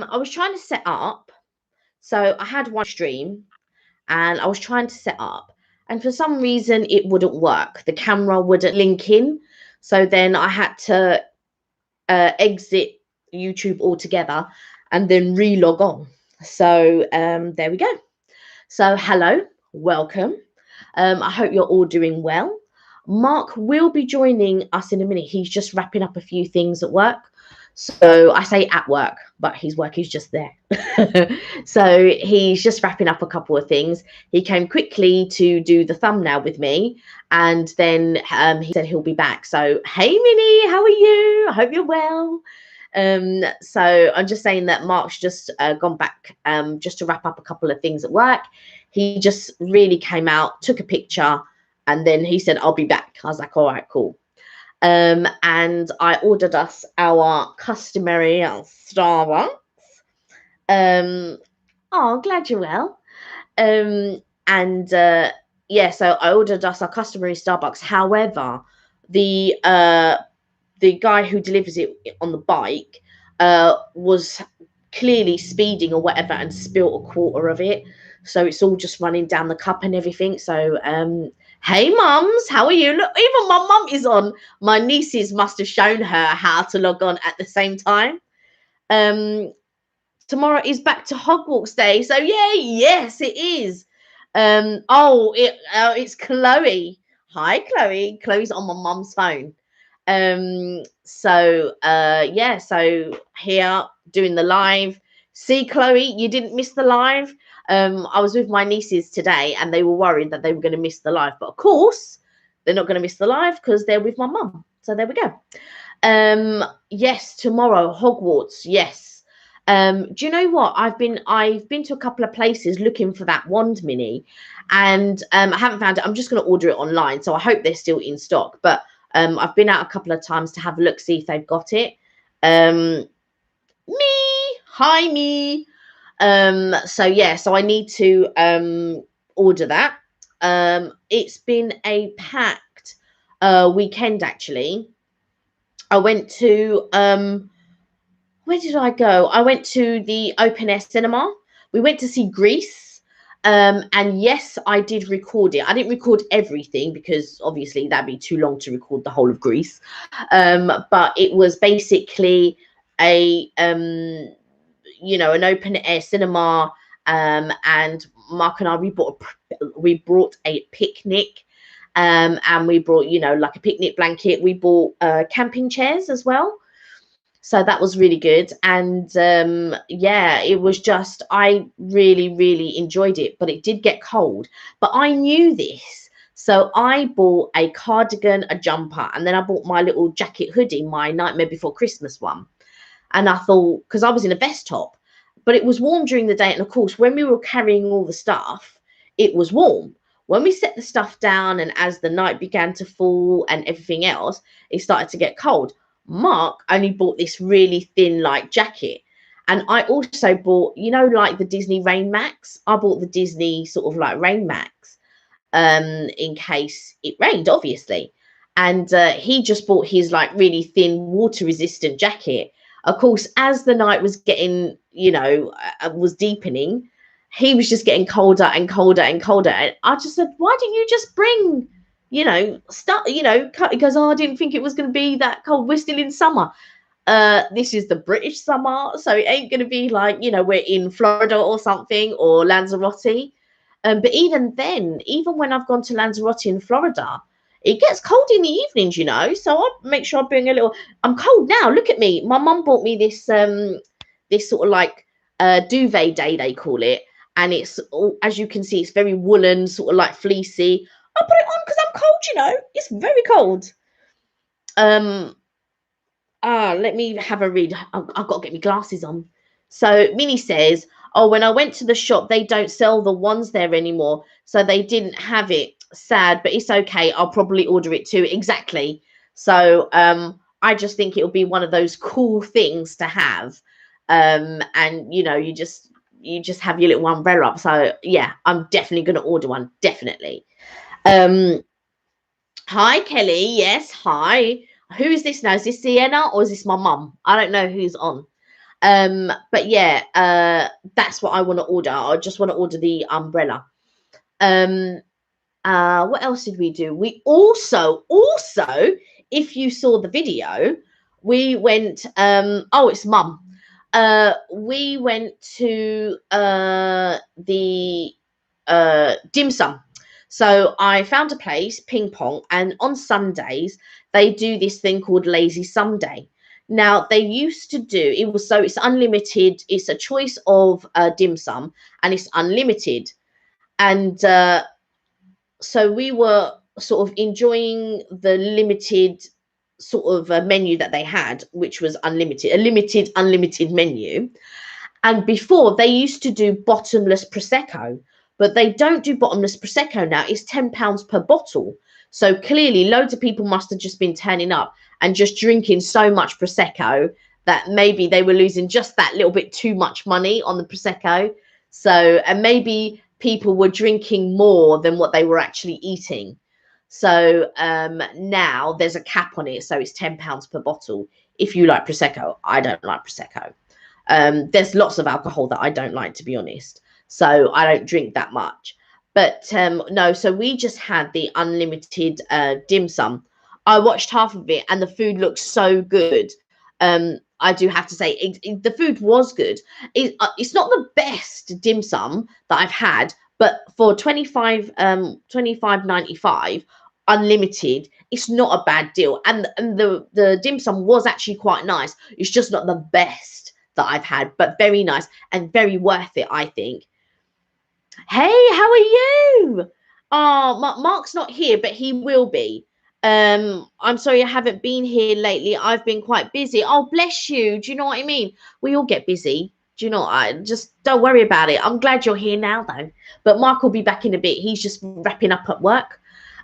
I was trying to set up. So I had one stream and I was trying to set up, and for some reason it wouldn't work. The camera wouldn't link in. So then I had to exit YouTube altogether and then re-log on. So there we go. So hello, welcome. I hope you're all doing well. Mark will be joining us in a minute. He's just wrapping up a few things at work. So I say at work, but his work is just there. So he's just wrapping up a couple of things. He came quickly to do the thumbnail with me, and then he said he'll be back. So hey, Minnie, how are you? I hope you're well. So I'm just saying that Mark's just gone back just to wrap up a couple of things at work. He just really came out, took a picture, and then he said, I'll be back. I was like, all right, cool. And I ordered us our customary Starbucks. Oh, glad you're well. Yeah, so I ordered us our customary Starbucks. However, the guy who delivers it on the bike was clearly speeding or whatever and spilt a quarter of it. So it's all just running down the cup and everything. So hey mums, how are you? Look, even my mum is on. My nieces must have shown her how to log on at the same time. Tomorrow is back to Hogwarts Day. So yeah, yes, it is. It's Chloe. Hi, Chloe. Chloe's on my mum's phone. So here doing the live. See, Chloe, you didn't miss the live. I was with my nieces today and they were worried that they were going to miss the live, but of course they're not going to miss the live because they're with my mum. So there we go. Yes, tomorrow Hogwarts. Yes. Do you know what? I've been to a couple of places looking for that wand, Minnie, and I haven't found it. I'm just going to order it online, so I hope they're still in stock. But I've been out a couple of times to have a look, see if they've got it. Hi me. So I need to order that. It's been a packed weekend actually. I went to where did I go? I went to the open air cinema. We went to see Grease. And yes, I did record it. I didn't record everything because obviously that'd be too long to record the whole of Grease. But it was basically a an open air cinema. And Mark and I we brought a picnic. And we brought like a picnic blanket. We bought camping chairs as well. So that was really good. And it was just, I really, really enjoyed it, but it did get cold. But I knew this. So I bought a cardigan, a jumper, and then I bought my little jacket hoodie, my Nightmare Before Christmas one. And I thought, because I was in a vest top, but it was warm during the day. And of course, when we were carrying all the stuff, it was warm. When we set the stuff down and as the night began to fall and everything else, it started to get cold. Mark only bought this really thin like jacket, and I also bought like the Disney Rain Max. I bought the Disney sort of like Rain Max in case it rained, obviously. And he just bought his like really thin water resistant jacket. Of course, as the night was getting was deepening, he was just getting colder and colder and colder, and I just said, why don't you just bring because I didn't think it was going to be that cold. We're still in summer. This is the British summer, so it ain't going to be like, we're in Florida or something, or Lanzarote. But even then, even when I've gone to Lanzarote in Florida, it gets cold in the evenings, so I make sure I bring a little. I'm cold now. Look at me. My mum bought me this sort of like duvet day, they call it. And it's, as you can see, it's very woolen, sort of like fleecy. I put it on because I'm cold, it's very cold. Let me have a read. I've got to get my glasses on. So Minnie says, oh, when I went to the shop, they don't sell the ones there anymore. So they didn't have it. Sad, but it's okay. I'll probably order it too. Exactly. So I just think it'll be one of those cool things to have. And you just have your little umbrella up. So yeah, I'm definitely going to order one. Definitely. Hi Kelly. Yes, hi. Who is this now? Is this Sienna or is this my mum? I don't know who's on. But yeah, that's what I want to order. I just want to order the umbrella. Um, what else did we do? We also, if you saw the video, we went, oh, it's mum. We went to the dim sum. So I found a place, Ping Pong, and on Sundays they do this thing called Lazy Sunday. Now they used to do it was so it's unlimited. It's a choice of dim sum, and it's unlimited. And so we were sort of enjoying the limited sort of menu that they had, which was unlimited, a limited unlimited menu. And before they used to do bottomless prosecco, but they don't do bottomless prosecco now. It's £10 per bottle. So clearly loads of people must have just been turning up and just drinking so much prosecco that maybe they were losing just that little bit too much money on the prosecco. So, and maybe people were drinking more than what they were actually eating. So now there's a cap on it, so it's £10 per bottle. If you like prosecco, I don't like prosecco. There's lots of alcohol that I don't like, to be honest. So I don't drink that much. But no, so we just had the unlimited dim sum. I watched half of it, and the food looked so good. I do have to say, the food was good. It's not the best dim sum that I've had, but for 25.95 unlimited, it's not a bad deal. And the dim sum was actually quite nice. It's just not the best that I've had, but very nice and very worth it, I think. Hey, how are you? Oh, Mark's not here, but he will be. I'm sorry I haven't been here lately. I've been quite busy. Oh, bless you. Do you know what I mean? We all get busy. Do you know? I just don't worry about it. I'm glad you're here now, though. But Mark will be back in a bit. He's just wrapping up at work.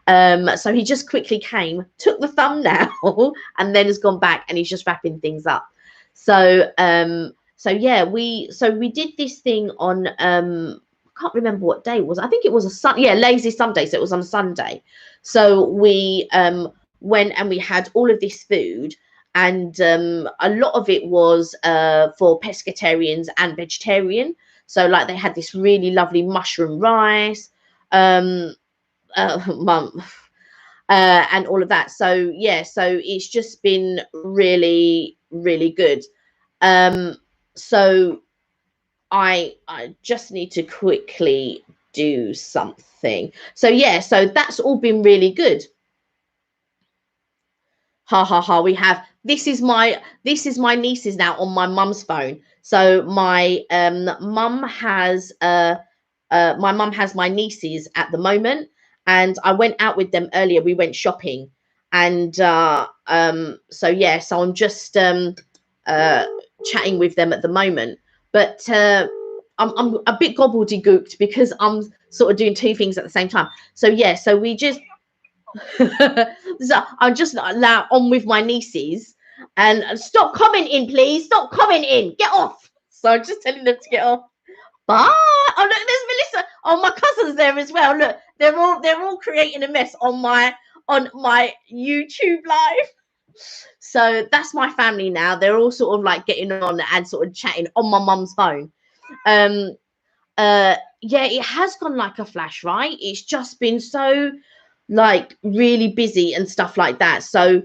So he just quickly came, took the thumbnail, and then has gone back, and he's just wrapping things up. So, so yeah, we did this thing on I can't remember what day it was. I think it was Lazy Sunday. So it was on a Sunday. So we went and we had all of this food, and a lot of it was for pescatarians and vegetarian. So like they had this really lovely mushroom rice, mum, and all of that. So yeah, so it's just been really, really good. So I just need to quickly do something. So yeah, so that's all been really good. Ha ha ha. We have this is my nieces now on my mum's phone. So my mum has my nieces at the moment, and I went out with them earlier. We went shopping, and so yeah, so I'm just chatting with them at the moment. But I'm a bit gobbledygooked because I'm sort of doing two things at the same time. So yeah, so we just so I'm just on with my nieces, and stop commenting, please. Stop commenting. Get off. So I'm just telling them to get off. Bye. Oh look, there's Melissa. Oh, my cousin's there as well. Look, they're all creating a mess on my YouTube live. So that's my family now. They're all sort of like getting on and sort of chatting on my mum's phone. Yeah, it has gone like a flash, right? It's just been so like really busy and stuff like that. So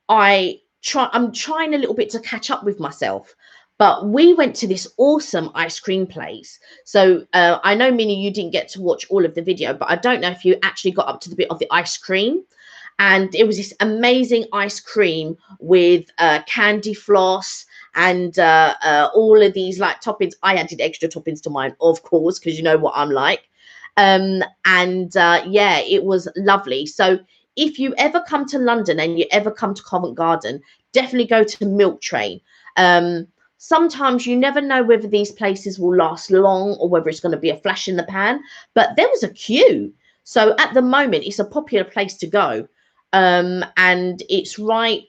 I'm trying a little bit to catch up with myself. But we went to this awesome ice cream place. So I know, Minnie, you didn't get to watch all of the video, but I don't know if you actually got up to the bit of the ice cream. And it was this amazing ice cream with candy floss and all of these like toppings. I added extra toppings to mine, of course, because you know what I'm like. Yeah, it was lovely. So if you ever come to London and you ever come to Covent Garden, definitely go to Milk Train. Sometimes you never know whether these places will last long or whether it's going to be a flash in the pan, but there was a queue. So at the moment, it's a popular place to go. And it's right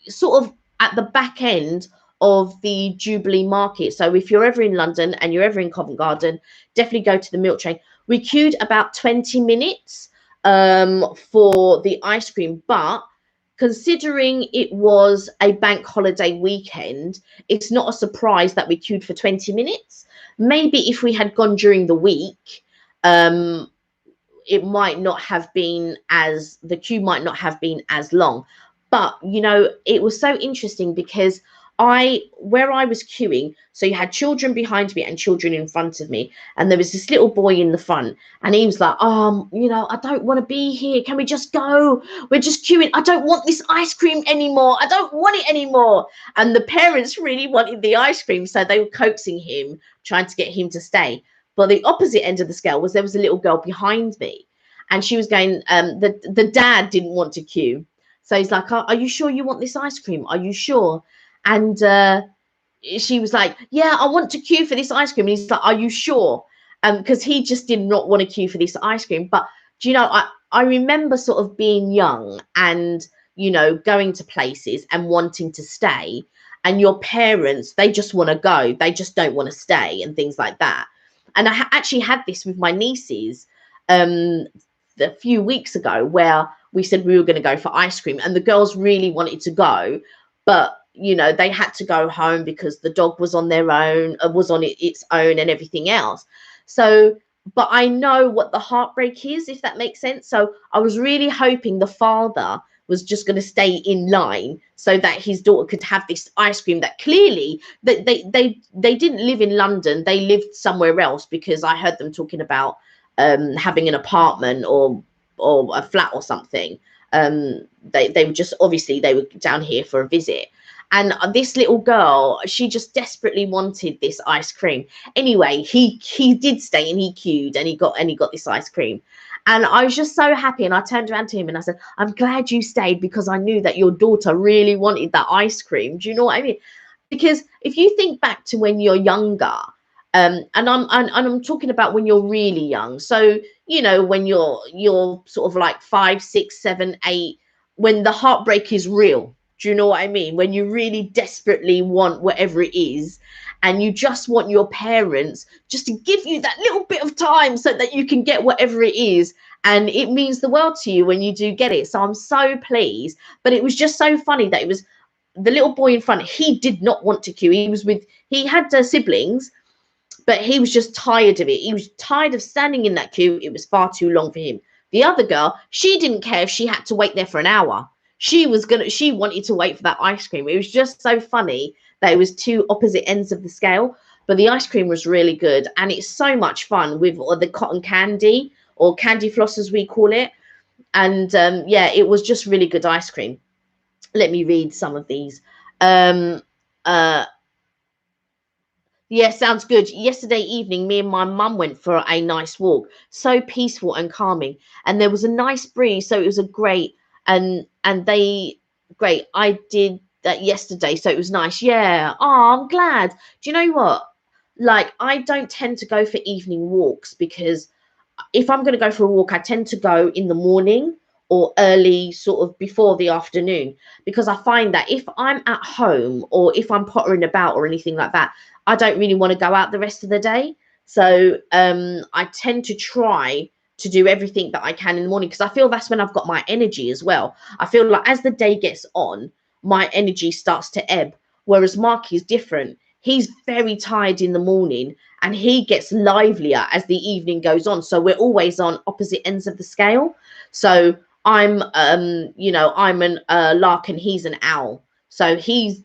sort of at the back end of the Jubilee Market. So if you're ever in London and you're ever in Covent Garden, definitely go to the Milk Train. We queued about 20 minutes for the ice cream, but considering it was a bank holiday weekend, it's not a surprise that we queued for 20 minutes. Maybe if we had gone during the week, um, it might not have been as, the queue might not have been as long. But you know, it was so interesting because where I was queuing, so you had children behind me and children in front of me, and there was this little boy in the front, and he was like, you know, I don't want to be here, can we just go, we're just queuing, I don't want this ice cream anymore, I don't want it anymore. And the parents really wanted the ice cream, so they were coaxing him, trying to get him to stay. But the opposite end of the scale was there was a little girl behind me, and she was going, the dad didn't want to queue. So he's like, are you sure you want this ice cream? Are you sure? And she was like, yeah, I want to queue for this ice cream. And he's like, are you sure? Because he just did not want to queue for this ice cream. But do you know, I remember sort of being young and, you know, going to places and wanting to stay. And your parents, they just want to go. They just don't want to stay and things like that. And I actually had this with my nieces a few weeks ago, where we said we were going to go for ice cream, and the girls really wanted to go, but you know, they had to go home because the dog was on their own, was on its own and everything else. So, but I know what the heartbreak is, if that makes sense. So I was really hoping the father was just going to stay in line so that his daughter could have this ice cream that clearly they didn't live in London, they lived somewhere else, because I heard them talking about having an apartment or a flat or something. They were just, obviously they were down here for a visit. And this little girl, she just desperately wanted this ice cream. Anyway, he did stay and he queued and he got this ice cream. And I was just so happy. And I turned around to him and I said, I'm glad you stayed, because I knew that your daughter really wanted that ice cream. Do you know what I mean? Because if you think back to when you're younger, and I'm talking about when you're really young. So, you know, when you're sort of like 5, 6, 7, 8, when the heartbreak is real. Do you know what I mean? When you really desperately want whatever it is, and you just want your parents just to give you that little bit of time so that you can get whatever it is. And it means the world to you when you do get it. So I'm so pleased. But it was just so funny that it was the little boy in front. He did not want to queue. He had siblings, but he was just tired of it. He was tired of standing in that queue. It was far too long for him. The other girl, she didn't care if she had to wait there for an hour. She wanted to wait for that ice cream. It was just so funny that it was two opposite ends of the scale. But the ice cream was really good. And it's so much fun with the cotton candy, or candy floss as we call it. And yeah, it was just really good ice cream. Let me read some of these. Yeah, sounds good. Yesterday evening, me and my mum went for a nice walk. So peaceful and calming. And there was a nice breeze. So it was a great, great. I did that yesterday. So it was nice. Yeah. Oh, I'm glad. Do you know what? Like, I don't tend to go for evening walks, because if I'm going to go for a walk, I tend to go in the morning or early, sort of before the afternoon, because I find that if I'm at home or if I'm pottering about or anything like that, I don't really want to go out the rest of the day. So I tend to try to do everything that I can in the morning, because I feel that's when I've got my energy as well. I feel like as the day gets on, my energy starts to ebb, whereas Mark is different. He's very tired in the morning and he gets livelier as the evening goes on. So we're always on opposite ends of the scale. So I'm I'm an lark and he's an owl. So he's,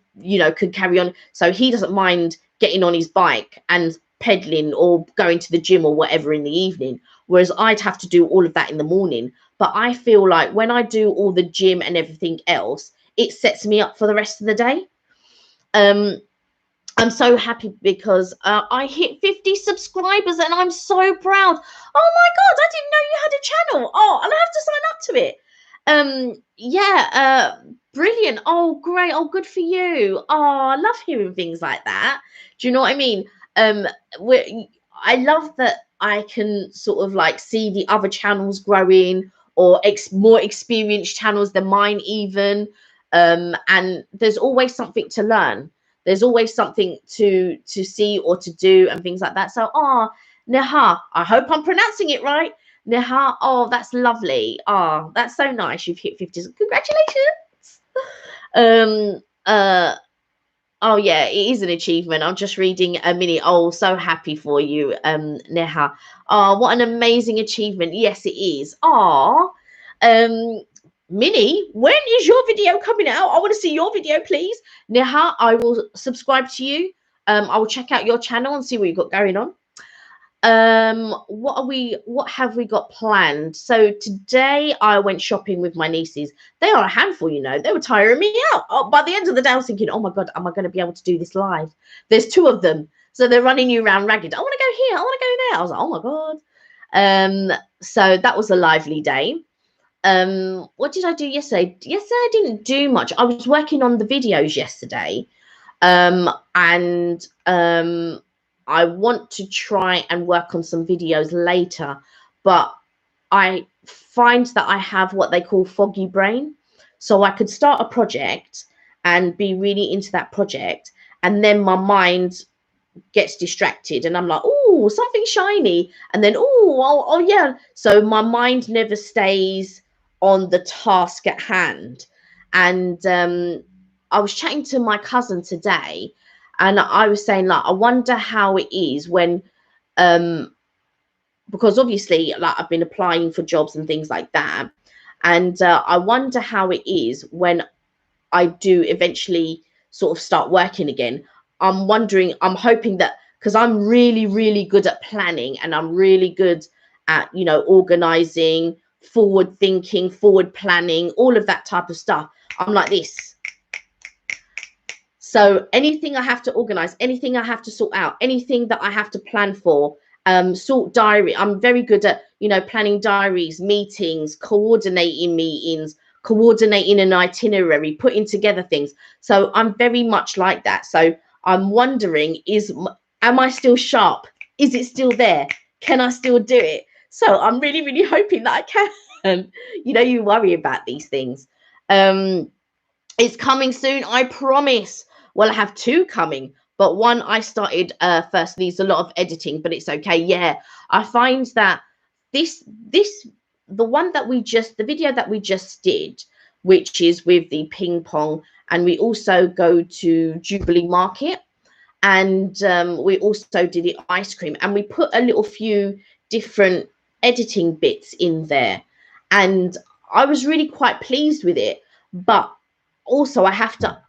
could carry on. So he doesn't mind getting on his bike and pedaling or going to the gym or whatever in the evening, whereas I'd have to do all of that in the morning. But I feel like when I do all the gym and everything else, it sets me up for the rest of the day. I'm so happy because I hit 50 subscribers and I'm so proud. Oh my God, I didn't know you had a channel. Oh, and I have to sign up to it. Brilliant. Oh, great. Oh, good for you. Oh, I love hearing things like that. Do you know what I mean? I love that I can sort of like see the other channels growing, or more experienced channels than mine even. And there's always something to learn. There's always something to see or to do and things like that. So, Neha, I hope I'm pronouncing it right. Neha, oh, that's lovely. Oh, that's so nice. You've hit 50. Congratulations. Um, uh, oh yeah, it is an achievement. I'm just reading a mini. Oh, so happy for you, Neha. Oh, what an amazing achievement. Yes, it is. Oh, um, Minnie, when is your video coming out? I want to see your video, please. Neha, I will subscribe to you. I will check out your channel and see what you've got going on. What have we got planned? So today I went shopping with my nieces. They are a handful, you know. They were tiring me out. Oh, by the end of the day I was thinking, oh my god, am I going to be able to do this live? There's two of them, so they're running you around ragged. I want to go here, I want to go there. I was like, oh my god. So that was a lively day. What did I do yesterday? Yesterday I didn't do much. I was working on the videos yesterday. And I want to try and work on some videos later, but I find that I have what they call foggy brain. So I could start a project and be really into that project, and then my mind gets distracted and I'm like, oh, something shiny. And then, oh, yeah. So my mind never stays on the task at hand. And I was chatting to my cousin today, and I was saying, like, I wonder how it is when, because obviously, like, I've been applying for jobs and things like that, and I wonder how it is when I do eventually sort of start working again. I'm wondering, I'm hoping that, because I'm really, really good at planning, and I'm really good at, you know, organizing, forward thinking, forward planning, all of that type of stuff. I'm like this. So anything I have to organize, anything I have to sort out, anything that I have to plan for, sort diary. I'm very good at, you know, planning diaries, meetings, coordinating meetings, coordinating an itinerary, putting together things. So I'm very much like that. So I'm wondering, am I still sharp? Is it still there? Can I still do it? So I'm really, really hoping that I can. You know, you worry about these things. It's coming soon, I promise. Well, I have two coming, but one I started first. Needs a lot of editing, but it's okay. Yeah, I find that the video that we just did, which is with the ping pong, and we also go to Jubilee Market, and we also did the ice cream, and we put a little few different editing bits in there, and I was really quite pleased with it. But also I have to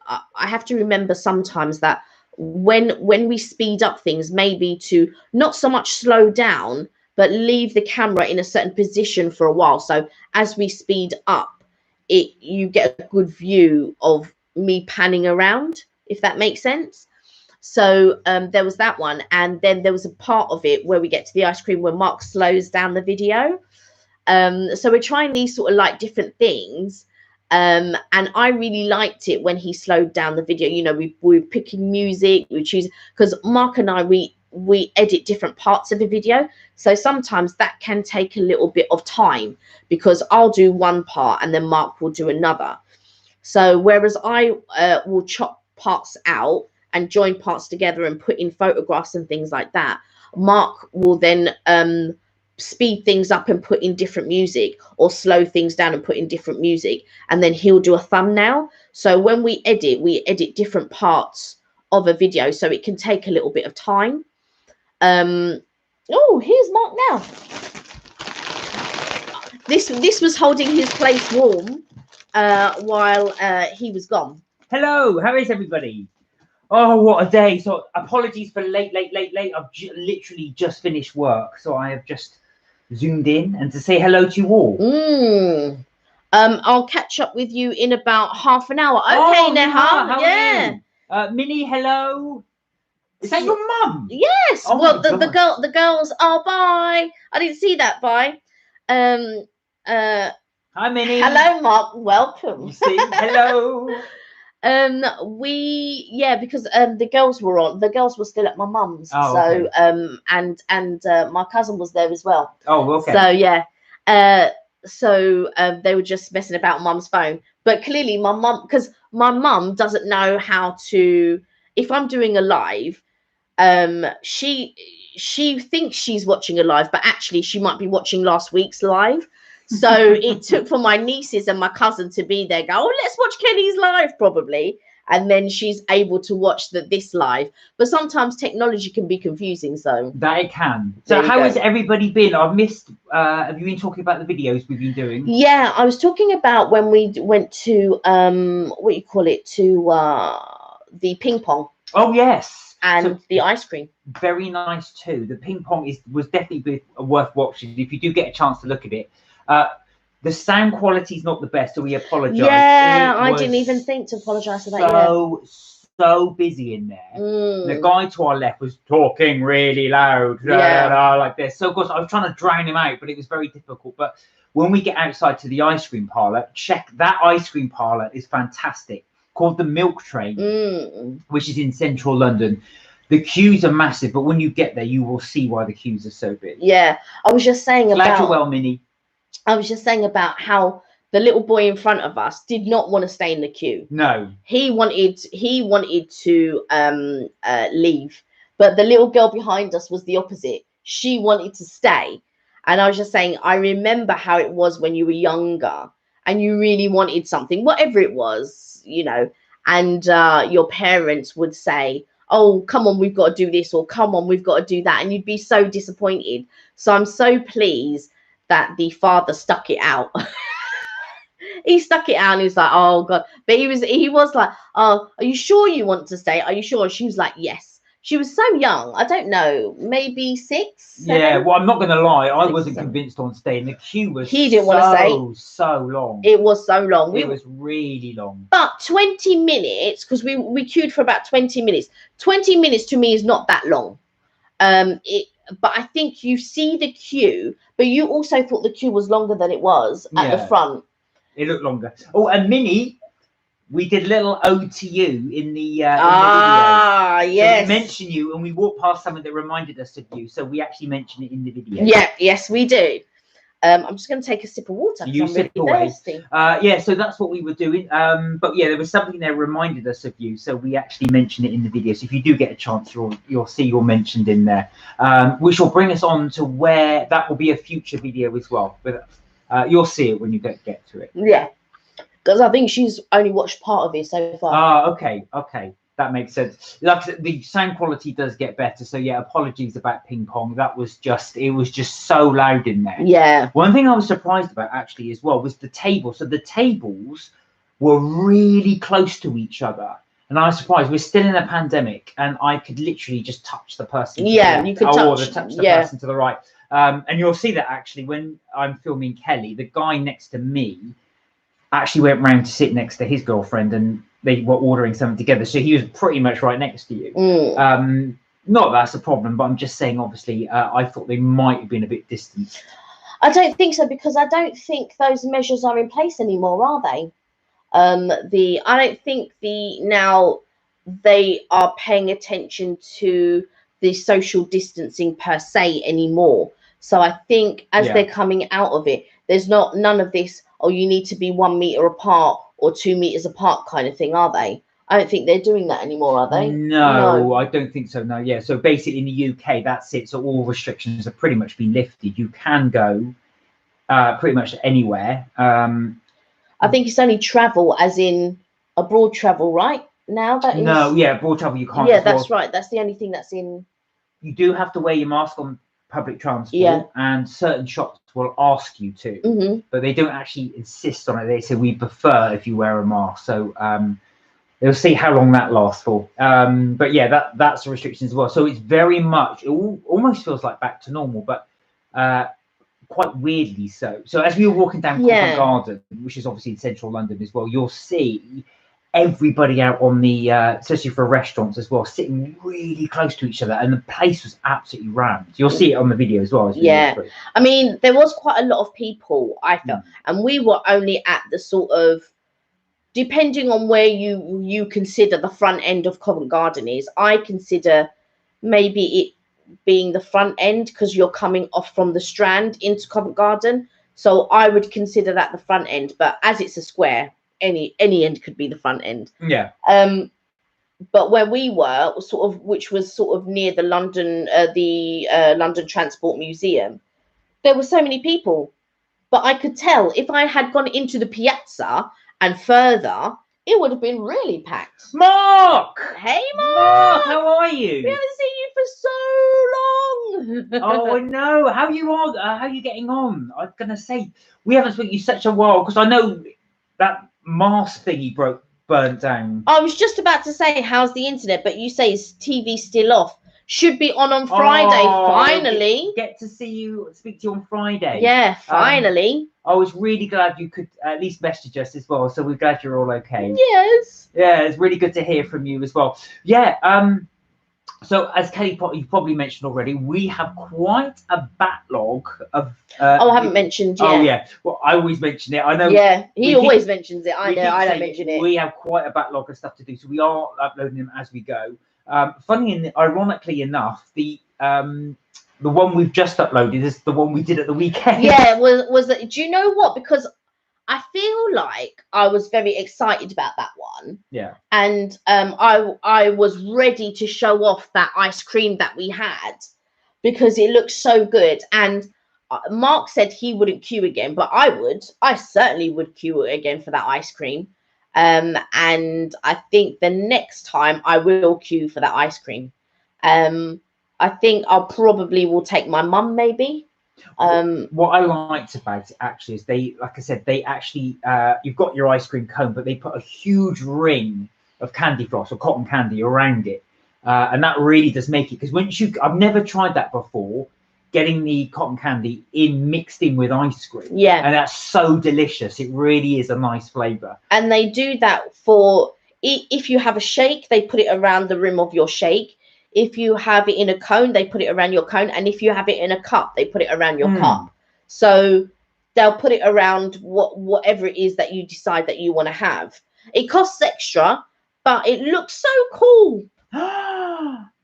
remember sometimes that when we speed up things, maybe to not so much slow down, but leave the camera in a certain position for a while, so as we speed up it, you get a good view of me panning around, if that makes sense. So there was that one, and then there was a part of it where we get to the ice cream where Mark slows down the video. So we're trying these sort of like different things. And I really liked it when he slowed down the video. You know, we were picking music, we choose, because Mark and I, we edit different parts of the video. So sometimes that can take a little bit of time, because I'll do one part and then Mark will do another. So whereas I will chop parts out and join parts together and put in photographs and things like that, Mark will then speed things up and put in different music, or slow things down and put in different music, and then he'll do a thumbnail. So when we edit different parts of a video, so it can take a little bit of time. Oh, here's Mark now. This was holding his place warm while he was gone. Hello, how is everybody? Oh, what a day. So apologies for late. I've literally just finished work, so I have just zoomed in and to say hello to you all. I'll catch up with you in about half an hour. Okay, Neha. Yeah. Minnie, hello. Is that your mum? Yes. Oh, well, the girls. Oh, bye. I didn't see that. Bye. Hi, Minnie. Hello, Mark. Welcome. You see? Hello. Because the girls were on. The girls were still at my mum's. Oh, so okay. and my cousin was there as well. Oh, okay. So yeah. They were just messing about on mum's phone. But clearly my mum, because my mum doesn't know how to, if I'm doing a live, she thinks she's watching a live, but actually she might be watching last week's live. So it took for my nieces and my cousin to be there, go, oh, let's watch Kelly's live, probably. And then she's able to watch this live. But sometimes technology can be confusing. So that it can. So how has everybody been? I've missed. Have you been talking about the videos we've been doing? Yeah, I was talking about when we went to what you call it, to the ping pong. Oh yes. And the ice cream. Very nice too. The ping pong was definitely worth watching if you do get a chance to look at it. The sound quality is not the best, so we apologise. Yeah, I didn't even think to apologise for that. So busy in there. The guy to our left was talking really loud, like this. So of course I was trying to drown him out, but it was very difficult. But when we get outside to the ice cream parlour, check that ice cream parlour is fantastic, called the Milk Train, which is in central London. The queues are massive, but when you get there, you will see why the queues are so big. Yeah, I was just saying Glad you're well, Minnie. I was just saying about how the little boy in front of us did not want to stay in the queue. No, he wanted to leave, but the little girl behind us was the opposite. She wanted to stay, and I was just saying, I remember how it was when you were younger and you really wanted something, whatever it was, you know, and your parents would say, oh, come on, we've got to do this, or come on, we've got to do that, and you'd be so disappointed. So I'm so pleased that the father stuck it out. He stuck it out and he was like, oh God. But he was like, oh, are you sure you want to stay? Are you sure? She was like, yes. She was so young. I don't know, maybe 6, 7? Yeah, well, I'm not going to lie. I wasn't convinced on staying. The queue was he didn't want to stay. So long. It was so long. It was really long. But 20 minutes, because we queued for about 20 minutes. 20 minutes to me is not that long. But I think you see the queue, but you also thought the queue was longer than it was at the front. It looked longer. Oh, and Minnie, we did a little ode to you in the video. Yes. So we mentioned you, and we walked past something that reminded us of you. So we actually mentioned it in the video. Yeah, yes, we do. I'm just going to take a sip of water. You sip away. Yeah, so that's what we were doing. But yeah, there was something that reminded us of you, so we actually mentioned it in the video. So if you do get a chance, you'll see you're mentioned in there, which will bring us on to where that will be a future video as well. But you'll see it when you get to it. Yeah, because I think she's only watched part of it so far. Okay. That makes sense. Like I said, the sound quality does get better. So yeah, apologies about ping pong. It was just so loud in there. Yeah. One thing I was surprised about actually as well was the table. So the tables were really close to each other. And I was surprised. We're still in a pandemic and I could literally just touch the person. Yeah, you could touch the person to the right. And you'll see that actually when I'm filming Kelly, the guy next to me actually went round to sit next to his girlfriend and they were ordering something together, so he was pretty much right next to you. Not that's a problem, but I'm just saying, obviously, I thought they might have been a bit distant. I don't think so, because I don't think those measures are in place anymore, are they? I don't think now they are paying attention to the social distancing per se anymore. So I think as they're coming out of it, there's none of this, oh, you need to be 1 meter apart or 2 meters apart kind of thing, are they? I don't think they're doing that anymore, are they? No, I don't think so. No, yeah. So basically in the UK, that's it. So all restrictions have pretty much been lifted. You can go pretty much anywhere. I think it's only travel, as in abroad travel, right? Now that is... No, yeah, abroad travel you can't. Yeah, that's right. That's the only thing that's in... You do have to wear your mask on public transport, and certain shops will ask you to, but they don't actually insist on it. They say we prefer if you wear a mask. So they'll see how long that lasts for. But yeah, that's a restriction as well. So it's very much, it almost feels like back to normal, but quite weirdly so. So as we were walking down Covent Garden, which is obviously in central London as well, you'll see everybody out on the especially for restaurants as well, sitting really close to each other, and the place was absolutely rammed. You'll see it on the video as well. I mean, there was quite a lot of people, I felt, and we were only at the sort of, depending on where you consider the front end of Covent Garden is, I consider maybe it being the front end because you're coming off from the Strand into Covent Garden, so I would consider that the front end. But as it's a square, any end could be the front end. Yeah. But where we were, sort of, which was sort of near the London Transport Museum, there were so many people. but I could tell if I had gone into the piazza and further, it would have been really packed. Mark! Hey, Mark, Mark! how are We you? haven't seen you for so long. Oh, I know. How are you getting on? I was gonna say we haven't spoken to you such a while because I know that mask thing burnt down. I was just about to say, how's the internet? But you say TV still off. Should be on Friday. Finally, get to speak to you on Friday. Yeah, finally. I was really glad you could at least message us as well. So we're glad you're all okay. Yes. Yeah, it's really good to hear from you as well. Yeah. So as Kelly, you probably mentioned already, we have quite a backlog of. I haven't mentioned yet. Oh yeah, well I always mention it. I know. Yeah, he always mentions it. I know. I don't mention it. We have quite a backlog of stuff to do, so we are uploading them as we go. Ironically enough, the one we've just uploaded is the one we did at the weekend. Yeah, was that? Do you know what? Because I feel like I was very excited about that one. Yeah. And I was ready to show off that ice cream that we had because it looked so good. And Mark said he wouldn't queue again, but I would. I certainly would queue again for that ice cream. And I think the next time I will queue for that ice cream. I think I'll probably will take my mum maybe. What I liked about it actually is they actually you've got your ice cream cone, but they put a huge ring of candy floss or cotton candy around it, and that really does make it, because I've never tried that before, getting the cotton candy mixed in with ice cream. Yeah, and that's so delicious. It really is a nice flavor. And they do that for if you have a shake, they put it around the rim of your shake. If you have it in a cone, they put it around your cone. And if you have it in a cup, they put it around your cup. So they'll put it around whatever it is that you decide that you want to have. It costs extra, but it looks so cool.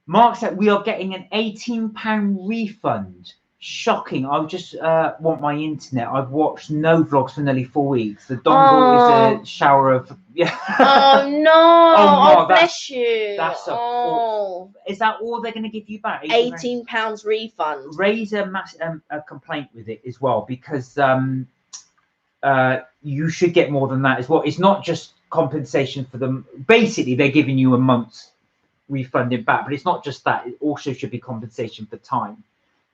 Mark said we are getting an £18 refund. Shocking. I just want my internet. I've watched no vlogs for nearly 4 weeks. The dongle is a shower of... Yeah. Oh, no. Oh, bless you. That's Is that all they're going to give you back? £18 refund. Raise a complaint with it as well, because you should get more than that as well. It's not just compensation for them. Basically, they're giving you a month's refunded back, but it's not just that. It also should be compensation for time.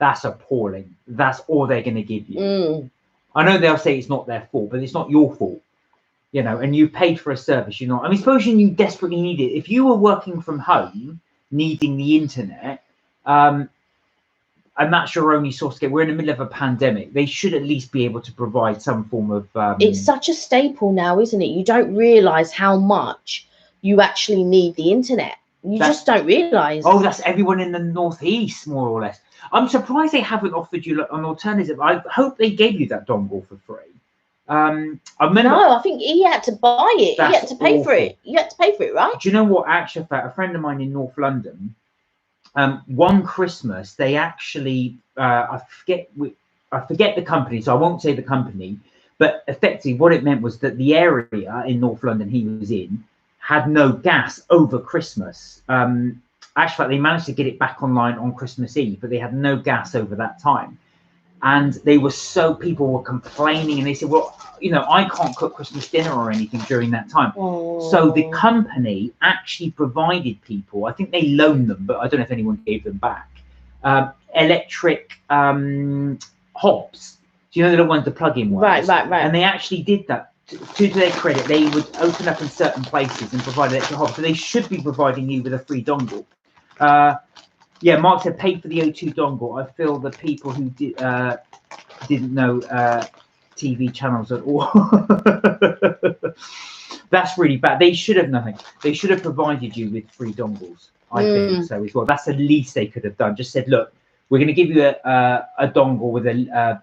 That's appalling. That's all they're going to give you. I know they'll say it's not their fault, but it's not your fault, you know, and you paid for a service, you know. I mean, supposing you desperately need it. If you were working from home, needing the internet, and that's your only source to get, we're in the middle of a pandemic, they should at least be able to provide some form of... It's such a staple now, isn't it? You don't realise how much you actually need the internet. You just don't realise. Oh, that's everyone in the northeast, more or less. I'm surprised they haven't offered you an alternative. I hope they gave you that dongle for free. I think he had to buy it. He had to pay for it. You had to pay for it, right? Do you know what? Actually, a friend of mine in North London, one Christmas, they actually, I forget the company, so I won't say the company, but effectively what it meant was that the area in North London he was in had no gas over Christmas. Actually, they managed to get it back online on Christmas Eve, but they had no gas over that time. And people were complaining, and they said, well, you know, I can't cook Christmas dinner or anything during that time. Oh. So the company actually provided people, I think they loaned them, but I don't know if anyone gave them back, electric hobs. Do you know the ones, the plug-in ones? Right. And they actually did that. To their credit, they would open up in certain places and provide electric hobs. So they should be providing you with a free dongle. Yeah, Mark said pay for the O2 dongle. I feel the people who didn't know TV channels at all. That's really bad. They should have nothing. They should have provided you with free dongles. I think so as well. That's the least they could have done. Just said, look, we're going to give you a dongle with a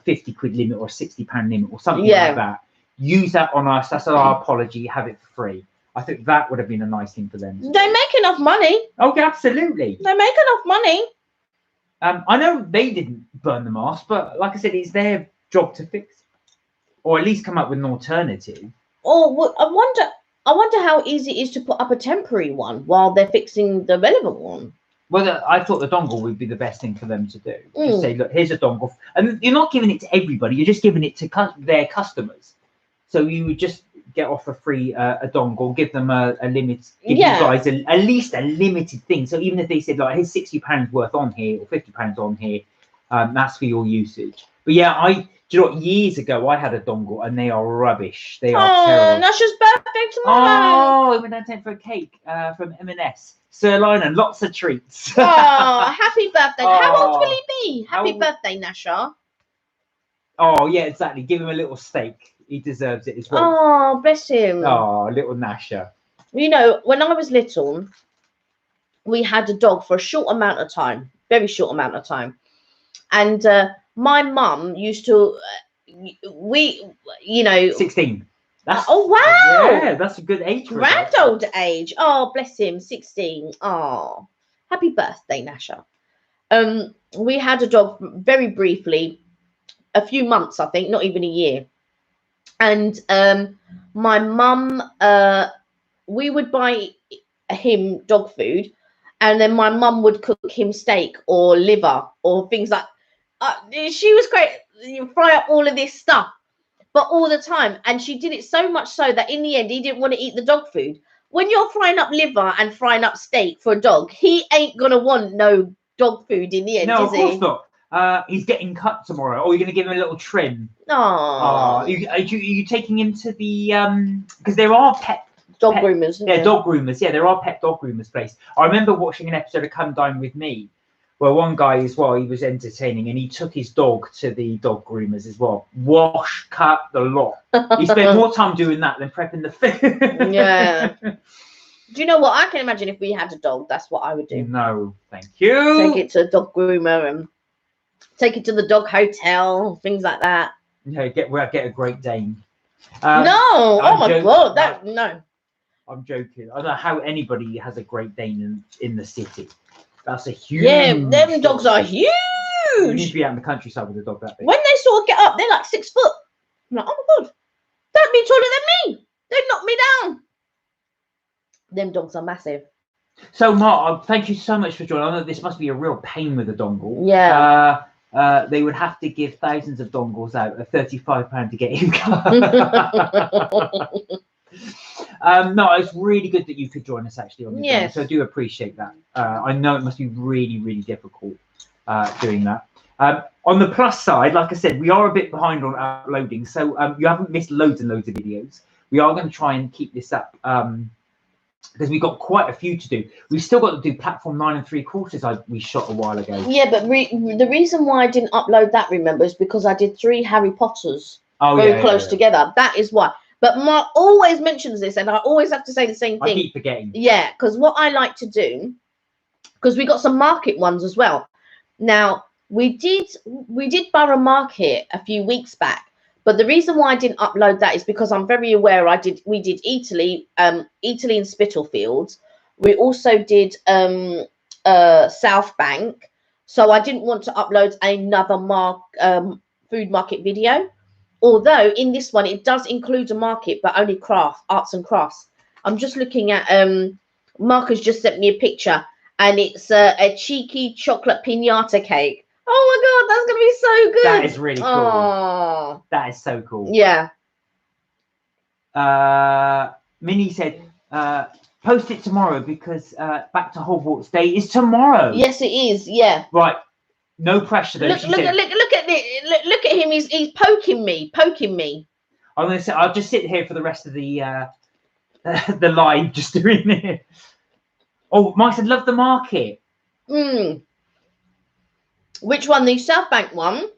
50 quid limit or a £60 limit or something like that. Use that on us. That's our apology. Have it for free. I think that would have been a nice thing for them. They make enough money. Oh, absolutely. They make enough money. I know they didn't burn the mask, but like I said, it's their job to fix it, or at least come up with an alternative. Oh, I wonder how easy it is to put up a temporary one while they're fixing the relevant one. Well, I thought the dongle would be the best thing for them to do. Just say, look, here's a dongle, and you're not giving it to everybody. You're just giving it to their customers. So you would just get off for free a dongle, give them a limit, give you guys at least a limited thing. So even if they said like, here's £60 worth on here or £50 on here, that's for your usage. But yeah, do you know what? Years ago, I had a dongle, and they are rubbish. They are terrible. Nasha's birthday tomorrow. Oh, we went down for a cake from M&S. Sir Lionel, lots of treats. Oh, happy birthday. How old will he be? Happy birthday, Nasha. Oh, yeah, exactly. Give him a little steak. He deserves it as well. Oh, bless him. Oh, little Nasha. You know, when I was little, we had a dog for a short amount of time. Very short amount of time. And my mum used to, 16. Oh, wow. Yeah, that's a good age. Grand old age. Oh, bless him. 16. Oh, happy birthday, Nasha. We had a dog very briefly, a few months, I think, not even a year. And my mum, we would buy him dog food, and then my mum would cook him steak or liver or things like she was great. You fry up all of this stuff, but all the time. And she did it so much so that in the end, he didn't want to eat the dog food. When you're frying up liver and frying up steak for a dog, he ain't going to want no dog food in the end, no, is he? No, of course not. He's getting cut tomorrow. Or you're going to give him a little trim. Oh. Are you taking him to the... Because there are dog groomers. Yeah, dog groomers. Yeah, there are pet dog groomers place. I remember watching an episode of Come Dine With Me, where one guy as well, he was entertaining, and he took his dog to the dog groomers as well. Wash, cut, the lot. He spent more time doing that than prepping the food. Yeah. Do you know what? I can imagine if we had a dog, that's what I would do. No, thank you. Take it to a dog groomer and take it to the dog hotel, things like that. Yeah, get a Great Dane. No, oh my God, no. I'm joking. I don't know how anybody has a Great Dane in the city. That's a huge. Yeah, them dogs are huge. You need to be out in the countryside with a dog that big. When they sort of get up, they're like 6 foot. I'm like, oh my God, don't be taller than me. They knock me down. Them dogs are massive. So, Mark, thank you so much for joining. I know this must be a real pain with a dongle. Yeah. They would have to give thousands of dongles out at £35 to get him. No, it's really good that you could join us actually on the channel, so I do appreciate that. I know it must be really, really difficult doing that. On the plus side, like I said, we are a bit behind on uploading, so you haven't missed loads and loads of videos. We are going to try and keep this up because we've got quite a few to do. We've still got to do platform 9 3/4 we shot a while ago. Yeah, but the reason why I didn't upload that, remember, is because I did 3 Harry Potters very close together. That is why. But Mark always mentions this, and I always have to say the same thing. I keep forgetting. Yeah, because what I like to do, because we got some market ones as well. Now, we did Borough Market a few weeks back, but the reason why I didn't upload that is because I'm very aware we did Italy, Italy and Spitalfields. We also did South Bank, so I didn't want to upload another food market video. Although in this one, it does include a market, but only arts and crafts. I'm just looking at, Mark has just sent me a picture, and it's a cheeky chocolate piñata cake. Oh my God, that's going to be so good. That is really cool. Oh. That is so cool. Yeah. Minnie said, post it tomorrow because Back to Hogwarts Day is tomorrow. Yes, it is. Yeah. Right. No pressure though. Look at it. Look at him. He's poking me. I'm gonna say I'll just sit here for the rest of the live, just doing it. Oh, Mike said, love the market. Which one? The South Bank one?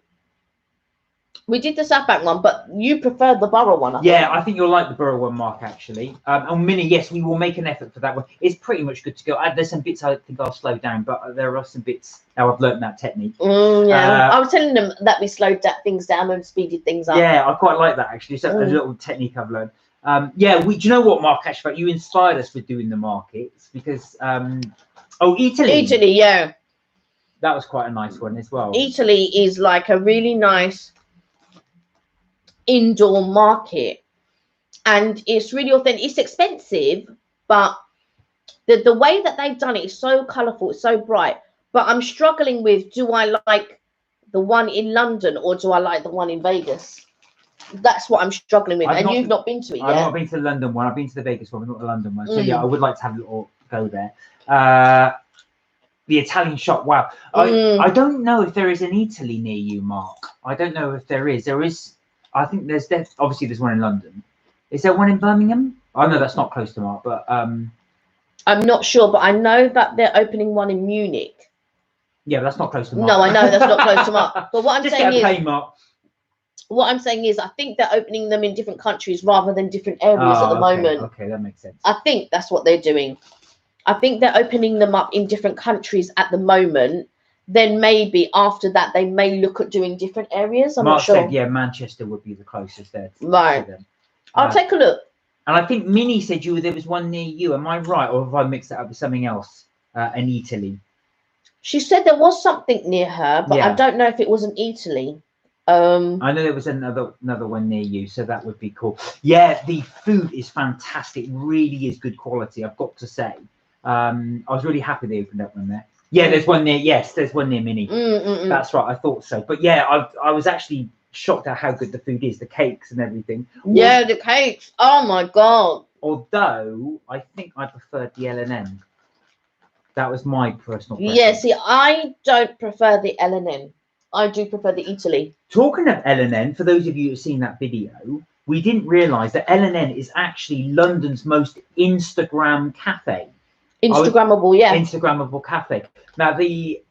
We did the South Bank one, but you preferred the Borough one. I think you'll like the Borough one, Mark, actually. And Minnie, yes, we will make an effort for that one. It's pretty much good to go. There's some bits I think I'll slow down, but there are some bits now I've learned that technique. I was telling them that we slowed things down and speeded things up. Yeah, I quite like that, actually. It's a little technique I've learned. Do you know what, Mark, actually, you inspired us with doing the markets because, Italy. Italy, yeah. That was quite a nice one as well. Italy is like a really nice indoor market, and it's really authentic. It's expensive, but The way that they've done it is so colourful, it's so bright. But I'm struggling with, do I like the one in London or do I like the one in Vegas? That's what I'm struggling with. And you've not been to it yet. I've not been to the London one. I've been to the Vegas one, but not the London one. So yeah, I would like to have a little go there. The Italian shop. Wow. I don't know if there is an Italy near you, Mark. I don't know if there is. There is. I think there's obviously there's one in London. Is there one in Birmingham? I know that's not close to Mark, but I'm not sure. But I know that they're opening one in Munich. Yeah, but that's not close to Mark. No, I know that's not close to Mark. But what I'm saying is, plane, Mark. What I'm saying is, I think they're opening them in different countries rather than different areas at the moment. Okay, that makes sense. I think that's what they're doing. I think they're opening them up in different countries at the moment. Then maybe after that, they may look at doing different areas. I'm Mark not sure. said, yeah, Manchester would be the closest there. Right. To them. I'll take a look. And I think Minnie said there was one near you. Am I right? Or have I mixed it up with something else in Italy? She said there was something near her, but I don't know if it was in Italy. I know there was another one near you, so that would be cool. Yeah, the food is fantastic. Really is good quality, I've got to say. I was really happy they opened up one there. Yeah, there's one near. Yes, there's one near Minnie. That's right. I thought so. But yeah, I was actually shocked at how good the food is, the cakes and everything. Yeah, the cakes. Oh my god. Although I think I preferred the L&N. That was my personal preference. Yeah, see, I don't prefer the L&N. I do prefer the Italy. Talking of L&N, for those of you who've seen that video, we didn't realise that L&N is actually London's most Instagram cafe. Instagrammable, yeah. Instagrammable cafe. Now, we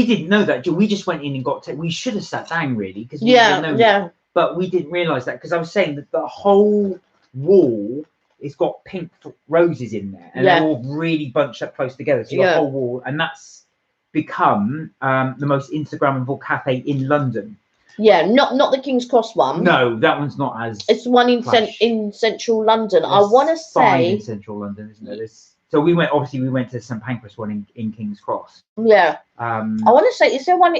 didn't know that. We just went in and we should have sat down, really. Because we didn't know that. But we didn't realise that because I was saying that the whole wall it's got pink roses in there, and they're all really bunched up close together. So you got a whole wall, and that's become the most Instagrammable cafe in London. Yeah, not the King's Cross one. No, that one's not as. It's the one in central London. There's I want to say in central London, isn't there? So we went to St Pancras one in King's Cross. Yeah. I want to say, is there one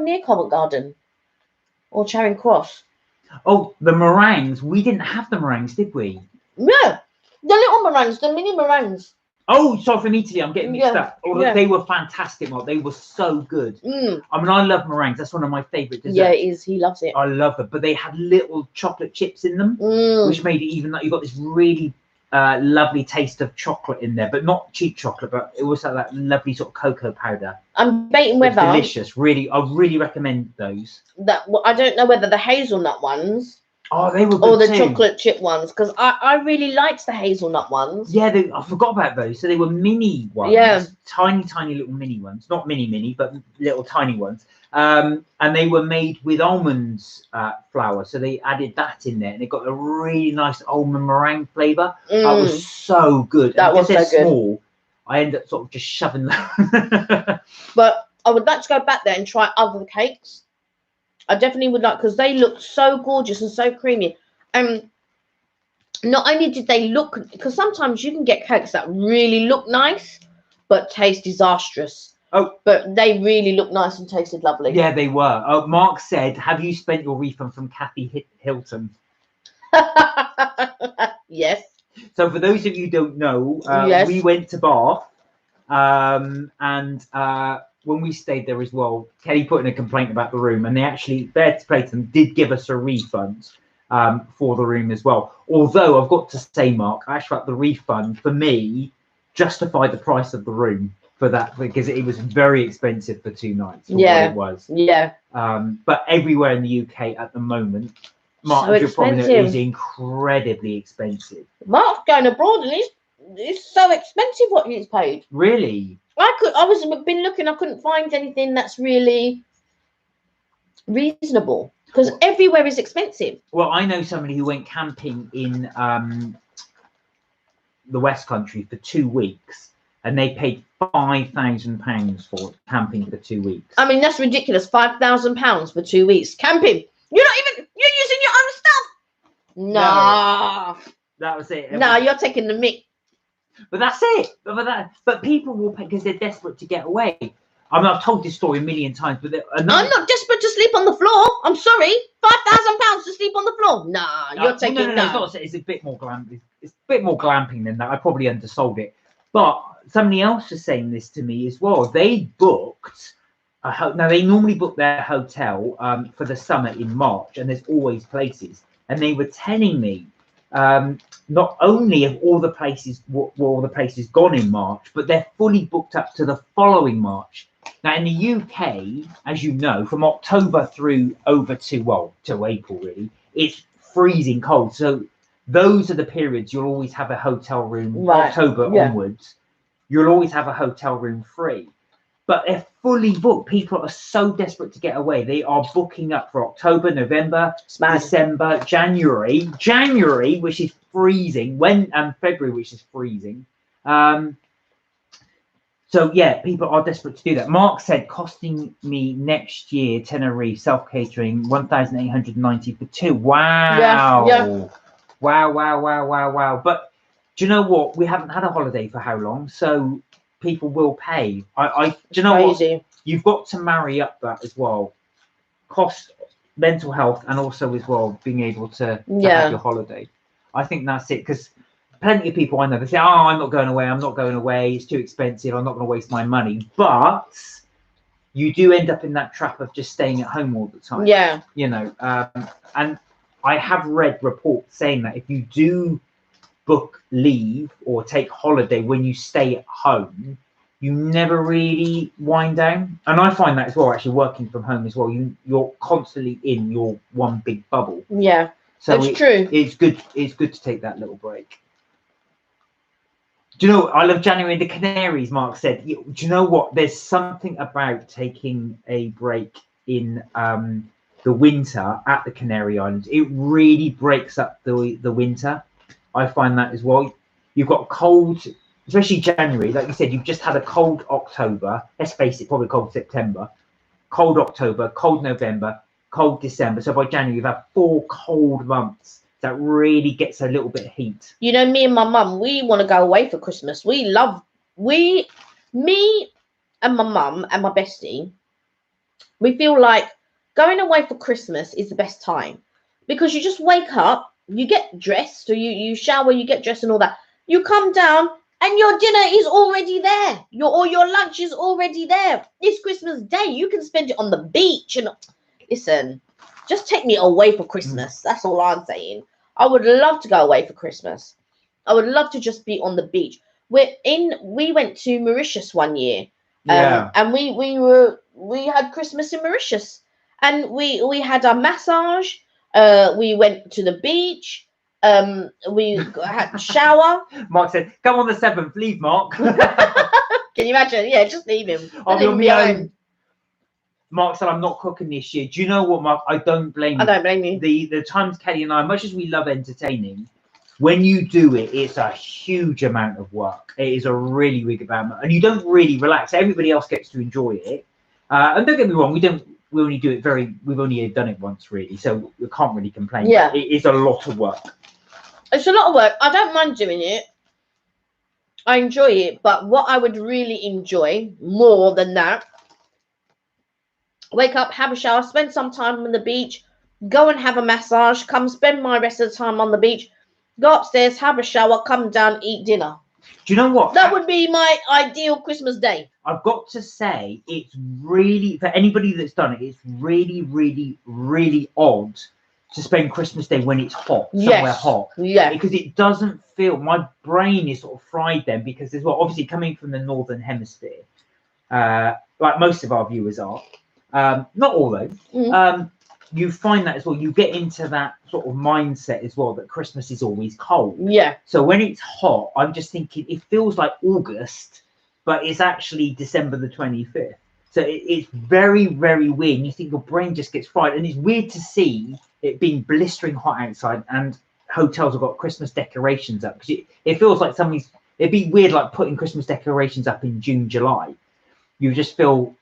near Covent Garden or Charing Cross? Oh, the meringues. We didn't have the meringues, did we? Yeah, the little meringues, the mini meringues. Oh, sorry, from Italy. I'm getting mixed up. They were fantastic, Mark. They were so good. I mean, I love meringues. That's one of my favourite desserts. Yeah, it is. He loves it. I love them. But they had little chocolate chips in them, which made it even like you got this really lovely taste of chocolate in there, but not cheap chocolate, but it was like that lovely sort of cocoa powder. I'm debating whether delicious. Really, I really recommend those. I don't know whether the hazelnut ones. Oh, they were good or the chocolate chip ones, because I really liked the hazelnut ones. Yeah, I forgot about those. So they were mini ones. Yeah. Tiny little mini ones. Not mini, but little tiny ones. And they were made with almonds flour. So they added that in there, and it got a really nice almond meringue flavour. That was so good. That was so good. Small, I ended up sort of just shoving them. But I would like to go back there and try other cakes. I definitely would like, because they look so gorgeous and so creamy. Not only did they look, because sometimes you can get cakes that really look nice, but taste disastrous. Oh, but they really look nice and tasted lovely. Yeah, they were. Oh, Mark said, "Have you spent your refund from Kathy Hilton?" Yes. So for those of you who don't know, yes. We went to Bath, and when we stayed there as well, Kelly put in a complaint about the room, and they actually, Fair Play to them, did give us a refund for the room as well. Although I've got to say, Mark, actually, the refund for me justified the price of the room for that, because it was very expensive for 2 nights. For what it was. Yeah. But everywhere in the UK at the moment, Mark, so you're probably know, is incredibly expensive. Mark's going abroad, and it's so expensive what he's paid. Really? I been looking. I couldn't find anything that's really reasonable, because everywhere is expensive. Well, I know somebody who went camping in the West Country for 2 weeks, and they paid £5,000 for camping for 2 weeks. I mean, that's ridiculous. £5,000 for 2 weeks camping. You're using your own stuff. Nah. No, that was it. No, you're taking the mick. But that's it. But people will pay because they're desperate to get away. I mean, I've told this story a million times, but I'm not desperate to sleep on the floor. I'm sorry, £5,000 to sleep on the floor. Nah, you're taking. No. It's a bit more glamping. It's a bit more glamping than that. I probably undersold it. But somebody else was saying this to me as well. They booked now they normally book their hotel for the summer in March, and there's always places. And they were telling me not only have all the places were all the places gone in March, but they're fully booked up to the following March. Now in the UK, as you know, from October through over to April really, it's freezing cold. So those are the periods you'll always have a hotel room. Right. October onwards, you'll always have a hotel room free. But they're fully booked. People are so desperate to get away. They are booking up for October, November, December, January, which is freezing, and February, which is freezing. So yeah, people are desperate to do that. Mark said, costing me next year, Tenerife, self-catering, 1,890 for two. Wow. Yeah. Wow. But do you know what? We haven't had a holiday for how long? So people will pay. Do you know crazy. What? You've got to marry up that as well. Cost, mental health, and also as well being able to have your holiday. I think that's it, because plenty of people I know, they say, I'm not going away, it's too expensive, I'm not going to waste my money. But you do end up in that trap of just staying at home all the time. Yeah. You know, and I have read reports saying that if you do book leave or take holiday when you stay at home, you never really wind down. And I find that as well, actually working from home as well, you're constantly in your one big bubble. Yeah, so that's true. It's good to take that little break. Do you know, I love January in the Canaries, Mark said. Do you know what? There's something about taking a break in the winter at the Canary Islands. It really breaks up the winter. I find that as well. You've got cold, especially January. Like you said, you've just had a cold October. Let's face it, probably cold September. Cold October, cold November, cold December. So by January, you've had 4 cold months. That really gets a little bit of heat. You know, me and my mum, we want to go away for Christmas. Me and my mum and my bestie, we feel like going away for Christmas is the best time, because you just wake up, you get dressed, or you shower, you get dressed and all that. You come down and your dinner is already there. Your lunch is already there. It's Christmas Day. You can spend it on the beach. And listen, just take me away for Christmas. That's all I'm saying. I would love to go away for Christmas. I would love to just be on the beach. We went to Mauritius one year. And we had Christmas in Mauritius. And we had a massage. We went to the beach. We had a shower. Mark said, come on the 7th, leave Mark. Can you imagine? Yeah, just leave him. I'll be on my own. Mark said, I'm not cooking this year. Do you know what, Mark? I don't blame you. I don't blame you. The times Kelly and I, much as we love entertaining, when you do it, it's a huge amount of work. It is a really big amount, and you don't really relax. Everybody else gets to enjoy it. And don't get me wrong, we only do it we've only done it once really, so we can't really complain. Yeah. It is a lot of work. It's a lot of work. I don't mind doing it. I enjoy it, but what I would really enjoy more than that, wake up, have a shower, spend some time on the beach, go and have a massage, come spend my rest of the time on the beach, go upstairs, have a shower, come down, eat dinner. Do you know what? That would be my ideal Christmas day. I've got to say, it's really, for anybody that's done it, it's really, really, really odd to spend Christmas Day when it's hot, somewhere hot. Yeah. Because it doesn't feel, my brain is sort of fried then, because as well, obviously coming from the Northern Hemisphere, like most of our viewers are, not all though, you find that as well, you get into that sort of mindset as well, that Christmas is always cold. Yeah. So when it's hot, I'm just thinking it feels like August, but it's actually December the 25th. So it's very, very weird. You think your brain just gets fried, and it's weird to see it being blistering hot outside and hotels have got Christmas decorations up, because it feels like it'd be weird like putting Christmas decorations up in June, July. You just feel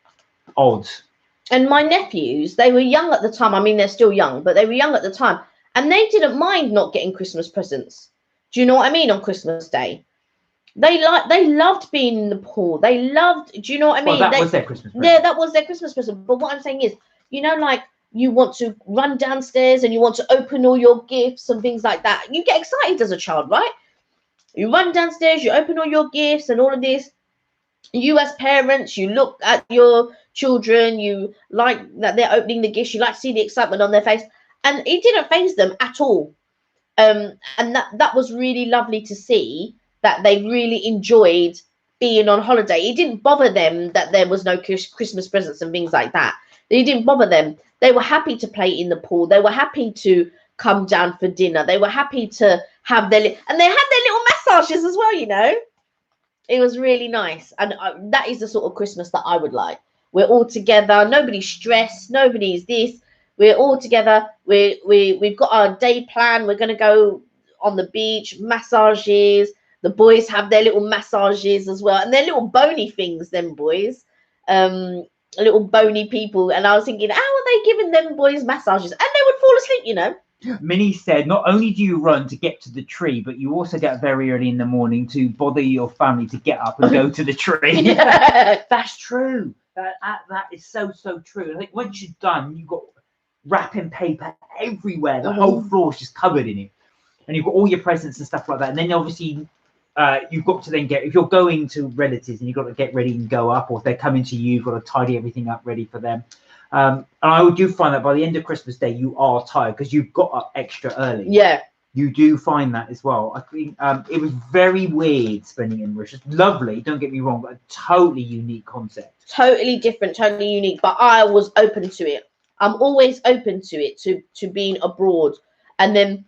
odd. And my nephews, they were young at the time. I mean, they're still young, but they were young at the time. And they didn't mind not getting Christmas presents. Do you know what I mean? On Christmas Day. They loved being in the pool. They loved, do you know what I mean? Well, that was their Christmas present. Yeah, that was their Christmas present. But what I'm saying is, you know, like, you want to run downstairs and you want to open all your gifts and things like that. You get excited as a child, right? You run downstairs, you open all your gifts and all of this. You as parents, you look at your children, you like that they're opening the gifts, you like to see the excitement on their face, and it didn't faze them at all. And that was really lovely to see that they really enjoyed being on holiday. It didn't bother them that there was no Christmas presents and things like that. It didn't bother them. They were happy to play in the pool. They were happy to come down for dinner. They were happy to have and they had their little massages as well, you know. It was really nice, and that is the sort of Christmas that I would like. We're all together, nobody's stressed, nobody's this. We're all together. We've got our day plan. We're gonna go on the beach, massages. The boys have their little massages as well, and they're little bony things. Them boys, little bony people. And I was thinking, how are they giving them boys massages? And they would fall asleep, you know. Minnie said, not only do you run to get to the tree, but you also get up very early in the morning to bother your family to get up and go to the tree. Yeah. That's true. That is so true. I think once you're done, you've got wrapping paper everywhere. The whole floor's just covered in it. And you've got all your presents and stuff like that. And then obviously you've got to then if you're going to relatives and you've got to get ready and go up, or if they're coming to you, you've got to tidy everything up ready for them. And I do find that by the end of Christmas Day, you are tired because you've got up extra early. Yeah. You do find that as well. I think it was very weird spending in Mauritius. Lovely, don't get me wrong, but a totally unique concept. Totally different, totally unique. But I was open to it. I'm always open to it, to being abroad. And then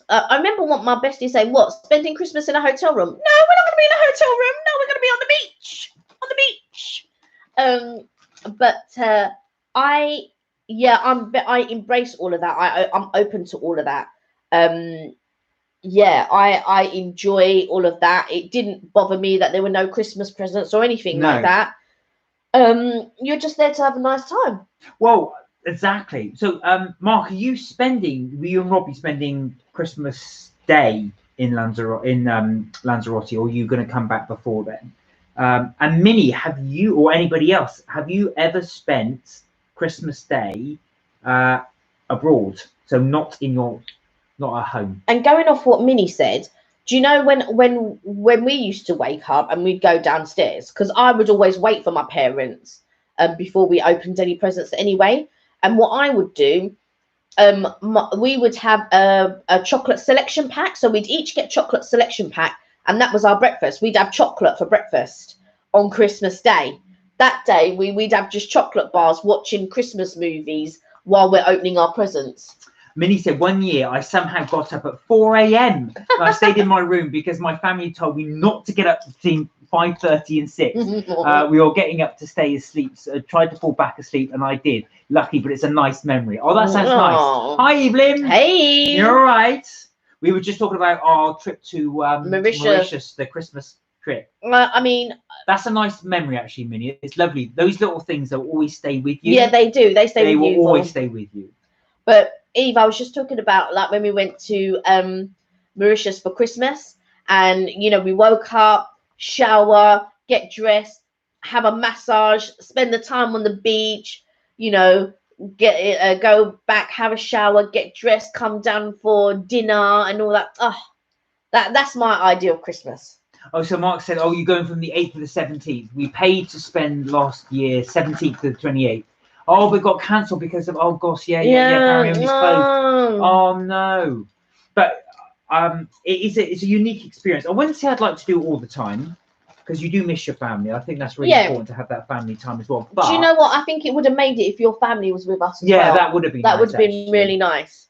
I remember what my bestie said, what, spending Christmas in a hotel room? No, we're not going to be in a hotel room. No, we're going to be on the beach. On the beach. But I embrace all of that. I'm open to all of that. I enjoy all of that. It didn't bother me that there were no Christmas presents or anything like that. You're just there to have a nice time. Well, exactly. So, Mark, were you and Robbie spending Christmas Day in Lanzarote, or are you going to come back before then? And Minnie, have you, or anybody else, have you ever spent Christmas Day abroad? So not at home. And going off what Minnie said, do you know when we used to wake up and we'd go downstairs? Because I would always wait for my parents before we opened any presents anyway. And what I would do, we would have a chocolate selection pack. So we'd each get chocolate selection pack, and that was our breakfast. We'd have chocolate for breakfast on Christmas Day. That day, we'd have just chocolate bars watching Christmas movies while we're opening our presents. Minnie said, one year I somehow got up at 4 a.m. I stayed in my room because my family told me not to get up between 5:30 and 6. We were getting up to stay asleep. So I tried to fall back asleep, and I did. Lucky, but it's a nice memory. Oh, that sounds nice. Hi, Evelyn. Hey. You're all right. We were just talking about our trip to Mauritius, the Christmas trip. I mean, that's a nice memory, actually, Minnie. It's lovely. Those little things that will always stay with you. Yeah, they do. They stay with you. They will always stay with you. But Eve, I was just talking about like when we went to Mauritius for Christmas, and we woke up, shower, get dressed, have a massage, spend the time on the beach, go back, have a shower, get dressed, come down for dinner and all that. Oh, that's my idea of Christmas. Oh, so Mark said, you're going from the 8th to the 17th. We paid to spend last year 17th to the 28th. Oh, but got cancelled because of, oh gosh, apparently it's closed. Oh no. But it's a unique experience. I wouldn't say I'd like to do it all the time, because you do miss your family. I think that's really important to have that family time as well. But do you know what? I think it would have made it if your family was with us as well. That would have been would have been really nice.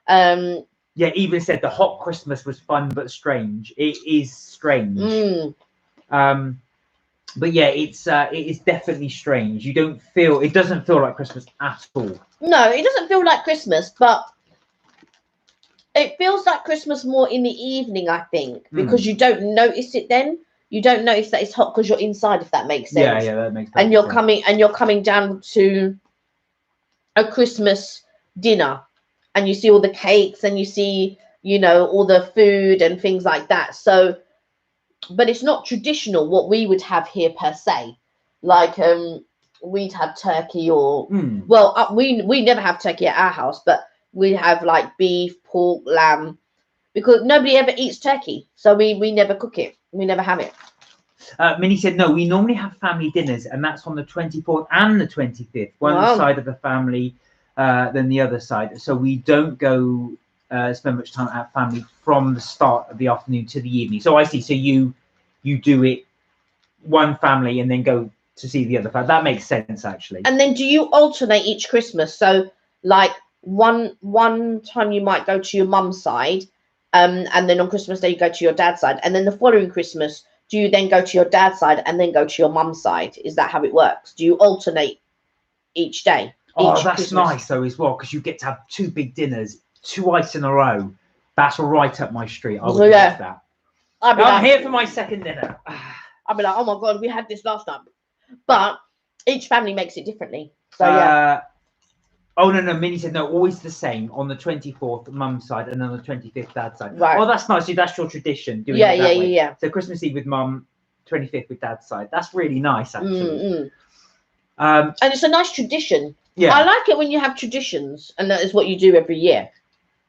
Even said the hot Christmas was fun but strange. It is strange. But yeah, it is definitely strange. It doesn't feel like Christmas at all. No, it doesn't feel like Christmas, but it feels like Christmas more in the evening, I think, because you don't notice it then. You don't notice that it's hot because you're inside, if that makes sense. Yeah, that makes sense. And you're coming down to a Christmas dinner, and you see all the cakes, and you see, all the food and things like that. So, but it's not traditional what we would have here per se. Like we'd have turkey or we never have turkey at our house, but we have like beef, pork, lamb, because nobody ever eats turkey, so we never cook it. We never have it. Minnie said, no, we normally have family dinners, and that's on the 24th and the 25th. One side of the family, then the other side. So we don't go spend much time at family from the start of the afternoon to the evening. So I see. So you do it one family and then go to see the other family. That makes sense, actually. And then do you alternate each Christmas? So like one time you might go to your mum's side, and then on Christmas Day you go to your dad's side, and then the following Christmas, do you then go to your dad's side and then go to your mum's side? Is that how it works? Do you alternate each day? Oh, that's Christmas? Nice though as well, because you get to have 2 big dinners twice in a row. That's right up my street. I would love that. I'm here for my second dinner. I'll be like, oh my God, we had this last night. But each family makes it differently. So yeah. Oh, no, Minnie said, no, always the same. On the 24th, mum's side, and on the 25th, dad's side. Right. Oh, that's nice. So that's your tradition. Doing it that way. Yeah. So Christmas Eve with mum, 25th with dad's side. That's really nice, actually. And it's a nice tradition. Yeah. I like it when you have traditions, and that is what you do every year.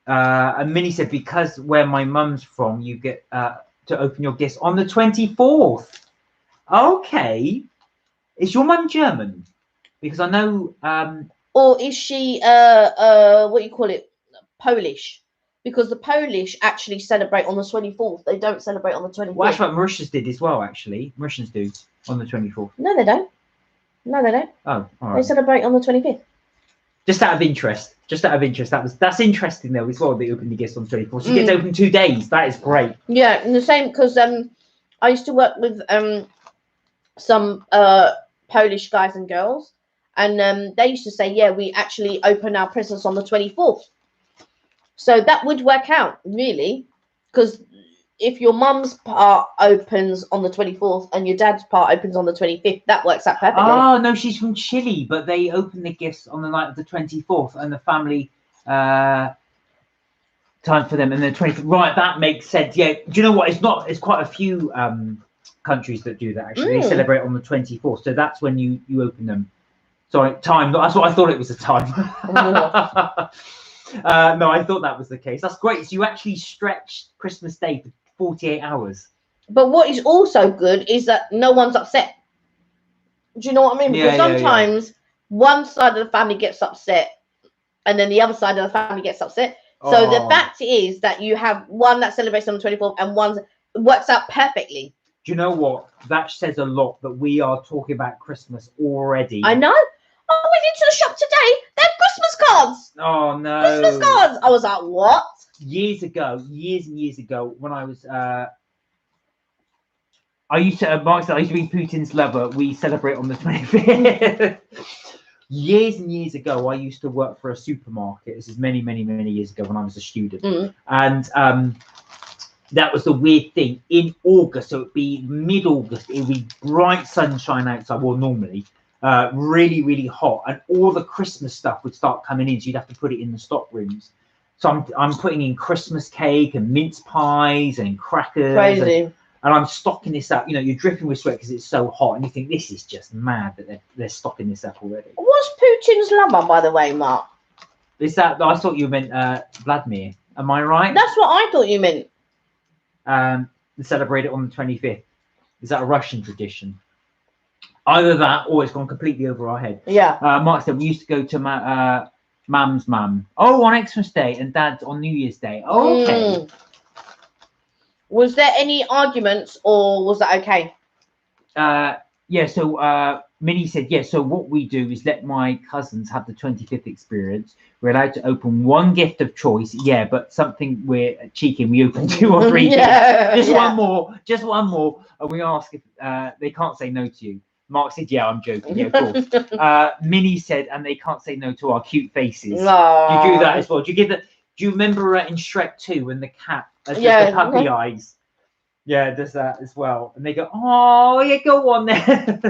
And Minnie said, because where my mum's from, you get to open your gifts on the 24th. Okay. Is your mum German? Because I know... Or is she, what do you call it, Polish? Because the Polish actually celebrate on the 24th. They don't celebrate on the 25th. Well, that's what Mauritius did as well, actually. Mauritians do on the 24th. No, they don't. No, they don't. Oh, all right. They celebrate on the 25th. Just out of interest. That's interesting, though, as well, they open the gifts on the 24th. So you get to open 2 days. That is great. Yeah, and the same, because I used to work with some Polish guys and girls. And they used to say, yeah, we actually open our presents on the 24th. So that would work out, really. Because if your mum's part opens on the 24th and your dad's part opens on the 25th, that works out perfectly. Oh, no, she's from Chile, but they open the gifts on the night of the 24th and the family time for them. And the 25th. Right, that makes sense. Yeah, do you know what? It's quite a few countries that do that, actually. They celebrate on the 24th. So that's when you open them. Sorry, time. That's what I thought it was a time. No, I thought that was the case. That's great. So you actually stretched Christmas Day for 48 hours. But what is also good is that no one's upset. Do you know what I mean? Because sometimes one side of the family gets upset and then the other side of the family gets upset. So the fact is that you have one that celebrates on the 24th and one works out perfectly. Do you know what? That says a lot that we are talking about Christmas already. I know. I went into the shop today. They have Christmas cards. Oh, no. Christmas cards. I was like, what? Years and years ago, when I was... I used to be Putin's lover. We celebrate on the 25th. Years and years ago, I used to work for a supermarket. This is many, many, many years ago when I was a student. And that was the weird thing. In August, so it'd be mid-August, it would be bright sunshine outside, well, normally. Really, really hot, and all the Christmas stuff would start coming in, so you'd have to put it in the stock rooms. So I'm putting in Christmas cake and mince pies and crackers. Crazy. And I'm stocking this up. You know, you're dripping with sweat because it's so hot, and you think this is just mad that they're stocking this up already. What's Putin's lover, by the way, Mark? Is that? I thought you meant Vladimir. Am I right? That's what I thought you meant. Celebrate it on the 25th. Is that a Russian tradition? Either that or it's gone completely over our head. Yeah. Mark said we used to go to Mum's mum. Oh, on Xmas Day and Dad's on New Year's Day. Oh, okay. Was there any arguments or was that okay? Yeah, so Minnie said, yeah, so what we do is let my cousins have the 25th experience. We're allowed to open one gift of choice. Yeah, but something we're cheeky and we open 2 or 3 gifts. Just one more. And we ask if they can't say no to you. Mark said, yeah, I'm joking. Yeah, cool. Minnie said, and they can't say no to our cute faces. Aww. Do you do that as well? Do you remember in Shrek 2 when the cat has the puppy eyes? Yeah, does that as well. And they go, oh, yeah, go on then.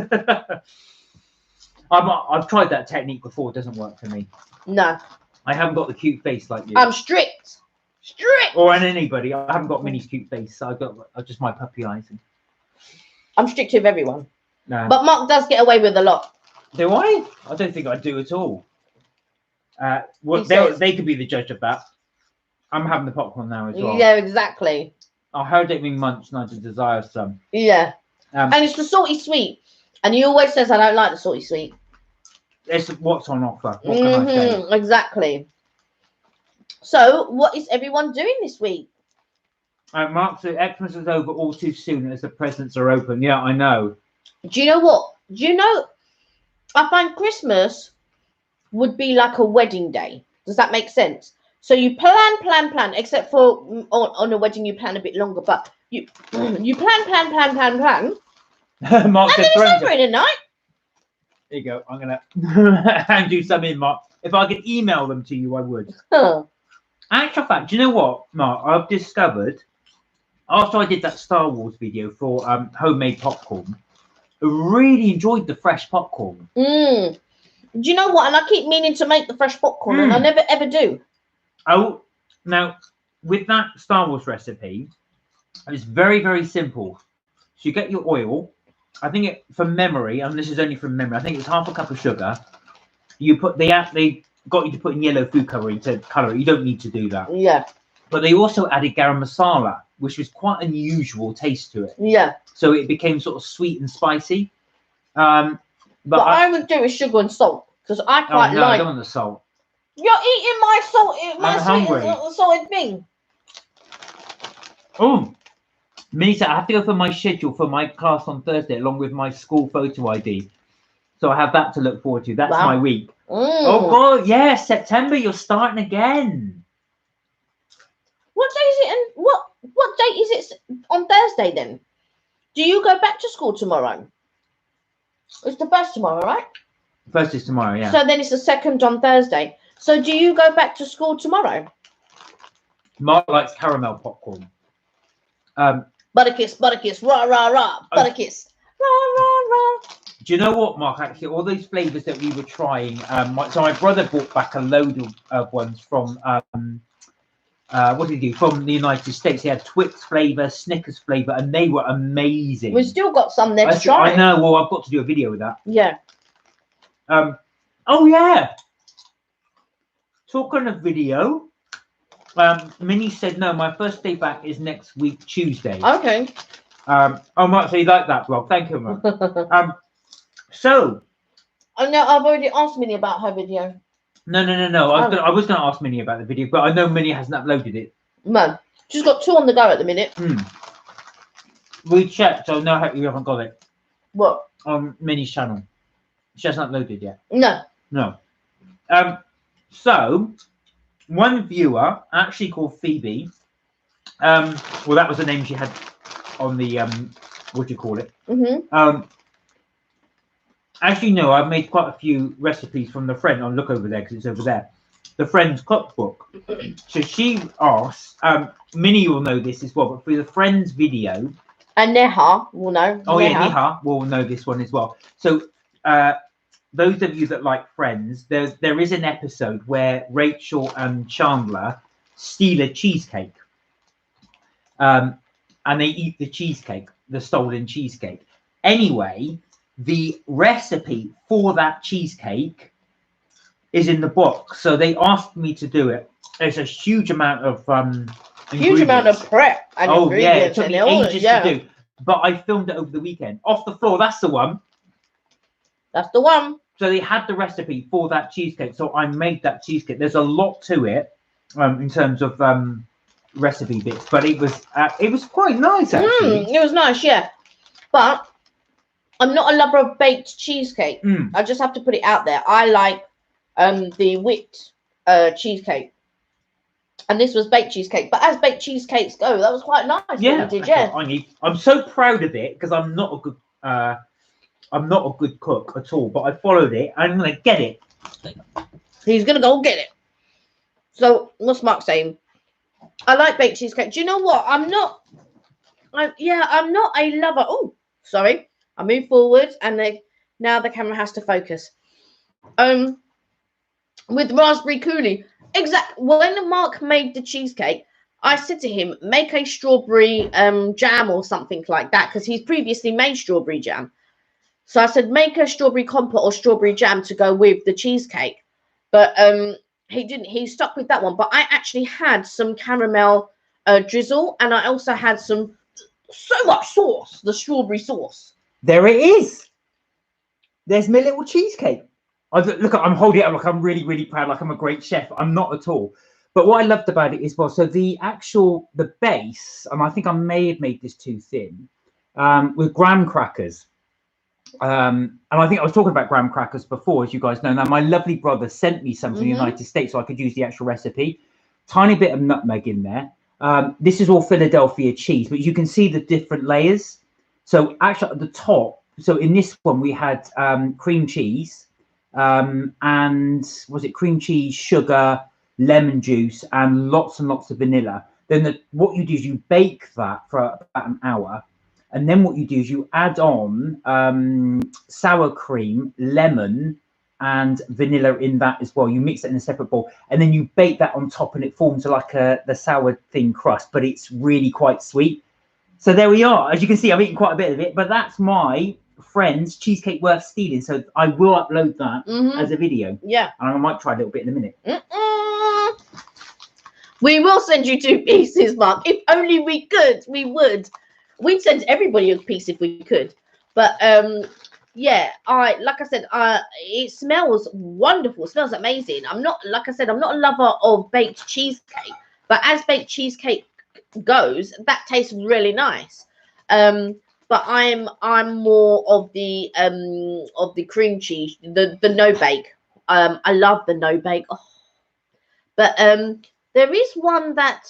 I've tried that technique before. It doesn't work for me. No. I haven't got the cute face like you. I'm strict. Strict. Or on anybody. I haven't got Minnie's cute face. I've just my puppy eyes. I'm strict with everyone. No. But Mark does get away with a lot. Do I? I don't think I do at all. Well, they could be the judge of that. I'm having the popcorn now as well. Yeah, exactly. I heard it being munched and I just desire some. Yeah. And it's the salty sweet. And he always says I don't like the salty sweet. It's what's on offer. What can I say? Exactly. So, what is everyone doing this week? Mark said Xmas is over all too soon as the presents are open. Yeah, I know. Do you know what? Do you know? I find Christmas would be like a wedding day. Does that make sense? So you plan, except for on a wedding you plan a bit longer, but you plan. Mark And then it's over in a night. There you go. I'm going to hand you some in, Mark. If I could email them to you, I would. Actual fact, do you know what, Mark? I've discovered, after I did that Star Wars video for homemade popcorn, I really enjoyed the fresh popcorn. Do you know what? And I keep meaning to make the fresh popcorn, and I never ever do. Oh, now, with that Star Wars recipe, it's very, very simple. So you get your oil. I think from memory, and this is only from memory, I think it's half a cup of sugar. You put they got you to put in yellow food coloring to colour it. You don't need to do that. Yeah. But they also added garam masala, which was quite unusual taste to it. Yeah. So it became sort of sweet and spicy. But I would do with sugar and salt because I quite no, like. I don't want the salt. You're eating my salt, my sweet and salted thing. Oh. Minnie said, I have to go for my schedule for my class on Thursday along with my school photo ID. So I have that to look forward to. That's my week. Oh, God. Yeah, September, you're starting again. What day is it? And what date is it on Thursday then? Do you go back to school tomorrow? It's the first tomorrow, right? First is tomorrow, yeah. So then it's the second on Thursday. So do you go back to school tomorrow? Mark likes caramel popcorn. Butterkiss, rah, rah, rah, Butterkiss, rah, rah, rah. Do you know what, Mark? Actually, all those flavours that we were trying. So my brother brought back a load of ones from what did he do? From the United States. He had Twix flavour, Snickers flavour, and they were amazing. We've still got some there to try. I know. Well, I've got to do a video with that. Yeah. Oh yeah. Talking of video. Minnie said no. My first day back is next week Tuesday. Okay. Oh, Mark, so you like that vlog? Thank you, Mark. So. Oh no, I've already asked Minnie about her video. No. I was gonna ask Minnie about the video, but I know Minnie hasn't uploaded it. No, she's got 2 on the go at the minute. We checked, so no, you haven't got it. What? On Minnie's channel. She hasn't uploaded yet. No. So one viewer, actually called Phoebe, well, that was the name she had on the what do you call it? As you know, I've made quite a few recipes from the friend. I'll look over there because it's over there. The friend's cookbook. So she asked, Minnie will know this as well, but for the friend's video. And Neha will know. Oh, yeah, Neha will know this one as well. So those of you that like Friends, there is an episode where Rachel and Chandler steal a cheesecake. And they eat the cheesecake, the stolen cheesecake. Anyway, the recipe for that cheesecake is in the book. So they asked me to do it. There's a huge amount of huge amount of prep and ingredients. Yeah, it took me ages to do. But I filmed it over the weekend. Off the Floor, that's the one. That's the one. So they had the recipe for that cheesecake. So I made that cheesecake. There's a lot to it in terms of recipe bits, but it was quite nice actually. It was nice, yeah. But I'm not a lover of baked cheesecake. I just have to put it out there. I like the whipped cheesecake. And this was baked cheesecake. But as baked cheesecakes go, that was quite nice. Yeah, what you did, yeah. I'm so proud of it because I'm not a good cook at all, but I followed it. I'm gonna get it. He's gonna go get it. So what's Mark saying? I like baked cheesecake. Do you know what? I'm not a lover. Oh, sorry. I move forward and now the camera has to focus. With raspberry coulis. Exactly. When Mark made the cheesecake, I said to him, make a strawberry jam or something like that, because he's previously made strawberry jam. So I said, make a strawberry compote or strawberry jam to go with the cheesecake. But He stuck with that one. But I actually had some caramel drizzle, and I also had so much sauce, the strawberry sauce. There it is. There's my little cheesecake. Look, I'm holding it up like I'm really, really proud, like I'm a great chef. I'm not at all. But what I loved about it is, well, so the base, and I think I may have made this too thin, with graham crackers. And I think I was talking about graham crackers before, as you guys know. Now, my lovely brother sent me some from the United States so I could use the actual recipe. Tiny bit of nutmeg in there. This is all Philadelphia cheese, but you can see the different layers. So actually at the top, so in this one we had cream cheese, and was it cream cheese, sugar, lemon juice, and lots of vanilla. Then what you do is you bake that for about an hour, and then what you do is you add on sour cream, lemon, and vanilla in that as well. You mix it in a separate bowl, and then you bake that on top, and it forms like the sour thin crust, but it's really quite sweet. So there we are. As you can see, I've eaten quite a bit of it, but that's my friend's cheesecake worth stealing. So I will upload that as a video. Yeah. And I might try a little bit in a minute. We will send you 2 pieces, Mark. If only we could, we would. We'd send everybody a piece if we could. But yeah, like I said, it smells wonderful. It smells amazing. I'm not, like I said, I'm not a lover of baked cheesecake, but as baked cheesecake goes, that tastes really nice. But I'm more of the cream cheese, the no bake. I love the no bake. Oh. But there is one that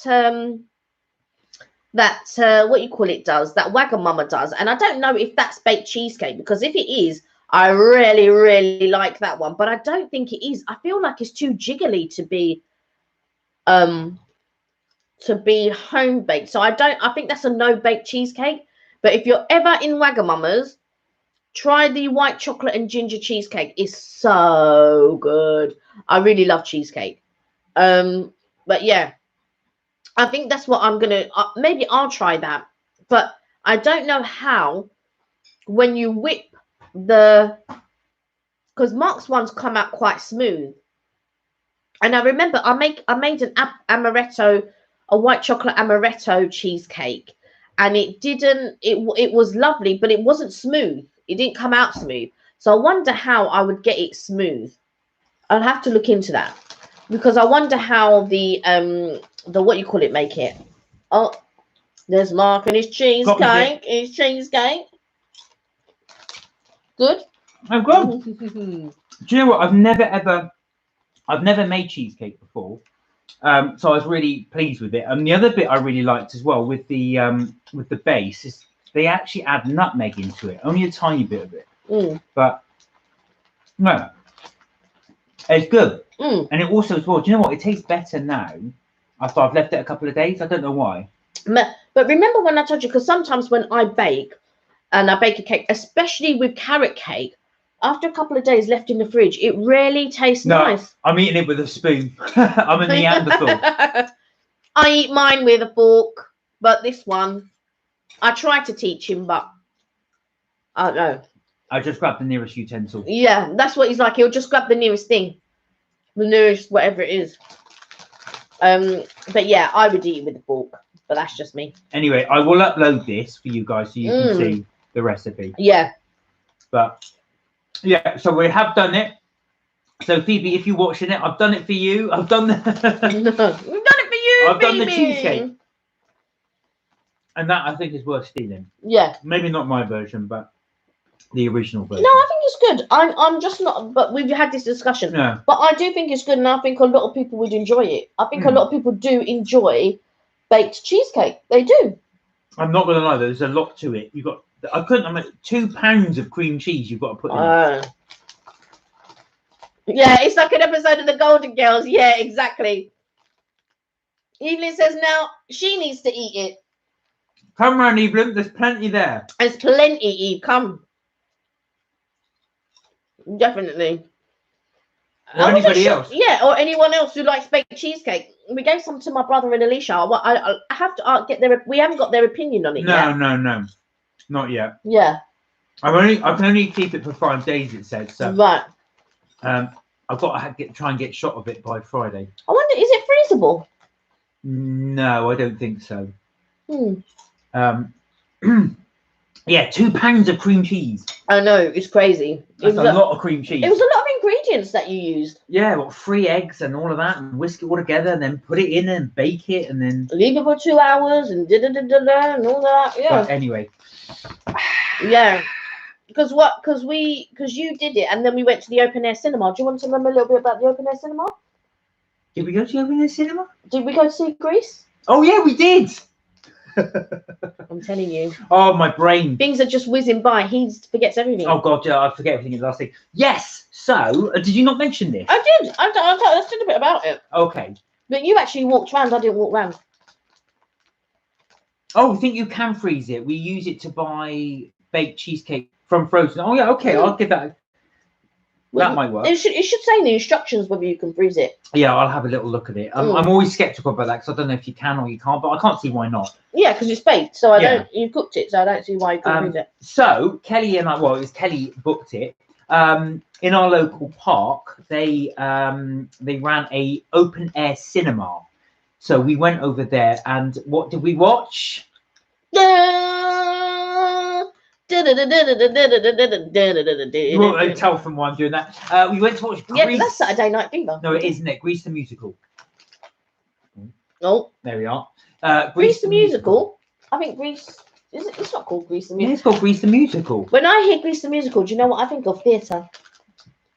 what you call it does, that Wagamama does, and I don't know if that's baked cheesecake, because if it is, I really like that one. But I don't think it is. I feel like it's too jiggly to be home baked. So I think that's a no bake cheesecake. But if you're ever in Wagamama's, try the white chocolate and ginger cheesecake. It's so good. I really love cheesecake. But yeah, I think that's what I'm gonna. Maybe I'll try that. But I don't know how. When you whip because Mark's ones come out quite smooth. And I remember I made an amaretto, a white chocolate amaretto cheesecake. And it was lovely, but it wasn't smooth. It didn't come out smooth. So I wonder how I would get it smooth. I'll have to look into that, because I wonder how the what you call it make it. Oh, there's Mark and his cheesecake. His cheesecake. Good. Oh, good. Do you know what? I've never made cheesecake before. So I was really pleased with it. And the other bit I really liked as well with the base is they actually add nutmeg into it, only a tiny bit of it. But no, it's good. And it also as well, do you know what? It tastes better now after I've left it a couple of days. I don't know why. But remember when I told you, because sometimes when I bake and I bake a cake, especially with carrot cake, after a couple of days left in the fridge, it really tastes nice. I'm eating it with a spoon. I'm a Neanderthal. I eat mine with a fork, but this one, I try to teach him, but I don't know. I just grab the nearest utensil. Yeah, that's what he's like. He'll just grab the nearest thing, the nearest whatever it is. But yeah, I would eat it with a fork, but that's just me. Anyway, I will upload this for you guys so you can see the recipe. Yeah. But yeah, so we have done it. So Phoebe, if you're watching it, I've done it for you. I've done We've done it for you. I've done the cheesecake, and that I think is worth stealing. Yeah. Maybe not my version, but the original version. No, I think it's good. I'm just not. But we've had this discussion. Yeah. But I do think it's good, and I think a lot of people would enjoy it. I think a lot of people do enjoy baked cheesecake. They do. I'm not gonna lie, there's a lot to it. You got. I mean, 2 pounds of cream cheese you've got to put in. Yeah, it's like an episode of the Golden Girls. Yeah, exactly. Evelyn says now she needs to eat it. Come round, Evelyn. There's plenty there. There's plenty, Eve. Come. Definitely. Or anybody else. Yeah, or anyone else who likes baked cheesecake. We gave some to my brother and Alicia. I have to get their. We haven't got their opinion on it yet. No. Not yet. Yeah. I can only keep it for 5 days, it said. So. Right. I've got to try and get shot of it by Friday. I wonder, is it freezable? No, I don't think so. Hmm. Yeah, 2 pounds of cream cheese. I know, it's crazy. That's a lot of cream cheese. It was a lot of ingredients that you used. Yeah, well, 3 eggs and all of that, and whisk it all together, and then put it in and bake it, and then Leave it for 2 hours and and all that. Yeah. But anyway. Yeah. Because you did it, and then we went to the open air cinema. Do you want to remember a little bit about the open air cinema? Did we go to the open air cinema? Did we go to see Greece? Oh yeah, we did. I'm telling you. Oh, my brain. Things are just whizzing by. He forgets everything. Oh God, I forget everything in the last thing. Yes. So, did you not mention this? I did. I said a bit about it. Okay. But you actually walked round. I didn't walk round. Oh, I think you can freeze it. We use it to buy baked cheesecake from frozen. Oh yeah, okay. I'll give that. That might work. It should say in the instructions whether you can freeze it. Yeah, I'll have a little look at it. I'm always skeptical about that because I don't know if you can or you can't, but I can't see why not. Yeah, because it's baked, so you cooked it, so I don't see why you couldn't freeze it. So Kelly and I, well, it was Kelly booked it. In our local park, they ran a open air cinema. So we went over there, and what did we watch? You won't tell from why I'm doing that. We went to watch Grease. Yeah, that's Saturday Night Fever. No, it isn't it? Grease the musical. Oh, there we are. Grease the musical. I think Grease. It's not called Grease the musical. Yeah, it's called Grease the musical. When I hear Grease the musical, do you know what I think of? Theatre.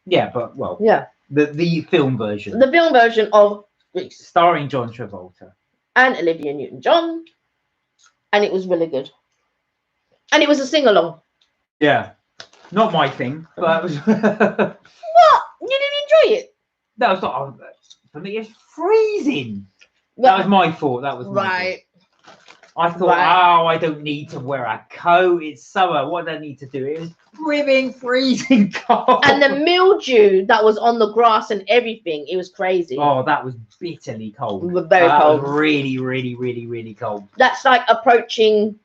Yeah, but well. Yeah. The film version. The film version of Grease, starring John Travolta and Olivia Newton-John, and it was really good. And it was a sing-along. Yeah, not my thing, but it was. What? You didn't enjoy it? That was not. For me, it's freezing. That was my fault. That was right. I thought, oh, I don't need to wear a coat. It's summer. What do I need to do? It was freezing cold. And the mildew that was on the grass and everything, it was crazy. Oh, that was bitterly cold. It was very cold. Was really, really, really, really cold. That's like approaching.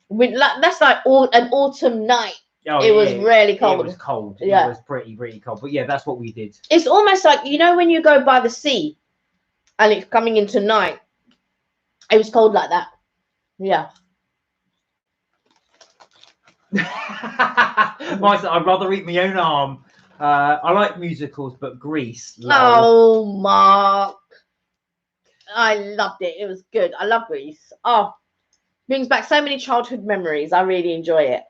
That's like an autumn night. Oh, it was really cold. It was cold. Yeah. It was pretty, really cold. But yeah, that's what we did. It's almost like, you know, when you go by the sea and it's coming into night. It was cold like that. Yeah. I'd rather eat my own arm. I like musicals, but Grease. Oh, Mark. I loved it. It was good. I love Grease. Oh, brings back so many childhood memories. I really enjoy it.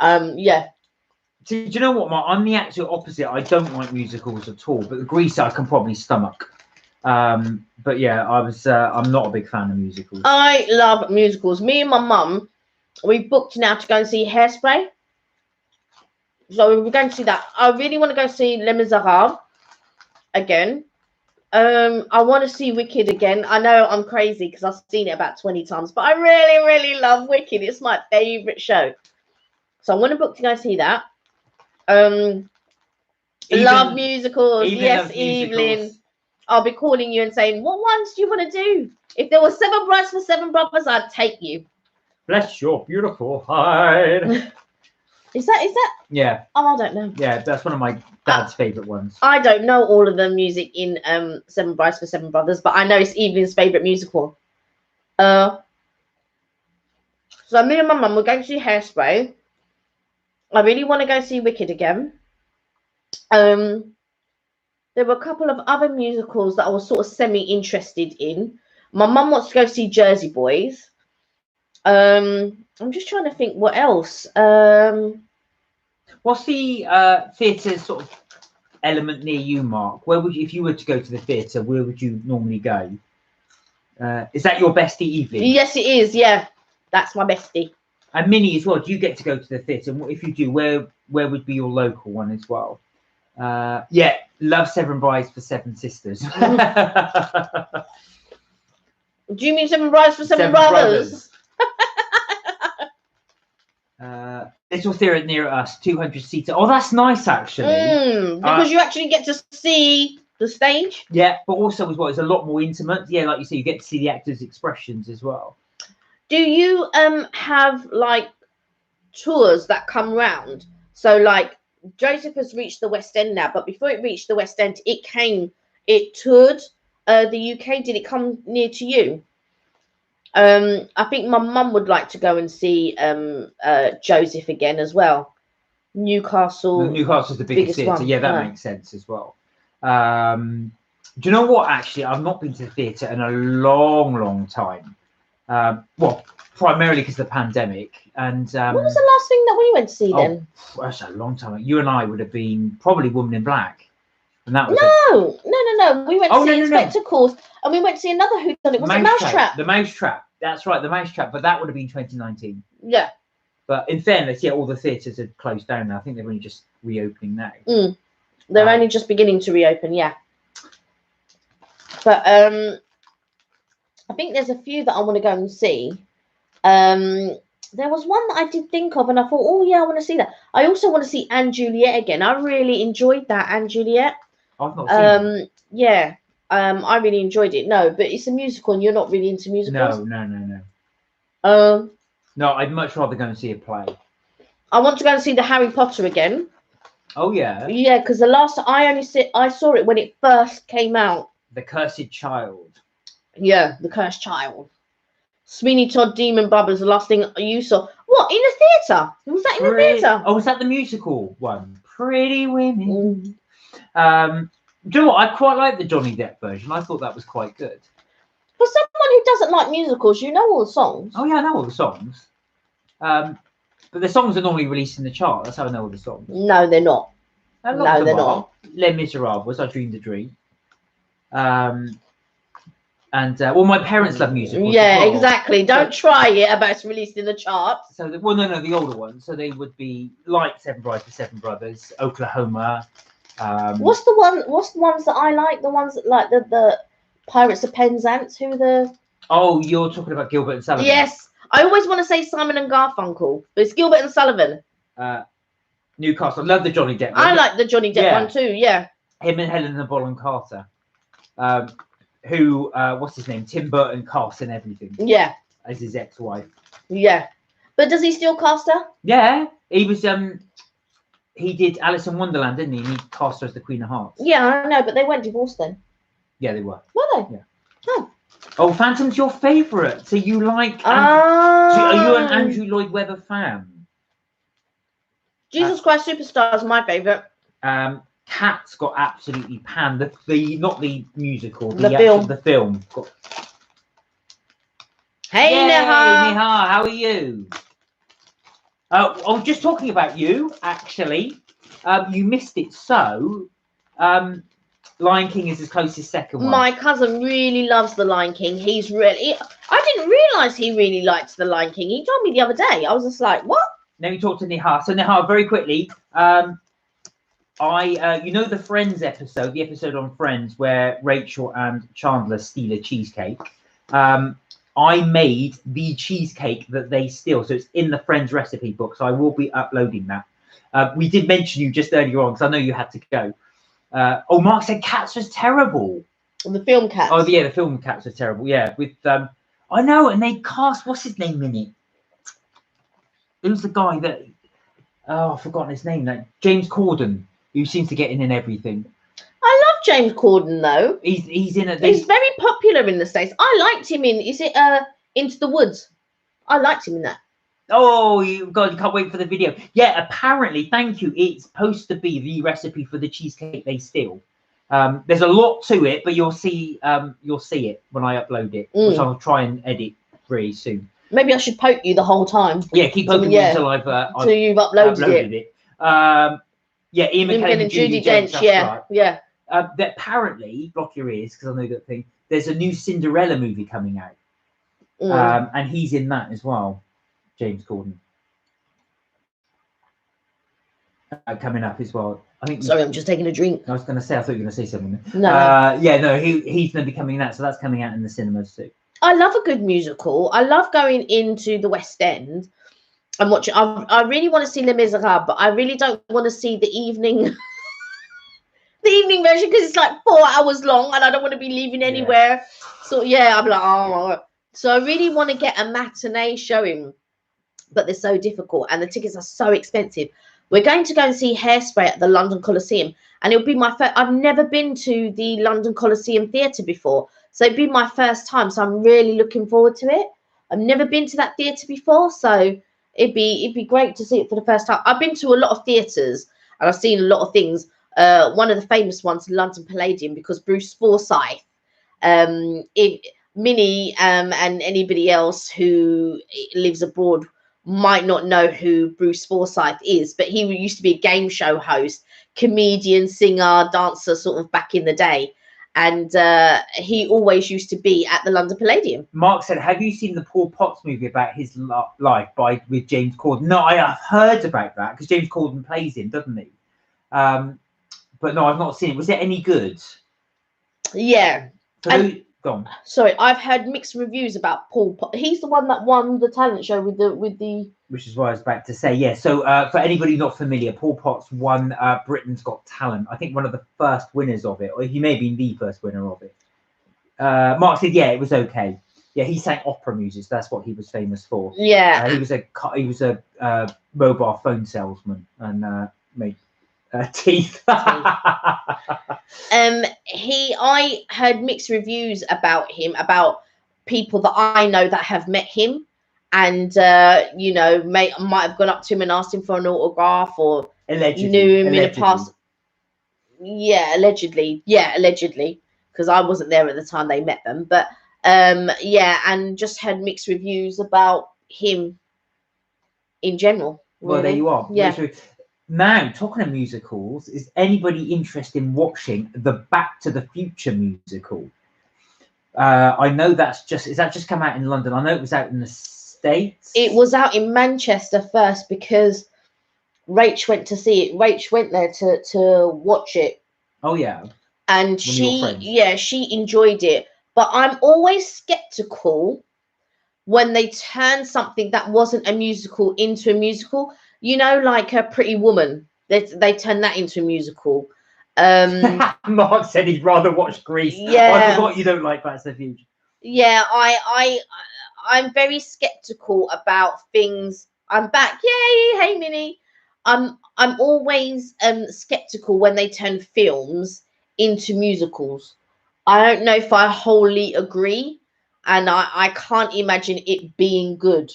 Yeah. Do you know what, Mark? I'm the actual opposite. I don't like musicals at all, but the Grease I can probably stomach. But yeah, I'm not a big fan of musicals. I love musicals. Me and my mum, we booked now to go and see Hairspray. So we're going to see that. I really want to go see Les Miserables again. I want to see Wicked again. I know I'm crazy because I've seen it about 20 times, but I really, really love Wicked. It's my favorite show. So I want to book to go see that. Love musicals. Yes, Evelyn. I'll be calling you and saying, what ones do you want to do? If there were 7 brides for 7 brothers, I'd take you. Bless your beautiful heart. Is that? Yeah. Oh, I don't know. Yeah, that's one of my dad's favourite ones. I don't know all of the music in 7 Brides for 7 Brothers, but I know it's Evelyn's favourite musical. So me and my mum, we're going to see Hairspray. I really want to go see Wicked again. There were a couple of other musicals that I was sort of semi-interested in. My mum wants to go see Jersey Boys. I'm just trying to think what else. What's the theatre sort of element near you, Mark? Where would you, if you were to go to the theatre, where would you normally go? Is that your bestie, Evelyn? Yes, it is. Yeah, that's my bestie. And Minnie as well. Do you get to go to the theatre? And if you do, where would be your local one as well? Yeah, love 7 Brides for 7 Sisters. Do you mean 7 Brides for 7 Brothers? Little theatre near us, 200 seater. Oh, that's nice actually. Because you actually get to see the stage. Yeah, but also as well, it's a lot more intimate. Yeah, like you say, you get to see the actors' expressions as well. Do you have like tours that come round? So like Joseph has reached the West End now, but before it reached the West End, it toured the UK. Did it come near to you? I think my mum would like to go and see Joseph again as well. Newcastle. Newcastle's the biggest theatre. one. Yeah, that makes sense as well. Do you know what? Actually, I've not been to the theatre in a long time. Well, primarily because of the pandemic. And what was the last thing that we went to see then? That's a long time. You and I would have been probably Woman in Black, and that was no. We went to see Inspector Calls, and we went to see another whodunit. Was it Mousetrap? The Mousetrap. That's right, the Mousetrap. But that would have been 2019. Yeah. But in fairness, yeah, all the theatres had closed down now. I think they're only just reopening now. They're only just beginning to reopen, yeah. But I think there's a few that I want to go and see. There was one that I did think of, and I thought, oh yeah, I want to see that. I also want to see Anne Juliet again. I really enjoyed that Anne Juliet. I've not seen it. Yeah. I really enjoyed it. No, but it's a musical, and you're not really into musicals. No. No, I'd much rather go and see a play. I want to go and see the Harry Potter again. Oh yeah. Yeah, because the last I saw it when it first came out. The Cursed Child. Yeah, The Cursed Child. Sweeney Todd Demon Brothers, the last thing you saw. What, in a theatre? Was that in a theatre? Oh, was that the musical one? Pretty Women. Do you know what? I quite like the Johnny Depp version. I thought that was quite good. For someone who doesn't like musicals, you know all the songs. Oh, yeah, I know all the songs. But the songs are normally released in the chart. That's how I know all the songs. No, they're not. No, they're not. Les Miserables, I Dreamed a Dream. Well, my parents love musicals. Yeah, as well. Exactly. Don't try it about it's released in the charts. So, no, the older ones. So they would be like Seven Brides for Seven Brothers, Oklahoma. What's the ones that I like? The ones that like the Pirates of Penzance. Who are the? Oh, you're talking about Gilbert and Sullivan. Yes, I always want to say Simon and Garfunkel, but it's Gilbert and Sullivan. Newcastle. I love the Johnny Depp one. I like the Johnny Depp one too. Yeah. Him and Helena Bonham Carter. Who what's his name? Tim Burton cast and everything. Yeah. As his ex-wife. Yeah. But does he still cast her? Yeah. He was he did Alice in Wonderland, didn't he? And he cast her as the Queen of Hearts. Yeah, I know, but they weren't divorced then. Yeah, they were. Were they? Yeah. Oh, Phantom's your favourite. So you like are you an Andrew Lloyd Webber fan? Jesus Christ Superstar is my favourite. Cats got absolutely panned. The not the musical, the film. The film got. Hey, Neha, how are you? I was just talking about you, actually. You missed it. So, Lion King is his closest second one. My cousin really loves the Lion King. I didn't realise he really liked the Lion King. He told me the other day. I was just like, what? Let me talk to Neha. So Neha, very quickly, you know the Friends episode, the episode on Friends where Rachel and Chandler steal a cheesecake. I made the cheesecake that they steal, so it's in the Friends recipe book. So I will be uploading that. We did mention you just earlier on because I know you had to go. Mark said Cats was terrible. The film Cats. Oh yeah, the film Cats was terrible. Yeah, with I know, and they cast what's his name in it. Who's the guy that? Oh, I've forgotten his name. Like James Corden, who seems to get in everything. I love James Corden though. He's in it. He's very popular in the States. I liked him in. Is it Into the Woods? I liked him in that. Oh, you can't wait for the video. Yeah, apparently, thank you. It's supposed to be the recipe for the cheesecake they steal. There's a lot to it, but you'll see it when I upload it, which I'll try and edit very soon. Maybe I should poke you the whole time. Yeah, keep poking me until I've you've uploaded it. Yeah, Ian McKellen and Judi Dench. Yeah, right. That apparently, block your ears because I know that thing. There's a new Cinderella movie coming out, and he's in that as well. James Corden coming up as well. I think. Sorry, I'm just taking a drink. I was going to say. I thought you were going to say something. No. He's going to be coming in that, so that's coming out in the cinemas too. I love a good musical. I love going into the West End and watching. I really want to see Les Miserables, but I really don't want to see the evening, the evening version because it's like 4 hours long, and I don't want to be leaving anywhere. So I'm like, oh. So I really want to get a matinee showing, but they're so difficult, and the tickets are so expensive. We're going to go and see Hairspray at the London Coliseum, and it'll be my first. I've never been to the London Coliseum Theatre before, so it'd be my first time. So I'm really looking forward to it. I've never been to that theatre before, so it'd be great to see it for the first time. I've been to a lot of theatres and I've seen a lot of things. One of the famous ones, London Palladium, because Bruce Forsyth, Minnie, and anybody else who lives abroad might not know who Bruce Forsyth is, but he used to be a game show host, comedian, singer, dancer, sort of back in the day. And he always used to be at the London Palladium. Mark said, have you seen the Paul Potts movie about his life with James Corden? No, I have heard about that because James Corden plays him, doesn't he? But no, I've not seen it. Was it any good? Yeah. Go on. Sorry, I've heard mixed reviews about Paul Potts. He's the one that won the talent show with the. Which is what I was about to say. Yeah. So for anybody not familiar, Paul Potts won Britain's Got Talent. I think one of the first winners of it, or he may have been the first winner of it. Mark said, yeah, it was okay. Yeah, he sang opera music. So that's what he was famous for. Yeah. He was a mobile phone salesman and made teeth. I heard mixed reviews about him, about people that I know that have met him, and might have gone up to him and asked him for an autograph, or knew him in the past. Yeah, allegedly, because I wasn't there at the time they met them, but and just had mixed reviews about him in general. Really. Well, there you are. Yeah. Now, talking of musicals, is anybody interested in watching the Back to the Future musical? I know is that just come out in London? I know it was out in the States. It was out in Manchester first because Rach went to see it. Rach went there to watch it. Oh yeah. And she enjoyed it. But I'm always skeptical when they turn something that wasn't a musical into a musical. You know, like a Pretty Woman, they turn that into a musical. Mark said he'd rather watch Grease. Yeah, I forgot you don't like Back to the Future. Yeah, I'm very skeptical about things. I'm back, yay! Hey, Minnie. I'm always skeptical when they turn films into musicals. I don't know if I wholly agree, and I can't imagine it being good.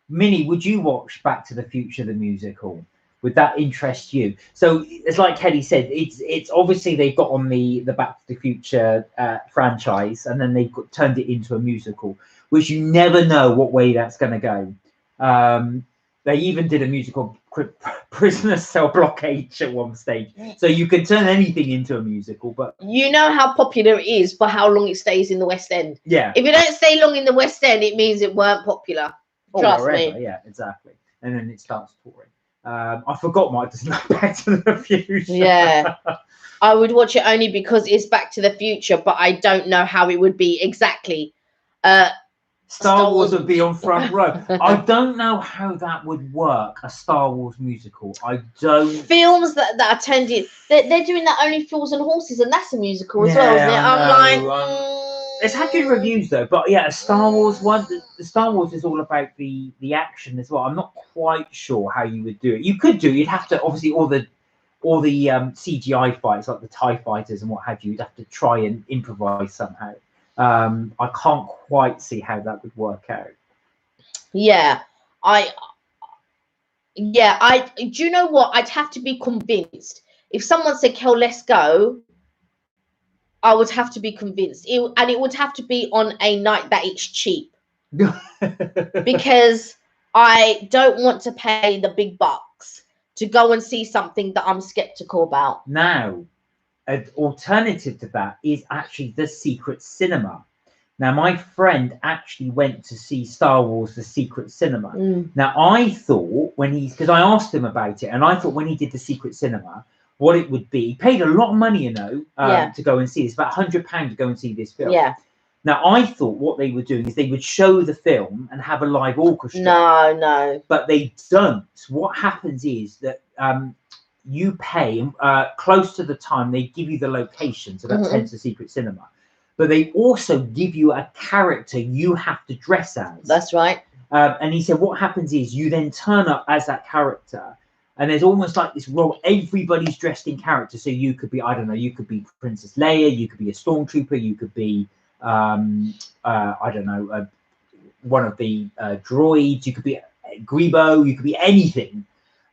Minnie, would you watch Back to the Future the musical? Would that interest you? So it's like Kelly said, it's obviously they've got on the Back to the Future franchise, and then they've turned it into a musical, which you never know what way that's going to go. They even did a musical, Prisoner Cell Block H, at one stage. So you can turn anything into a musical, but you know how popular it is for how long it stays in the West End. Yeah. If it don't stay long in the West End, it means it weren't popular. Trust me. Yeah, exactly. And then it starts touring. I forgot Mike doesn't know Back to the Future. Yeah. I would watch it only because it's Back to the Future, but I don't know how it would be exactly. Star Wars would be on front row. I don't know how that would work, a Star Wars musical. I don't. Films that are turned in, they're doing that Only Fools and Horses, and that's a musical as well, isn't it? I'm like. It's had good reviews though, but yeah, a Star Wars one. The Star Wars is all about the action as well. I'm not quite sure how you would do it. You'd have to obviously all the CGI fights like the TIE fighters and what have you. You'd have to try and improvise somehow. I can't quite see how that would work out. Yeah, do you know what? I'd have to be convinced. If someone said, "Kel, let's go," I would have to be convinced. And it would have to be on a night that it's cheap. Because I don't want to pay the big bucks to go and see something that I'm skeptical about. Now, an alternative to that is actually the Secret Cinema. Now, my friend actually went to see Star Wars The Secret Cinema. Now, I thought because I asked him about it, and I thought when he did The Secret Cinema, what it would be. He paid a lot of money, to go and see this. About £100 to go and see this film. Yeah. Now, I thought what they were doing is they would show the film and have a live orchestra. No. But they don't. What happens is that you pay close to the time, they give you the location. So that's hence the Secret Cinema. But they also give you a character you have to dress as. That's right. And he said what happens is you then turn up as that character. And there's almost like this role. Everybody's dressed in character. So you could be, I don't know, you could be Princess Leia, you could be a stormtrooper, you could be, I don't know, one of the droids, you could be Grebo, you could be anything.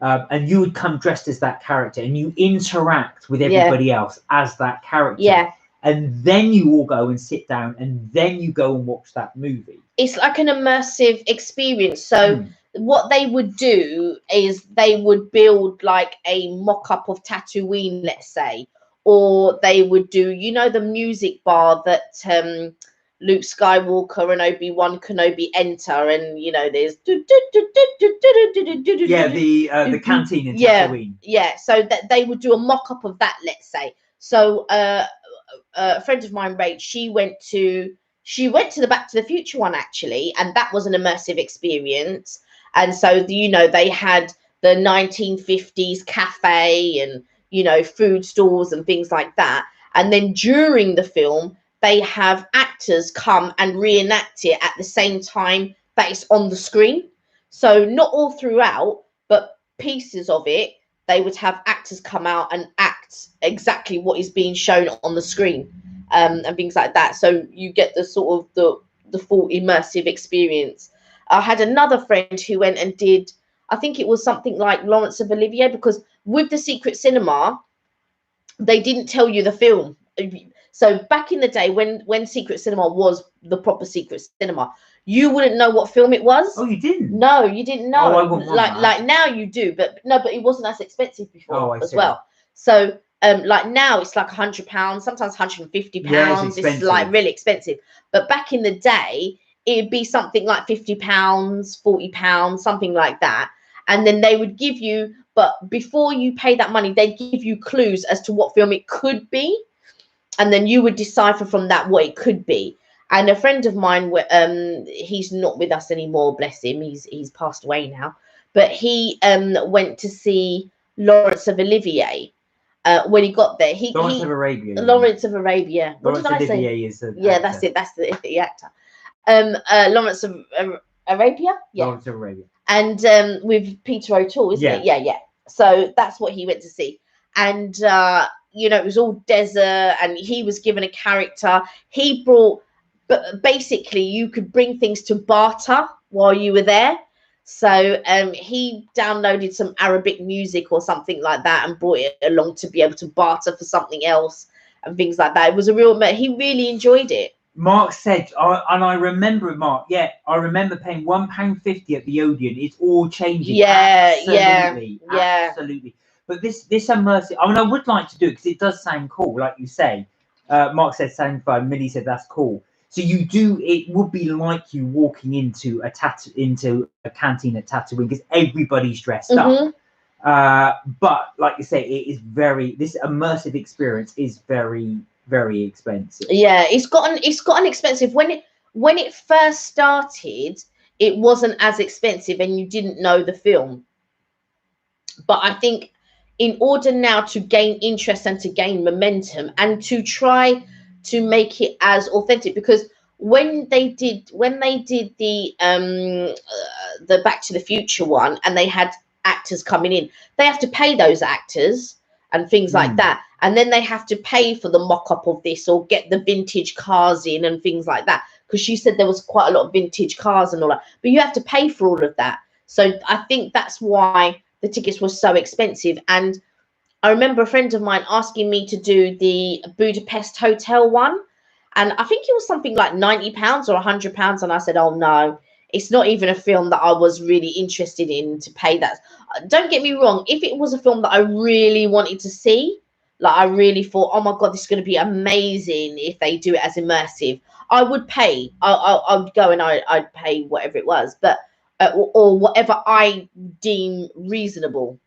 And you would come dressed as that character and you interact with everybody else as that character. Yeah. And then you all go and sit down and then you go and watch that movie. It's like an immersive experience. So what they would do is they would build like a mock-up of Tatooine, let's say, or they would do, you know, the music bar that Luke Skywalker and Obi-Wan Kenobi enter, and you know there's the canteen in Tatooine. Yeah, so that they would do a mock-up of that, let's say. So a friend of mine, Rach, she went to the Back to the Future one actually, and that was an immersive experience. And so you know they had the 1950s cafe and you know food stalls and things like that. And then during the film, they have actors come and reenact it at the same time that it's on the screen. So not all throughout, but pieces of it, they would have actors come out and act exactly what is being shown on the screen, and things like that. So you get the sort of the full immersive experience. I had another friend who went and did, I think it was something like Lawrence of Olivier, because with the Secret Cinema, they didn't tell you the film. So back in the day when Secret Cinema was the proper Secret Cinema, you wouldn't know what film it was. Oh, you didn't? No, you didn't know. Oh, I wouldn't want that. Like now you do, but it wasn't as expensive before as well. So like now it's like £100, sometimes £150. Yeah, it's like really expensive. But back in the day, it'd be something like £50, £40, something like that. And then they would give you, but before you pay that money, they'd give you clues as to what film it could be. And then you would decipher from that what it could be. And a friend of mine, he's not with us anymore, bless him. He's passed away now. But he went to see Lawrence of Olivier. When he got there, Lawrence of Arabia. Lawrence of Arabia. What did I say? Olivier is the yeah, actor. that's it. That's the actor. Lawrence of Arabia. Yeah. Lawrence of Arabia. And with Peter O'Toole, isn't it? Yeah. So that's what he went to see. And you know, it was all desert, and he was given a character. He brought, but basically, you could bring things to barter while you were there. So he downloaded some Arabic music or something like that and brought it along to be able to barter for something else and things like that. It was a real, he really enjoyed it. Mark said, and I remember, Mark, I remember paying £1.50 at the Odeon. It's all changing. Absolutely. But this immersive, I mean, I would like to do it because it does sound cool, like you say. Mark said sound fun. Millie said that's cool. So you do, it would be like you walking into a canteen at Tatooine because everybody's dressed up. But like you say, it is this immersive experience is very, very expensive. Yeah, it's gotten expensive. When it first started, it wasn't as expensive and you didn't know the film. But I think in order now to gain interest and to gain momentum and to try to make it as authentic, because when they did the Back to the Future one and they had actors coming in, they have to pay those actors and things like that, and then they have to pay for the mock-up of this or get the vintage cars in and things like that, because she said there was quite a lot of vintage cars and all that, but you have to pay for all of that. So I think that's why the tickets were so expensive. And I remember a friend of mine asking me to do the Budapest Hotel one, and I think it was something like £90 or £100, and I said, oh no, it's not even a film that I was really interested in to pay that. Don't get me wrong, if it was a film that I really wanted to see, like I really thought, oh my god, this is going to be amazing if they do it as immersive, I would pay. I would go and I'd pay whatever it was, but or whatever I deem reasonable,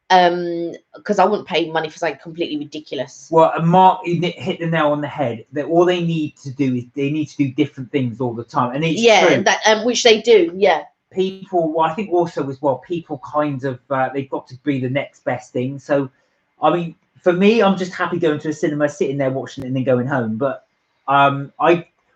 because I wouldn't pay money for something completely ridiculous. Well, and Mark hit the nail on the head that all they need to do is they need to do different things all the time, and it's true. That which they do. Yeah, people. Well, I think also as well, people kind of they've got to be the next best thing. So, I mean, for me, I'm just happy going to a cinema, sitting there watching it, and then going home. But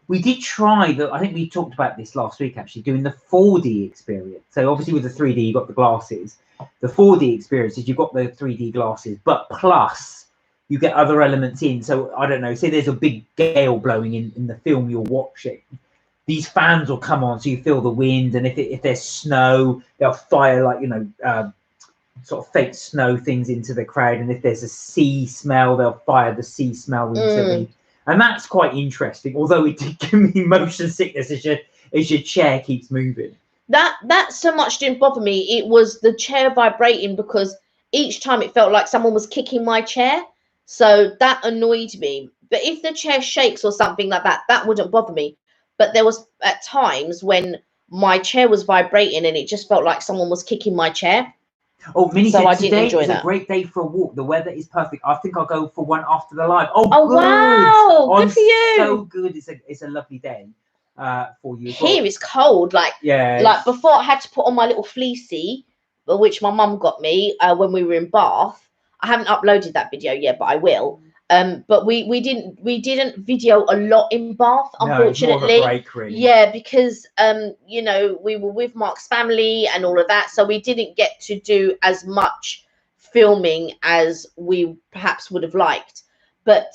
we did try I think we talked about this last week actually, doing the 4D experience. So obviously with the 3D, you got the glasses. the 4D experience is you've got the 3D glasses, but plus you get other elements in. So I don't know, say there's a big gale blowing in the film you're watching. These fans will come on, so you feel the wind, and if there's snow, they'll fire like, you know, sort of fake snow things into the crowd, and if there's a sea smell, they'll fire the sea smell into the, and that's quite interesting. Although it did give me motion sickness as your chair keeps moving. That so much didn't bother me. It was the chair vibrating, because each time it felt like someone was kicking my chair, so that annoyed me. But if the chair shakes or something like that, that wouldn't bother me. But there was at times when my chair was vibrating and it just felt like someone was kicking my chair. Oh, Minnie So said I didn't today enjoy is that. a great day for a walk. The weather is perfect. I think I'll go for one after the live. Oh, Oh, good. wow. Good for you. So good. It's a lovely day for you. Here it's cold. Like before, I had to put on my little fleecy, which my mum got me when we were in Bath. I haven't uploaded that video yet, but I will. But we didn't video a lot in Bath, unfortunately. No, it's more of a break, really. Yeah, because you know, we were with Mark's family and all of that, so we didn't get to do as much filming as we perhaps would have liked. But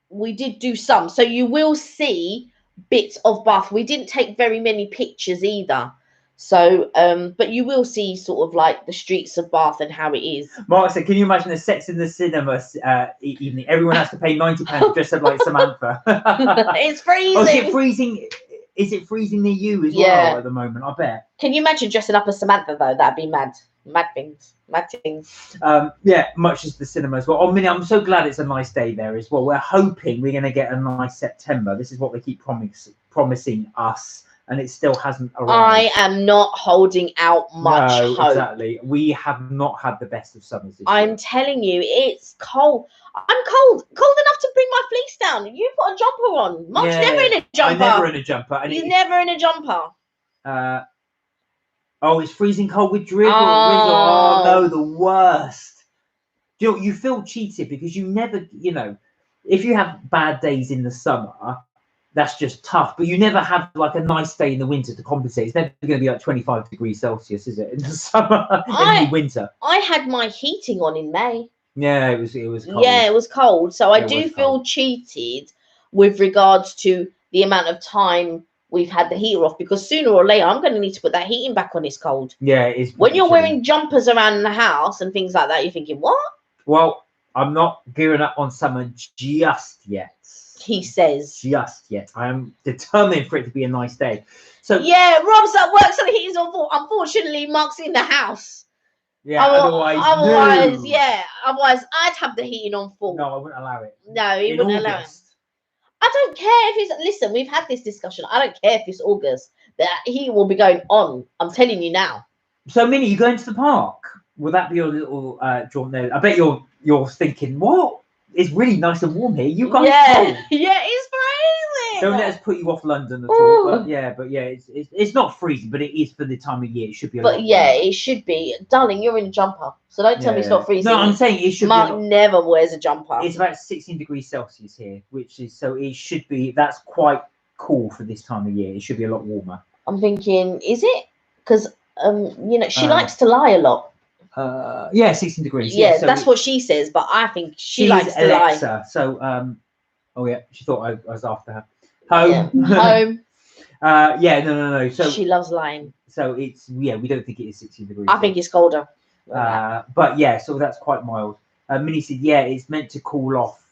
we did do some, so you will see bits of Bath. We didn't take very many pictures either. So, but you will see sort of like the streets of Bath and how it is. Mark said, can you imagine the Sex in the Cinema evening? Everyone has to pay £90 to dress up like Samantha. It's freezing. Oh, is it freezing? Is it freezing near you as well at the moment? I bet. Can you imagine dressing up as Samantha though? That'd be mad. Mad things. Yeah, much as the cinema as well. Oh, Minnie, I'm so glad it's a nice day there as well. We're hoping we're going to get a nice September. This is what they keep promising us. And it still hasn't arrived. I am not holding out much hope. Exactly. We have not had the best of summers this I'm year. telling you, it's cold. I'm cold enough to bring my fleece down. You've got a jumper on. Mark's never in a jumper. I'm never in a jumper. He's never in a jumper. Oh, it's freezing cold with drizzle. Oh no, the worst. You feel cheated because you never, you know, if you have bad days in the summer, that's just tough, but you never have like a nice day in the winter to compensate. It's never going to be like 25 degrees Celsius, is it, in the summer? In the winter. I had my heating on in May. Yeah, it was cold. Yeah, it was cold. So I do feel cheated with regards to the amount of time we've had the heater off, because sooner or later I'm going to need to put that heating back on. It's cold. Yeah, it is. When you're wearing jumpers around the house and things like that, you're thinking, what? Well, I'm not gearing up on summer just yet. He says. Just yet. I am determined for it to be a nice day. So yeah, Rob's at work, so the heating's on. Unfortunately, Mark's in the house. Yeah, otherwise, yeah. Otherwise, I'd have the heating on full. No, I wouldn't allow it. No, he wouldn't allow it. I don't care if it's. Listen, we've had this discussion. I don't care if it's August. The heat will be going on. I'm telling you now. So, Minnie, you going to the park? Will that be your little jaunt there? I bet you're thinking, what? It's really nice and warm here. You guys, yeah, it's freezing. Don't let us put you off London at all. But yeah, it's not freezing, but it is for the time of year. It should be. It should be, darling. You're in a jumper, so don't tell me it's not freezing. No, I'm saying it should. Mark never wears a jumper. It's about 16 degrees Celsius here, which is so it should be. That's quite cool for this time of year. It should be a lot warmer. I'm thinking, is it? Because you know, she likes to lie a lot. 16 degrees. Yeah, so that's what she says, but I think she likes to Alexa, lie. So oh yeah, she thought I was after her. Home. Home. No. So she loves lying. So it's we don't think it is 16 degrees. I think it's colder. But yeah, so that's quite mild. Minnie said, yeah, it's meant to cool off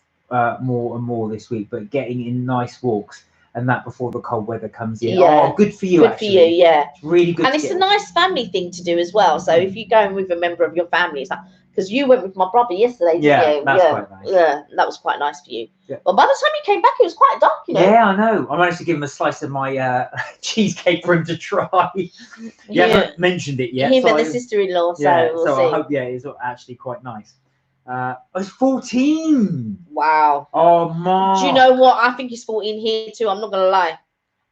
more and more this week, but getting in nice walks and that before the cold weather comes in. Yeah. Oh, good for you. Good for you, yeah. It's really good. And it's a nice family thing to do as well. So if you're going with a member of your family, it's like, because you went with my brother yesterday, didn't you? That's quite nice. Yeah, that was quite nice for you. Yeah. But by the time you came back, it was quite dark, you know. Yeah, I know. I managed to give him a slice of my cheesecake for him to try. You haven't mentioned it yet. Him and the sister-in-law, so we'll see. I hope, it's actually quite nice. It's 14. Wow. Oh, Mark. Do you know what? I think he's 14 here too. I'm not going to lie.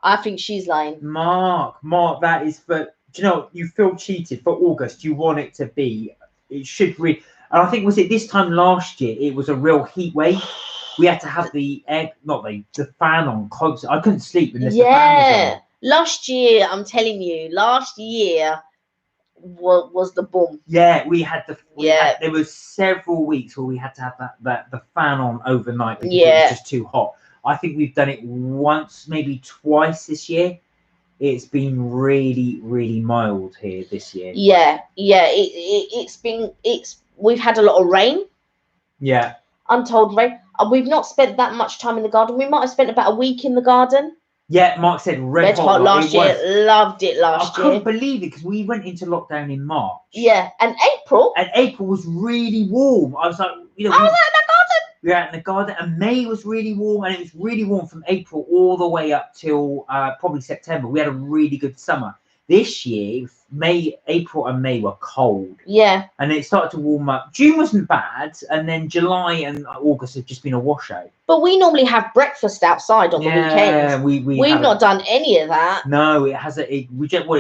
I think she's lying. Mark, that is for, do you know, you feel cheated for August. You want it to be, it should really, and I think, was it this time last year, it was a real heat wave. We had to have the fan on constant. I couldn't sleep unless the fan was on. Last year, I'm telling you, was the boom. Yeah, we had Yeah. there was several weeks where we had to have the fan on overnight because it Yeah. was just too hot. I think we've done it once, maybe twice this year. It's been really, really mild here this year. Yeah, we've had a lot of rain. Yeah. Untold rain. We've not spent that much time in the garden. We might have spent about a week in the garden. Yeah, Mark said red hot last year. Loved it last year. I couldn't believe it because we went into lockdown in March. Yeah, and April. And April was really warm. I was like, you know, I was out in the garden. We were out in the garden, and May was really warm, and it was really warm from April all the way up till probably September. We had a really good summer. This year, April and May were cold. Yeah. And it started to warm up. June wasn't bad, and then July and August have just been a washout. But we normally have breakfast outside on the weekends. We've not done any of that. No, it hasn't. It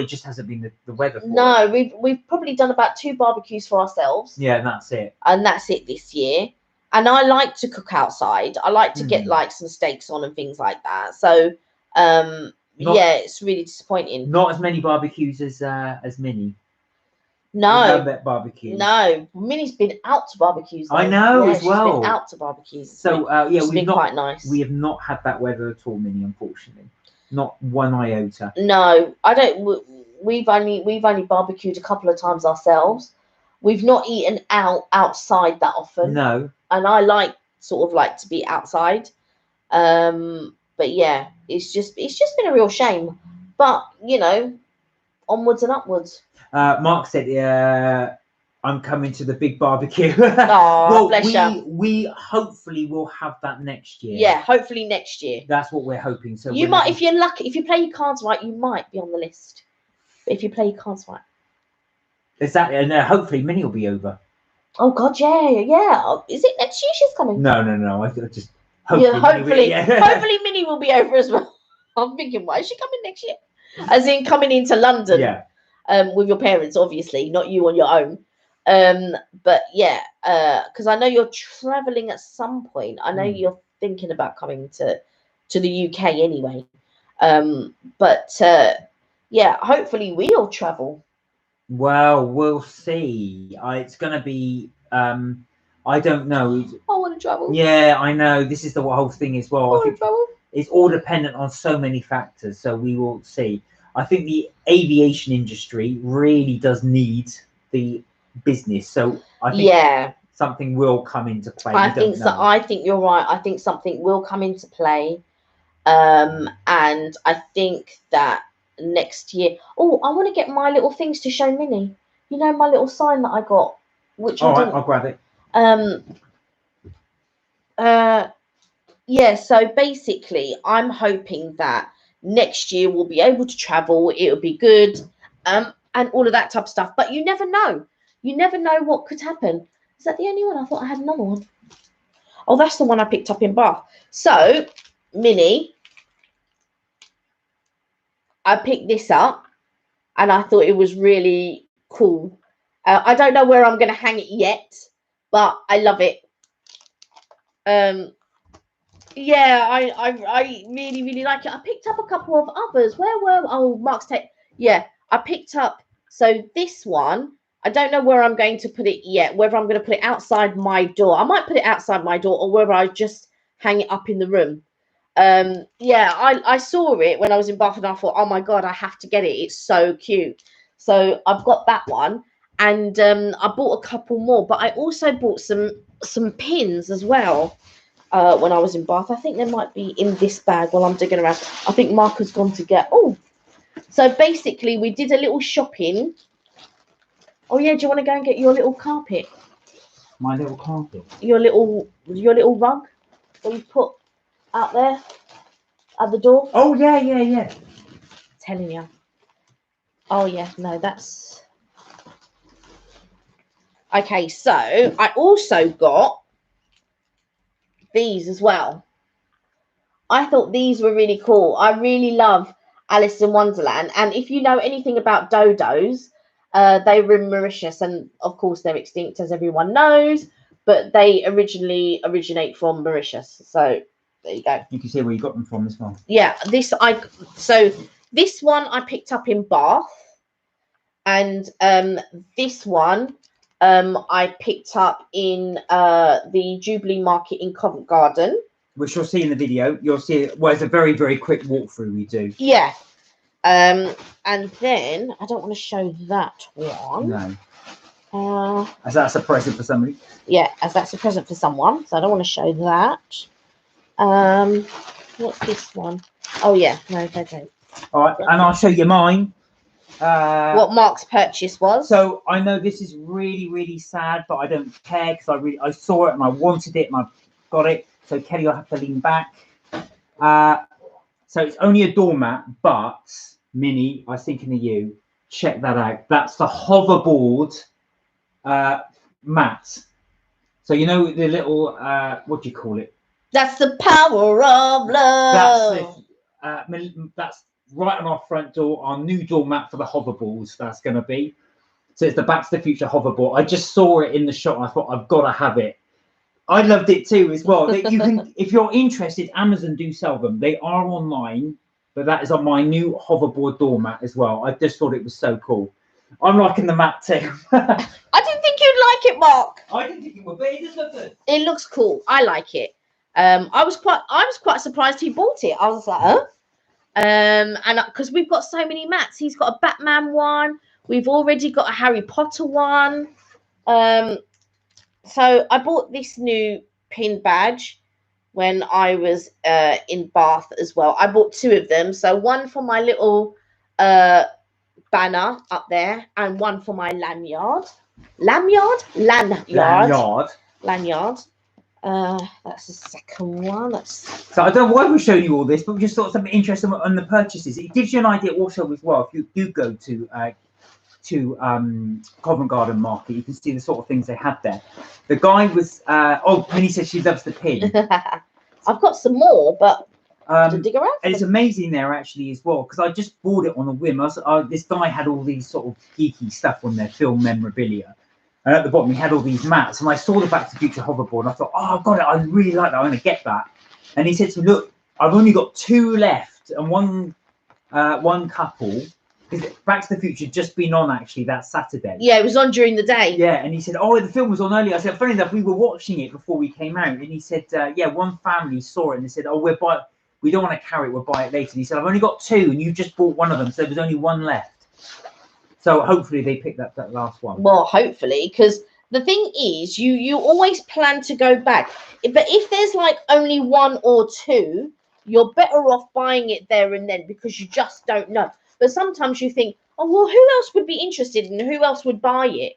just hasn't been the weather. No, we've probably done about 2 barbecues for ourselves. Yeah, that's it. And that's it this year. And I like to cook outside. I like to get like some steaks on and things like that. So yeah, it's really disappointing. Not as many barbecues as Minnie. No. That barbecue. No. Minnie's been out to barbecues. Though. I know yeah, as well. She's been out to barbecues. So yeah, it's been quite nice. We have not had that weather at all, Minnie. Unfortunately, not one iota. No, I don't. We've only barbecued a couple of times ourselves. We've not eaten outside that often. No. And I like to be outside. But yeah, it's just been a real shame. But you know, onwards and upwards. Mark said, I'm coming to the big barbecue. Oh, well, bless you. We hopefully will have that next year. Yeah, hopefully next year. That's what we're hoping. So you might, if you're lucky, if you play your cards right, you might be on the list. But if you play your cards right. Exactly, and hopefully Minnie will be over. Oh God, yeah. Is it next year she's coming? No. I just hopefully. Hopefully Minnie will be over as well. I'm thinking, why is she coming next year? As in coming into London. Yeah. With your parents, obviously, not you on your own. But yeah, because I know you're traveling at some point. I know you're thinking about coming to the UK anyway. But yeah, hopefully we'll travel. Well, we'll see. It's gonna be. I don't know. I want to travel. Yeah, I know. This is the whole thing as well. I want to travel. It's all dependent on so many factors, so we will see. I think the aviation industry really does need the business, so I think something will come into play. I think so. I think you're right. I think something will come into play, and I think that next year. Oh, I want to get my little things to show Minnie. You know, my little sign that I got, which I'll grab it. Yeah. So basically, I'm hoping that next year we'll be able to travel. It'll be good, and all of that type of stuff. But you never know. You never know what could happen. Is that the only one? I thought I had another one. Oh, that's the one I picked up in Bath. So, Minnie, I picked this up, and I thought it was really cool. I don't know where I'm going to hang it yet, but I love it. Yeah, I really, really like it. I picked up a couple of others. Mark's take. Yeah, I picked up. So this one, I don't know where I'm going to put it yet. Whether I'm going to put it outside my door. I might put it outside my door, or whether I just hang it up in the room. Yeah, I saw it when I was in Bath, and I thought, oh my God, I have to get it. It's so cute. So I've got that one, and I bought a couple more. But I also bought some pins as well. When I was in Bath. I think they might be in this bag while I'm digging around. I think Mark has gone to get. Oh, so basically we did a little shopping. Oh yeah, do you want to go and get your little carpet? My little carpet. Your little rug that you put out there at the door. Oh yeah. Telling you. Oh yeah, no, that's okay. So I also got these as well. I thought these were really cool. I really love Alice in Wonderland, and if you know anything about dodos, they were in Mauritius, and of course they're extinct, as everyone knows, but they originate from Mauritius. So there you go. You can see where you got them from as well. Yeah, this one I picked up in Bath, And this one I picked up in the Jubilee Market in Covent Garden. Which you'll see in the video. You'll see, well, it's a very, very quick walkthrough we do. Yeah. And then I don't want to show that one. No. As that's a present for somebody. Yeah, as that's a present for someone. So I don't want to show that. What's this one? Oh yeah, no, they don't. All right, and I'll show you mine. What Mark's purchase was. So I know this is really, really sad, but I don't care because I saw it and I wanted it and I got it. So Kelly, I'll have to lean back. So it's only a doormat, but Minnie, I was thinking of you. Check that out. That's the hoverboard mat. So you know the little what do you call it? That's the power of love. That's right on our front door, our new doormat for the hoverboards. That's going to be. So it's the Back to the Future hoverboard. I just saw it in the shop and I thought I've got to have it. I loved it too as well. You can, if you're interested, Amazon do sell them. They are online, but that is on my new hoverboard doormat as well. I just thought it was so cool. I'm liking the mat too. I didn't think you'd like it, Mark. I didn't think it would, but it does look good. It looks cool. I like it. I was quite surprised he bought it. I was like, huh? And because we've got so many mats, he's got a Batman one. We've already got a Harry Potter one. So I bought this new pin badge when I was in Bath as well. I bought two of them. So one for my little banner up there and one for my lanyard. Lanyard. That's the second one. So I don't know why we're showing you all this, but we just thought something interesting on the purchases. It gives you an idea also as well. If you do go to Covent Garden Market, you can see the sort of things they had there. The guy was Minnie said she loves the pin. I've got some more, but to dig around. And it's amazing there actually as well, because I just bought it on a whim. This guy had all these sort of geeky stuff on their film memorabilia. And at the bottom, he had all these mats. And I saw the Back to the Future hoverboard. And I thought, oh, I've got it. I really like that. I'm going to get that. And he said to me, look, I've only got two left. And one couple, because Back to the Future had just been on, actually, that Saturday. Yeah, it was on during the day. Yeah, and he said, oh, the film was on earlier. I said, funny enough, we were watching it before we came out. And he said, yeah, one family saw it. And they said, oh, we don't want to carry it. We'll buy it later. And he said, I've only got two. And you just bought one of them. So there was only one left. So hopefully they picked up that last one. Well, hopefully, because the thing is, you always plan to go back. But if there's like only one or two, you're better off buying it there and then because you just don't know. But sometimes you think, oh, well, who else would be interested and who else would buy it?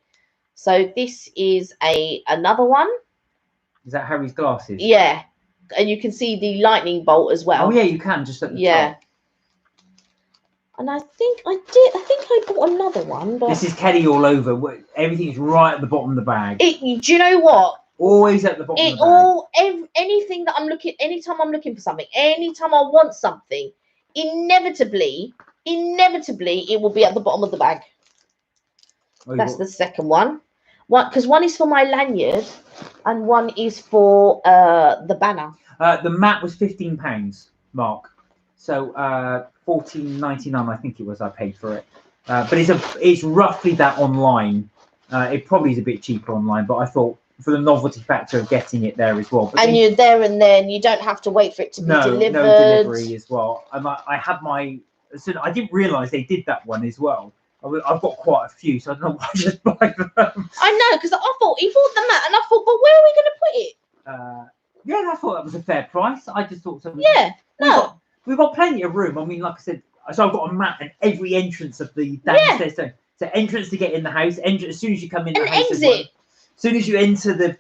So this is another one. Is that Harry's glasses? Yeah. And you can see the lightning bolt as well. Oh, yeah, you can just at the top. And I think I bought another one. But this is Kelly all over. Everything is right at the bottom of the bag. Do you know what? Always at the bottom of the bag. Anything that I'm looking, anytime I'm looking for something, anytime I want something, inevitably, it will be at the bottom of the bag. Oh, that's the second one. Because one is for my lanyard and one is for the banner. The mat was £15, Mark. So $14.99, I think it was. I paid for it, but it's roughly that online. It probably is a bit cheaper online, but I thought for the novelty factor of getting it there as well. But and you're there and then you don't have to wait for it to be delivered. No delivery as well. And I had my. So I didn't realise they did that one as well. I've got quite a few, so I don't know why I just buy them. I know, because I thought he bought the mat, and I thought, but where are we going to put it? Yeah, I thought that was a fair price. I just thought something. Yeah, We've got plenty of room. I mean, like I said, so I've got a mat at every entrance of the downstairs. Yeah. So entrance to get in the house. As soon as you come in the house, exit. As soon as you enter the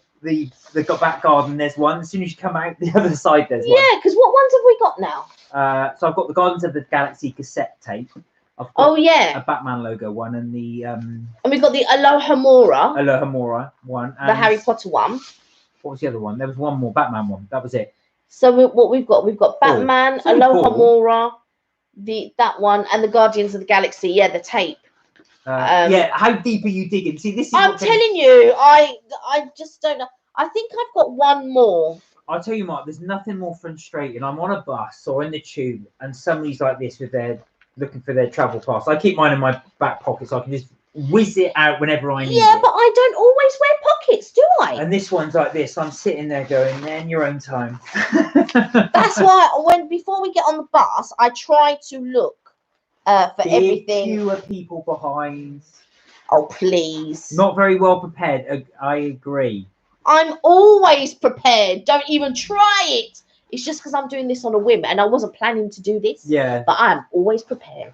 back garden, there's one. As soon as you come out the other side, there's one. Yeah, because what ones have we got now? So I've got the Guardians of the Galaxy cassette tape. I've got a Batman logo one and the and we've got the Aloha Mora one. And the Harry Potter one. What was the other one? There was one more Batman one. That was it. So we've got Batman, Aloha Mora, that one, and the Guardians of the Galaxy. Yeah, the tape. Yeah, how deep are you digging? See, this is. I'm telling you, I just don't know. I think I've got one more. I'll tell you, Mark. There's nothing more frustrating. I'm on a bus or in the tube, and somebody's like this with their looking for their travel pass. I keep mine in my back pocket so I can just whiz it out whenever I need Yeah, it. but I don't always wear pockets, do I? And this one's like this. I'm sitting there going, in your own time. That's why before we get on the bus, I try to look for everything. Fewer people behind. Oh, please. Not very well prepared. I agree. I'm always prepared. Don't even try it. It's just because I'm doing this on a whim and I wasn't planning to do this. Yeah. But I'm always prepared.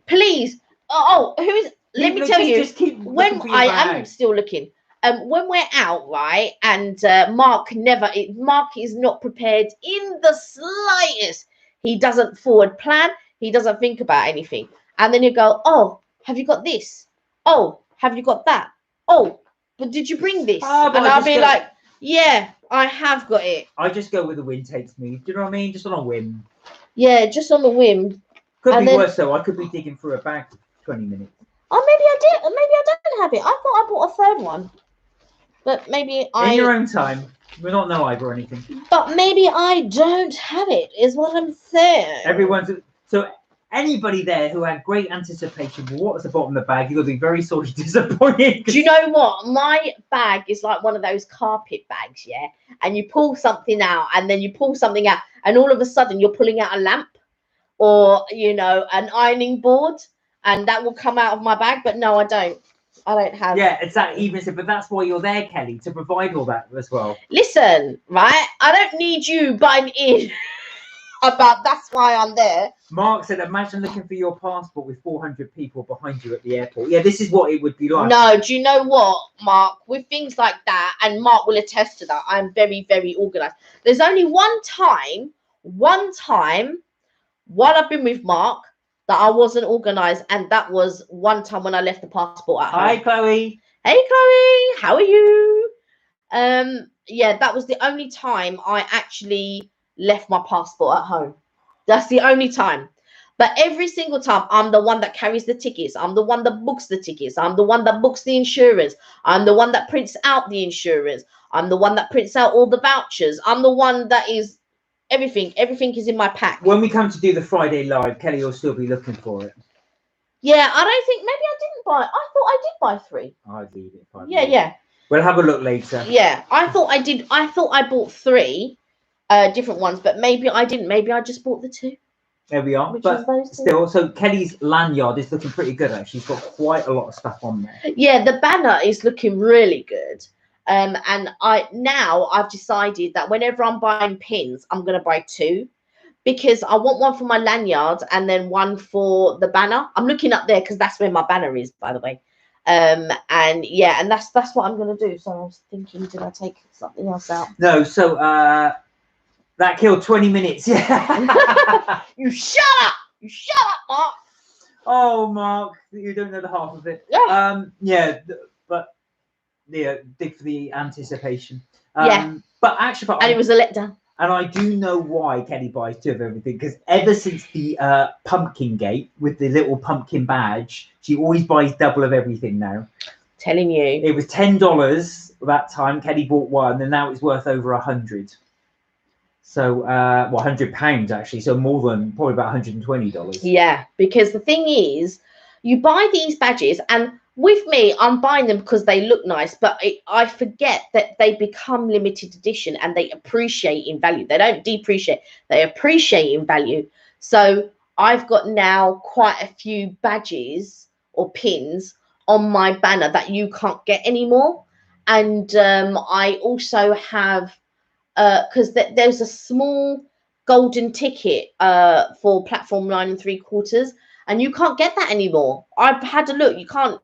Please. Oh, who is? Let me tell you. Just keep When I am still looking. When we're out, right, and Mark is not prepared in the slightest. He doesn't forward plan. He doesn't think about anything. And then you go, oh, have you got this? Oh, have you got that? Oh, but did you bring this? And I'll be like, yeah, I have got it. I just go where the wind takes me. Do you know what I mean? Just on a whim. Yeah, just on the whim. Could be worse though. I could be digging through a bag for 20 minutes. Oh, maybe I did. Maybe I don't have it. I thought I bought a third one. But maybe In your own time. We're not no live or anything. But maybe I don't have it, is what I'm saying. So anybody there who had great anticipation for what was the bottom of the bag, you're going to be very sort of disappointed. Do you know what? My bag is like one of those carpet bags, yeah? And you pull something out, and then you pull something out, and all of a sudden you're pulling out a lamp or, an ironing board, and that will come out of my bag. But no, I don't. I don't have. Yeah, exactly. But that's why you're there, Kelly, to provide all that as well. Listen, right? I don't need you butting in about that's why I'm there. Mark said, imagine looking for your passport with 400 people behind you at the airport. Yeah, this is what it would be like. No, do you know what, Mark? With things like that, and Mark will attest to that, I'm very, very organised. There's only one time while I've been with Mark, that I wasn't organised, and that was one time when I left the passport at home. Hi, Chloe. Hey, Chloe. How are you? Yeah, that was the only time I actually left my passport at home. That's the only time. But every single time, I'm the one that carries the tickets. I'm the one that books the tickets. I'm the one that books the insurance. I'm the one that prints out the insurance. I'm the one that prints out all the vouchers. I'm the one that is everything. Everything is in my pack. When we come to do the Friday live, Kelly will still be looking for it. Yeah, I don't think, maybe I didn't buy. I thought I did buy 3. I'd leave it. Yeah. We'll have a look later. Yeah, I thought I did. I thought I bought 3 different ones, but maybe I didn't. Maybe I just bought the 2. There we are. But still, so Kelly's lanyard is looking pretty good, actually. She's got quite a lot of stuff on there. Yeah, the banner is looking really good. And I've decided that whenever I'm buying pins, I'm going to buy 2. Because I want one for my lanyard and then one for the banner. I'm looking up there because that's where my banner is, by the way. And that's what I'm going to do. So I was thinking, did I take something else out? No, so that killed 20 minutes. Yeah. You shut up, Mark. Oh, Mark, you don't know the half of it. Yeah. But dig for the anticipation. Yeah. But actually, and it was a letdown. And I do know why Kelly buys 2 of everything, because ever since the pumpkin gate with the little pumpkin badge, she always buys double of everything now. Telling you. It was $10 that time. Kelly bought 1, and now it's worth over 100. So, £100 actually. So more than probably about $120. Yeah, because the thing is, you buy these badges, and with me, I'm buying them because they look nice, but I forget that they become limited edition and they appreciate in value. They don't depreciate, they appreciate in value. So I've got now quite a few badges or pins on my banner that you can't get anymore. And I also have, because there's a small golden ticket for platform 9 3/4. And you can't get that anymore. I've had a look. You can't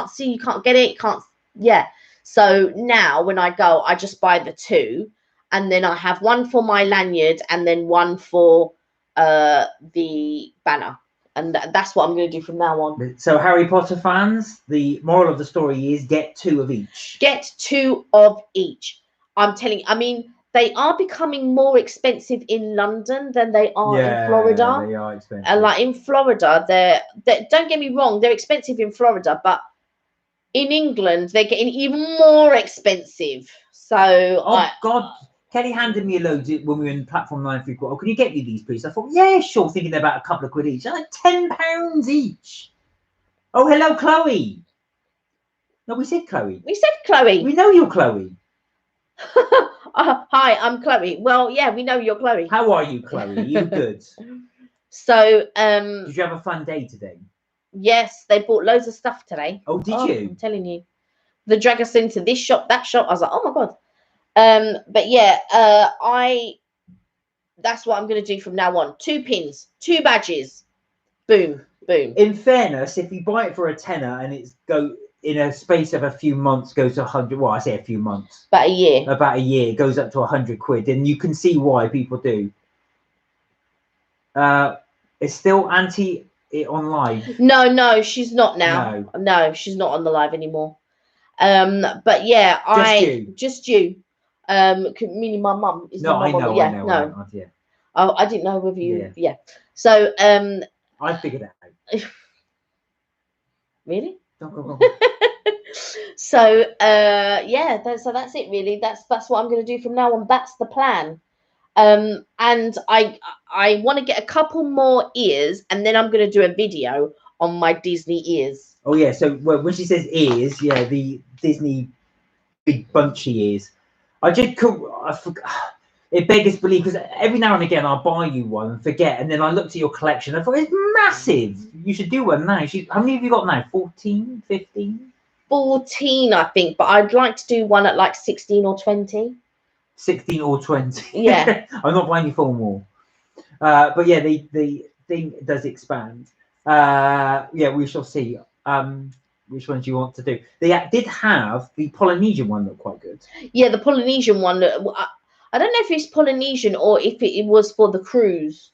see, you can't get it. You can't. Yeah. So now when I go, I just buy the 2, and then I have one for my lanyard and then one for the banner. And that's what I'm going to do from now on. So Harry Potter fans, the moral of the story is get 2 of each. Get 2 of each. I'm telling you, I mean, they are becoming more expensive in London than they are in Florida. They are expensive. And like in Florida, they're don't get me wrong, they're expensive in Florida, but in England, they're getting even more expensive. So, God, Kelly handed me a load when we were in platform 9 3/4. Oh, can you get me these, please? I thought, yeah, sure, thinking they're about a couple of quid each. They're like £10 each. Oh, hello, Chloe. No, we said Chloe. We said Chloe. We know you're Chloe. Hi, I'm Chloe. Well, yeah, we know you're Chloe. How are you, Chloe? Are you good? So, Did you have a fun day today? yes, they bought loads of stuff today. Oh, did you? I'm telling you. They drag us into this shop, that shop. I was like, oh my God. But yeah, that's what I'm gonna do from now on. 2 pins, 2 badges. Boom, boom. In fairness, if you buy it for a tenner and it's in a space of a few months goes to 100, well, I say a few months. About a year. About a year, goes up to 100 quid, and you can see why people do. It's still Auntie on live. No, she's not now. No, she's not on the live anymore. But yeah, just you. Meaning my mum is no, my mum. I know. Yeah. Oh, I didn't know whether you. Yeah. So I figured it out. Really? Go. So yeah, so that's it really. That's what I'm going to do from now on. That's the plan. And I want to get a couple more ears, and then I'm going to do a video on my Disney ears. Oh yeah, so when she says ears, yeah, the Disney big bunchy ears. I forgot. It beggars belief, because every now and again I'll buy you one and forget, and then I looked at your collection. I thought it's massive. You should do one now. How many have you got now? 14, 15? 14, I think, but I'd like to do one at like 16 or 20. 16 or 20. Yeah. I'm not buying you 4 more. But yeah, the thing does expand. Yeah, we shall see. Which ones you want to do? They did have the Polynesian one look quite good. Yeah, the Polynesian one. I don't know if it's Polynesian or if it was for the cruise.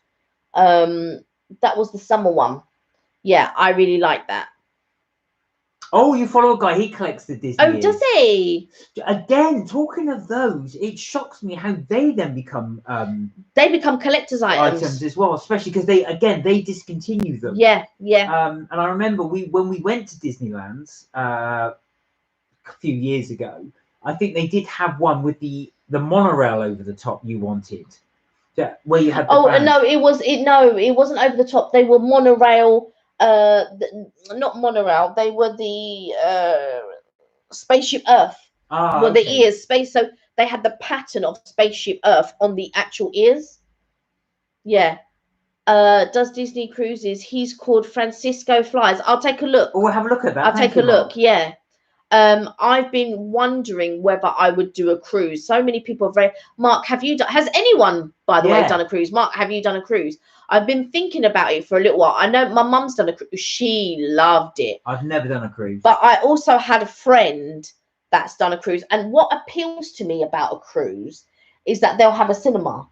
That was the summer one. Yeah, I really like that. Oh, you follow a guy, he collects the Disney. Oh, does he? Again, talking of those, it shocks me how they then become collector's items as well, especially because they discontinue them. Yeah. And I remember when we went to Disneyland a few years ago, I think they did have one with the monorail over the top you wanted. Where you had the band. No, it wasn't over the top. They were monorail. Not monorail. They were the Spaceship Earth. The ears space. So they had the pattern of Spaceship Earth on the actual ears. Yeah. Does Disney Cruises? He's called Francisco Flies. I'll take a look. Oh, we'll have a look at that. I'll take a look. Yeah. I've been wondering whether I would do a cruise. So many people are very. Mark, have you done? Has anyone, by the way, done a cruise? Mark, have you done a cruise? I've been thinking about it for a little while. I know my mum's done a cruise. She loved it. I've never done a cruise. But I also had a friend that's done a cruise. And what appeals to me about a cruise is that they'll have a cinema.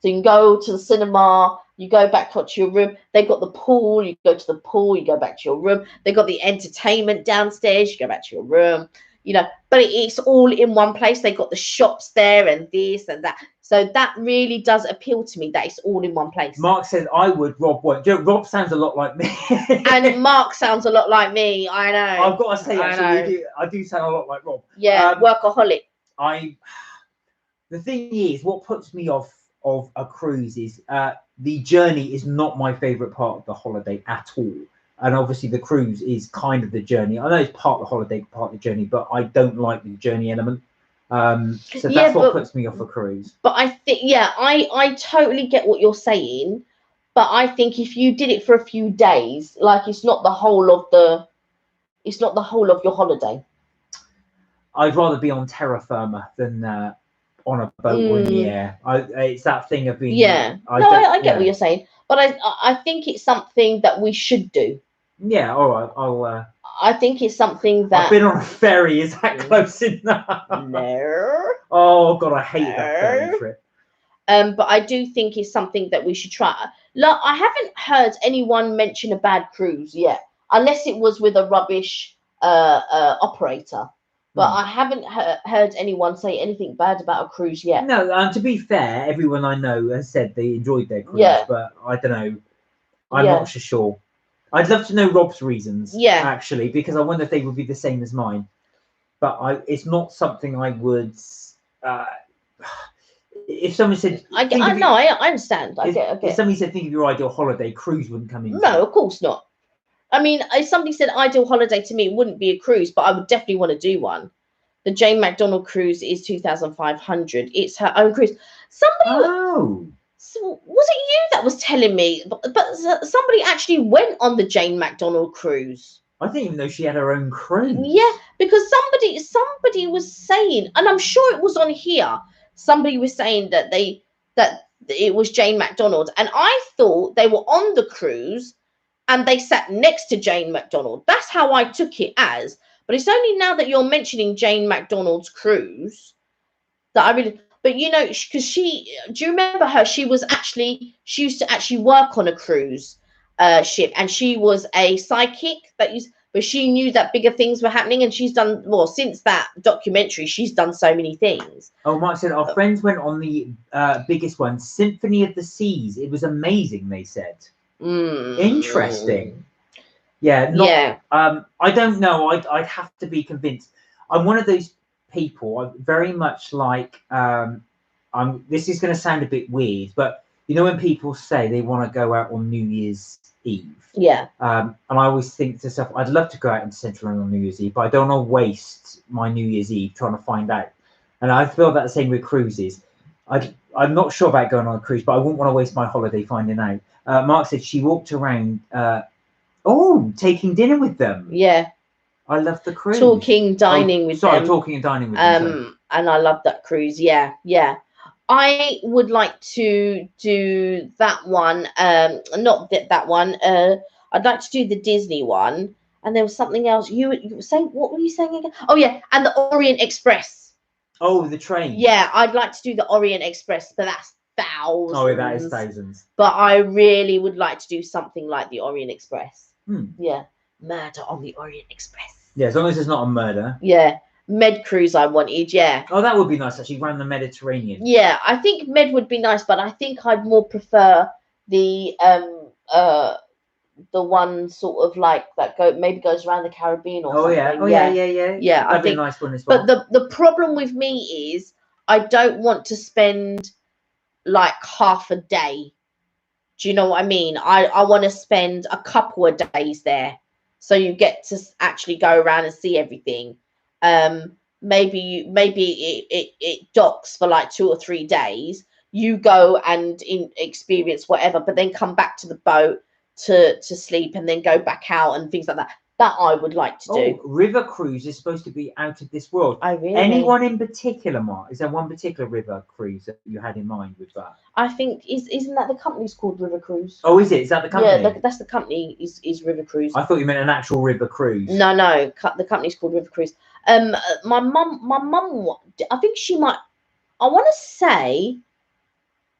So you can go to the cinema, you go back to your room. They've got the pool, you go to the pool, you go back to your room. They've got the entertainment downstairs, you go back to your room. But it's all in one place. They've got the shops there and this and that. So that really does appeal to me, that it's all in one place. Mark says I would, Rob won't. Rob sounds a lot like me. And Mark sounds a lot like me, I know. I've got to say, actually, I do sound a lot like Rob. Yeah, workaholic. The thing is, what puts me off of a cruise is the journey is not my favorite part of the holiday at all, and obviously the cruise is kind of the journey. I know it's part of the holiday, part of the journey, but I don't like the journey element. So that's what puts me off a cruise. But I think I totally get what you're saying, but I think if you did it for a few days, like it's not the whole of your holiday. I'd rather be on terra firma than on a boat or in the air. It's that thing of being. Yeah. I get what you're saying, but I think it's something that we should do. Yeah. All right. I think it's something that. I've been on a ferry. Is that close enough? No. Oh God, I hate that ferry trip. But I do think it's something that we should try. Look, I haven't heard anyone mention a bad cruise yet, unless it was with a rubbish operator. But I haven't heard anyone say anything bad about a cruise yet. No, to be fair, everyone I know has said they enjoyed their cruise. Yeah. But I don't know. I'm not so sure. I'd love to know Rob's reasons. Yeah. Actually, because I wonder if they would be the same as mine. But it's not something I would. If someone said, I understand. I get. If somebody said, think of your ideal holiday, cruise wouldn't come in. No, of course not. I mean, if somebody said ideal holiday to me, it wouldn't be a cruise, but I would definitely want to do one. The Jane McDonald cruise is 2,500. It's her own cruise. Somebody, Oh, was it you that was telling me? But somebody actually went on the Jane McDonald cruise. I didn't even know she had her own cruise. Yeah, because somebody was saying, and I'm sure it was on here. Somebody was saying that it was Jane McDonald, and I thought they were on the cruise and they sat next to Jane McDonald. That's how I took it as. But it's only now that you're mentioning Jane McDonald's cruise that I really. But you know, because do you remember her? She used to actually work on a cruise ship, and she was a psychic but she knew that bigger things were happening, and she's done well since that documentary. She's done so many things. Oh, Mark said our friends went on the biggest one, Symphony of the Seas. It was amazing, they said. Interesting. Yeah. I don't know. I'd have to be convinced. I'm one of those people. I'm very much like. This is going to sound a bit weird, but you know when people say they want to go out on New Year's Eve. Yeah. And I always think to myself, I'd love to go out into Central London on New Year's Eve, but I don't want to waste my New Year's Eve trying to find out. And I feel that the same with cruises. I'm not sure about going on a cruise, but I wouldn't want to waste my holiday finding out. Mark said she walked around, taking dinner with them. Yeah. I love the cruise. Dining with them. Talking and dining with them. And I love that cruise. Yeah, yeah. I would like to do that one. Not that one. I'd like to do the Disney one. And there was something else. You were saying, what were you saying again? Oh yeah, and the Orient Express. Oh, the train. Yeah, I'd like to do the Orient Express, but that's thousands. Oh, that is thousands. But I really would like to do something like the Orient Express. Hmm. Yeah, murder on the Orient Express. Yeah, as long as it's not a murder. Yeah, Med cruise I wanted. Yeah. Oh, that would be nice actually. Around the Mediterranean. Yeah, I think Med would be nice, but I think I'd more prefer the one sort of like that goes around the Caribbean or something. Yeah. Yeah. That'd be a nice one as well. But the problem with me is I don't want to spend like half a day. Do you know what I mean? I want to spend a couple of days there, so you get to actually go around and see everything. Maybe it docks for like 2 or 3 days. You go and experience whatever, but then come back to the boat to sleep and then go back out and things like that. That I would like to do. River cruise is supposed to be out of this world. Oh, really? Anyone in particular, Mark? Is there one particular river cruise that you had in mind with that? I think isn't that the company's called River Cruise? Oh, is it? Is that the company? Yeah, that's the company. Is River Cruise. I thought you meant an actual river cruise. No, the company's called River Cruise. My mum. I think she might. I want to say,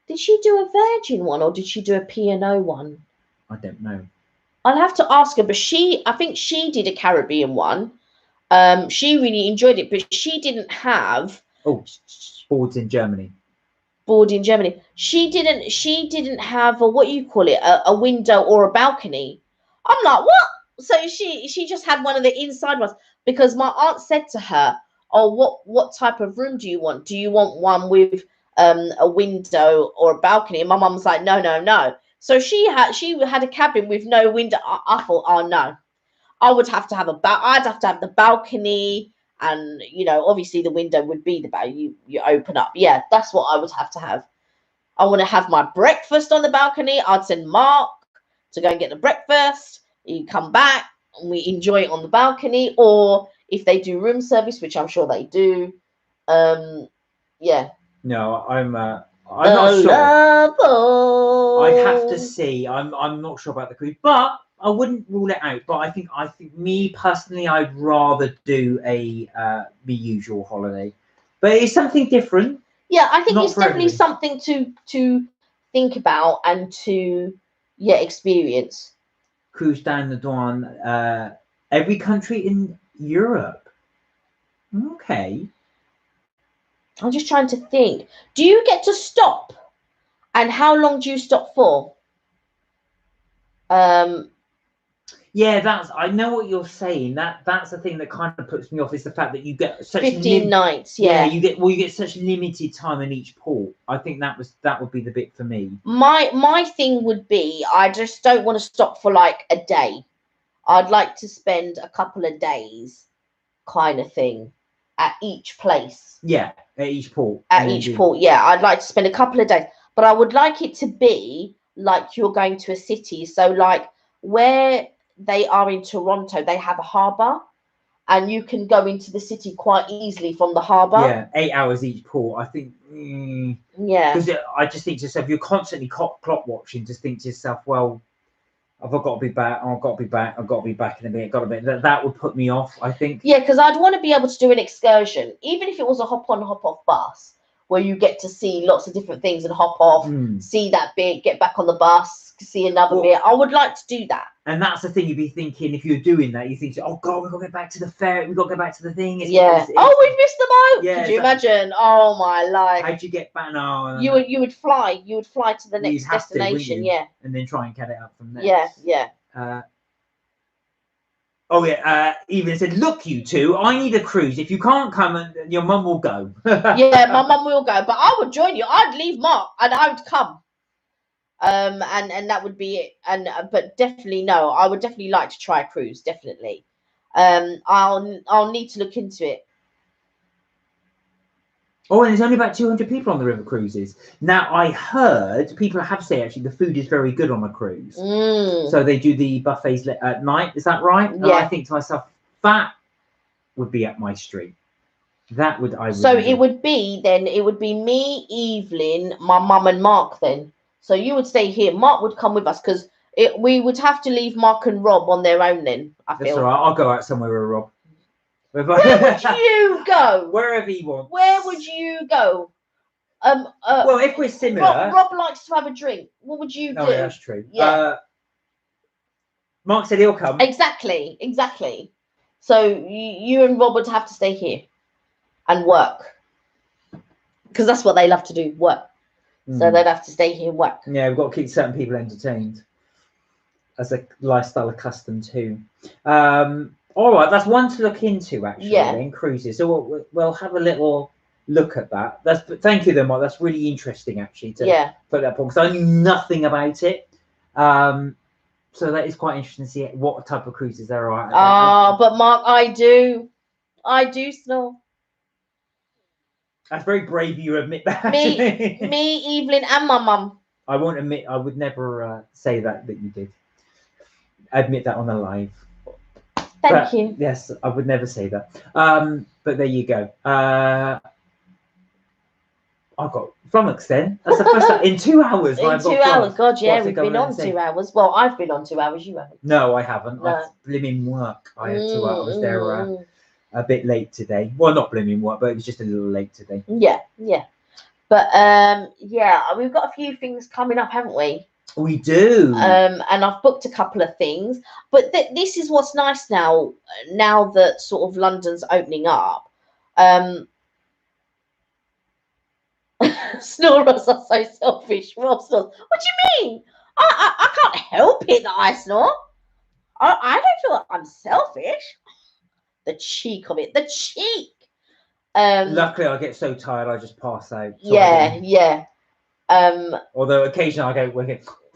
did she do a Virgin one or did she do a P&O one? I don't know. I'll have to ask her, but I think she did a Caribbean one. She really enjoyed it, but she didn't have boards in Germany. She didn't have a window or a balcony. I'm like, what? So she just had one of the inside ones because my aunt said to her, oh, what type of room do you want? Do you want one with a window or a balcony? And my mum was like, no. So she had a cabin with no window. I thought, oh no, I would have to have I'd have to have the balcony, and obviously the window would be you open up. Yeah, that's what I would have to have. I want to have my breakfast on the balcony. I'd send Mark to go and get the breakfast. You come back and we enjoy it on the balcony, or if they do room service, which I'm sure they do. Yeah. No, I'm not sure. I'd have to see. I'm not sure about the cruise, but I wouldn't rule it out. But I think me personally, I'd rather do the usual holiday. But it's something different. Yeah, I think it's definitely something to think about and to experience. Cruise down the Douane, every country in Europe. Okay. I'm just trying to think. Do you get to stop? And how long do you stop for? Yeah, I know what you're saying. That's the thing that kind of puts me off is the fact that you get such 15 nights. Yeah, you get such limited time in each port. I think that would be the bit for me. My thing would be I just don't want to stop for like a day. I'd like to spend a couple of days, kind of thing, at each place. Yeah, at each port. At each port, yeah. I'd like to spend a couple of days, but I would like it to be like you're going to a city. So, like where they are in Toronto, they have a harbour, and you can go into the city quite easily from the harbour. Yeah, 8 hours each port. I think. Yeah. Because I just think to yourself, you're constantly clock watching. Just think to yourself, well, I've got to be back. I've got to be back. I've got to be back in a minute. Got to be. That would put me off, I think. Yeah, because I'd want to be able to do an excursion, even if it was a hop on, hop off bus, where you get to see lots of different things and hop off, see that bit, get back on the bus, see another bit. I would like to do that. And that's the thing you'd be thinking if you're doing that. You think, oh God, we've got to get back to the fair. We've got to go back to the thing. We've missed the boat. Yeah, could you imagine? Oh my life. How'd you get back now? You would fly. You would fly to the next destination. Yeah. And then try and get it up from there. Yeah. Evelyn said, look, you two, I need a cruise. If you can't come, and your mum will go. Yeah, my mum will go, but I would join you. I'd leave Mark and I would come. And that would be it. But definitely no, I would definitely like to try a cruise, definitely. I'll need to look into it. Oh, and there's only about 200 people on the river cruises. Now, I heard people have said actually the food is very good on a cruise. So they do the buffets at night. Is that right? Yeah. And I think to myself, that would be up my street. That would So it would be me, Evelyn, my mum, and Mark then. So you would stay here. Mark would come with us because we would have to leave Mark and Rob on their own then. That's all right. I'll go out somewhere with Rob. Where would you go? Wherever he wants. Where would you go? Well, if we're similar, Rob likes to have a drink. What would you do? Oh, yeah, that's true. Yeah. Mark said he'll come. Exactly. So you and Rob would have to stay here and work because that's what they love to do, work. So they'd have to stay here and work. Yeah, we've got to keep certain people entertained as a lifestyle accustomed to. All right, that's one to look into actually. In cruises, so we'll have a little look at that. Thank you, though, Mark. That's really interesting actually to put that point because I knew nothing about it. So that is quite interesting to see what type of cruises there are. But Mark, I do snore. That's very brave of you to admit that. Me, Evelyn, and my mum. I won't admit. I would never say that you did. Admit that on the live. Thank you. Yes, I would never say that. But there you go. I got flummoxed then. That's the first time in 2 hours. In 2 hours, God, yeah, we've been on 2 hours. Well, I've been on 2 hours. You haven't. No, I haven't. No. I blimmin' work. I had 2 hours. I was there a bit late today. Well, not blimmin' work, but it was just a little late today. Yeah. But we've got a few things coming up, haven't we? We do. And I've booked a couple of things. But this is what's nice now that sort of London's opening up. Snorers are so selfish. Rob snores. What do you mean? I can't help it that I snore. I don't feel like I'm selfish. The cheek of it. The cheek. Luckily, I get so tired, I just pass out. So yeah. Although occasionally I go,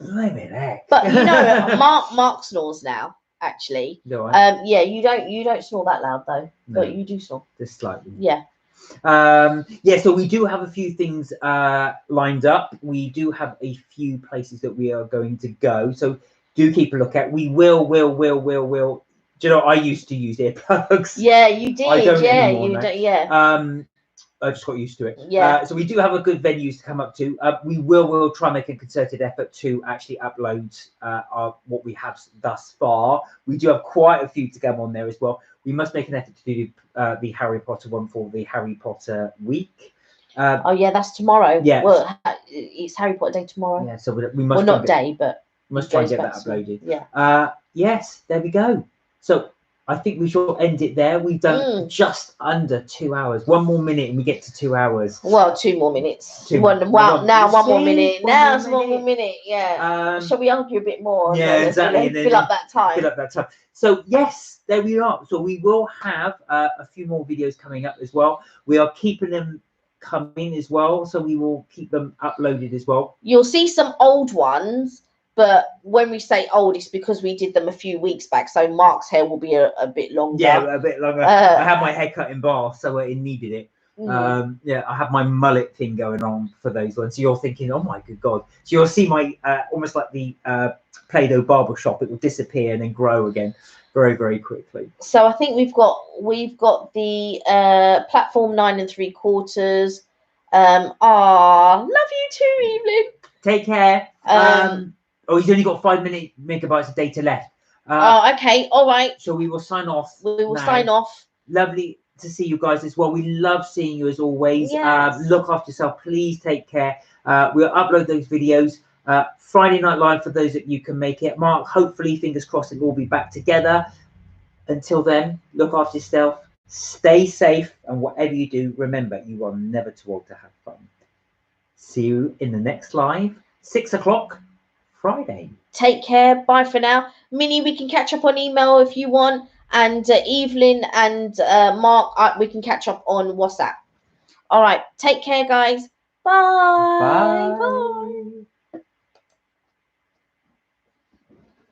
blimey heck. But you know, Mark snores now. Actually, do I? Yeah, you don't snore that loud though, no. But you do snore just slightly. Yeah. So we do have a few things lined up. We do have a few places that we are going to go. So do keep a look at. We will. Do you know, I used to use earplugs. Yeah, you did. I don't anymore, you don't. Yeah. I just got used to it. Yeah. So we do have a good venues to come up to. We'll try and make a concerted effort to actually upload what we have thus far. We do have quite a few to come on there as well. We must make an effort to do the Harry Potter one for the Harry Potter week. Oh yeah, that's tomorrow. Yeah. Well, it's Harry Potter Day tomorrow. Yeah. So we must. Well, not day, but we must try and get that uploaded. Yeah. Yes. There we go. So I think we shall end it there. We've done just under 2 hours. 1 more minute and we get to 2 hours. Well, 2 more minutes. One more minute. Now it's 1 more minute. Yeah. Shall we argue a bit more? Yeah, exactly. Fill up that time. So yes, there we are. So we will have a few more videos coming up as well. We are keeping them coming as well. So we will keep them uploaded as well. You'll see some old ones But when we say old, it's because we did them a few weeks back. So Mark's hair will be a bit longer. Yeah, a bit longer. I had my hair cut in bath, so it needed it. Yeah, I have my mullet thing going on for those ones. So you're thinking, oh my good God. So you'll see my almost like the Play-Doh barber shop. It will disappear and then grow again very, very quickly. So I think we've got the platform 9 3/4. Love you too, Evelyn. Take care. Oh, he's only got 5 megabytes of data left. Okay, all right. So we will sign off. We will sign off. Lovely to see you guys as well. We love seeing you as always. Yes. Look after yourself. Please take care. We'll upload those videos. Friday Night Live for those that you can make it. Mark, hopefully, fingers crossed, we'll all be back together. Until then, look after yourself. Stay safe. And whatever you do, remember, you are never too old to have fun. See you in the next live, 6 o'clock, Friday. Take care. Bye for now. Minnie, we can catch up on email if you want. And Evelyn and Mark, we can catch up on WhatsApp. All right. Take care, guys. Bye. Bye. Bye.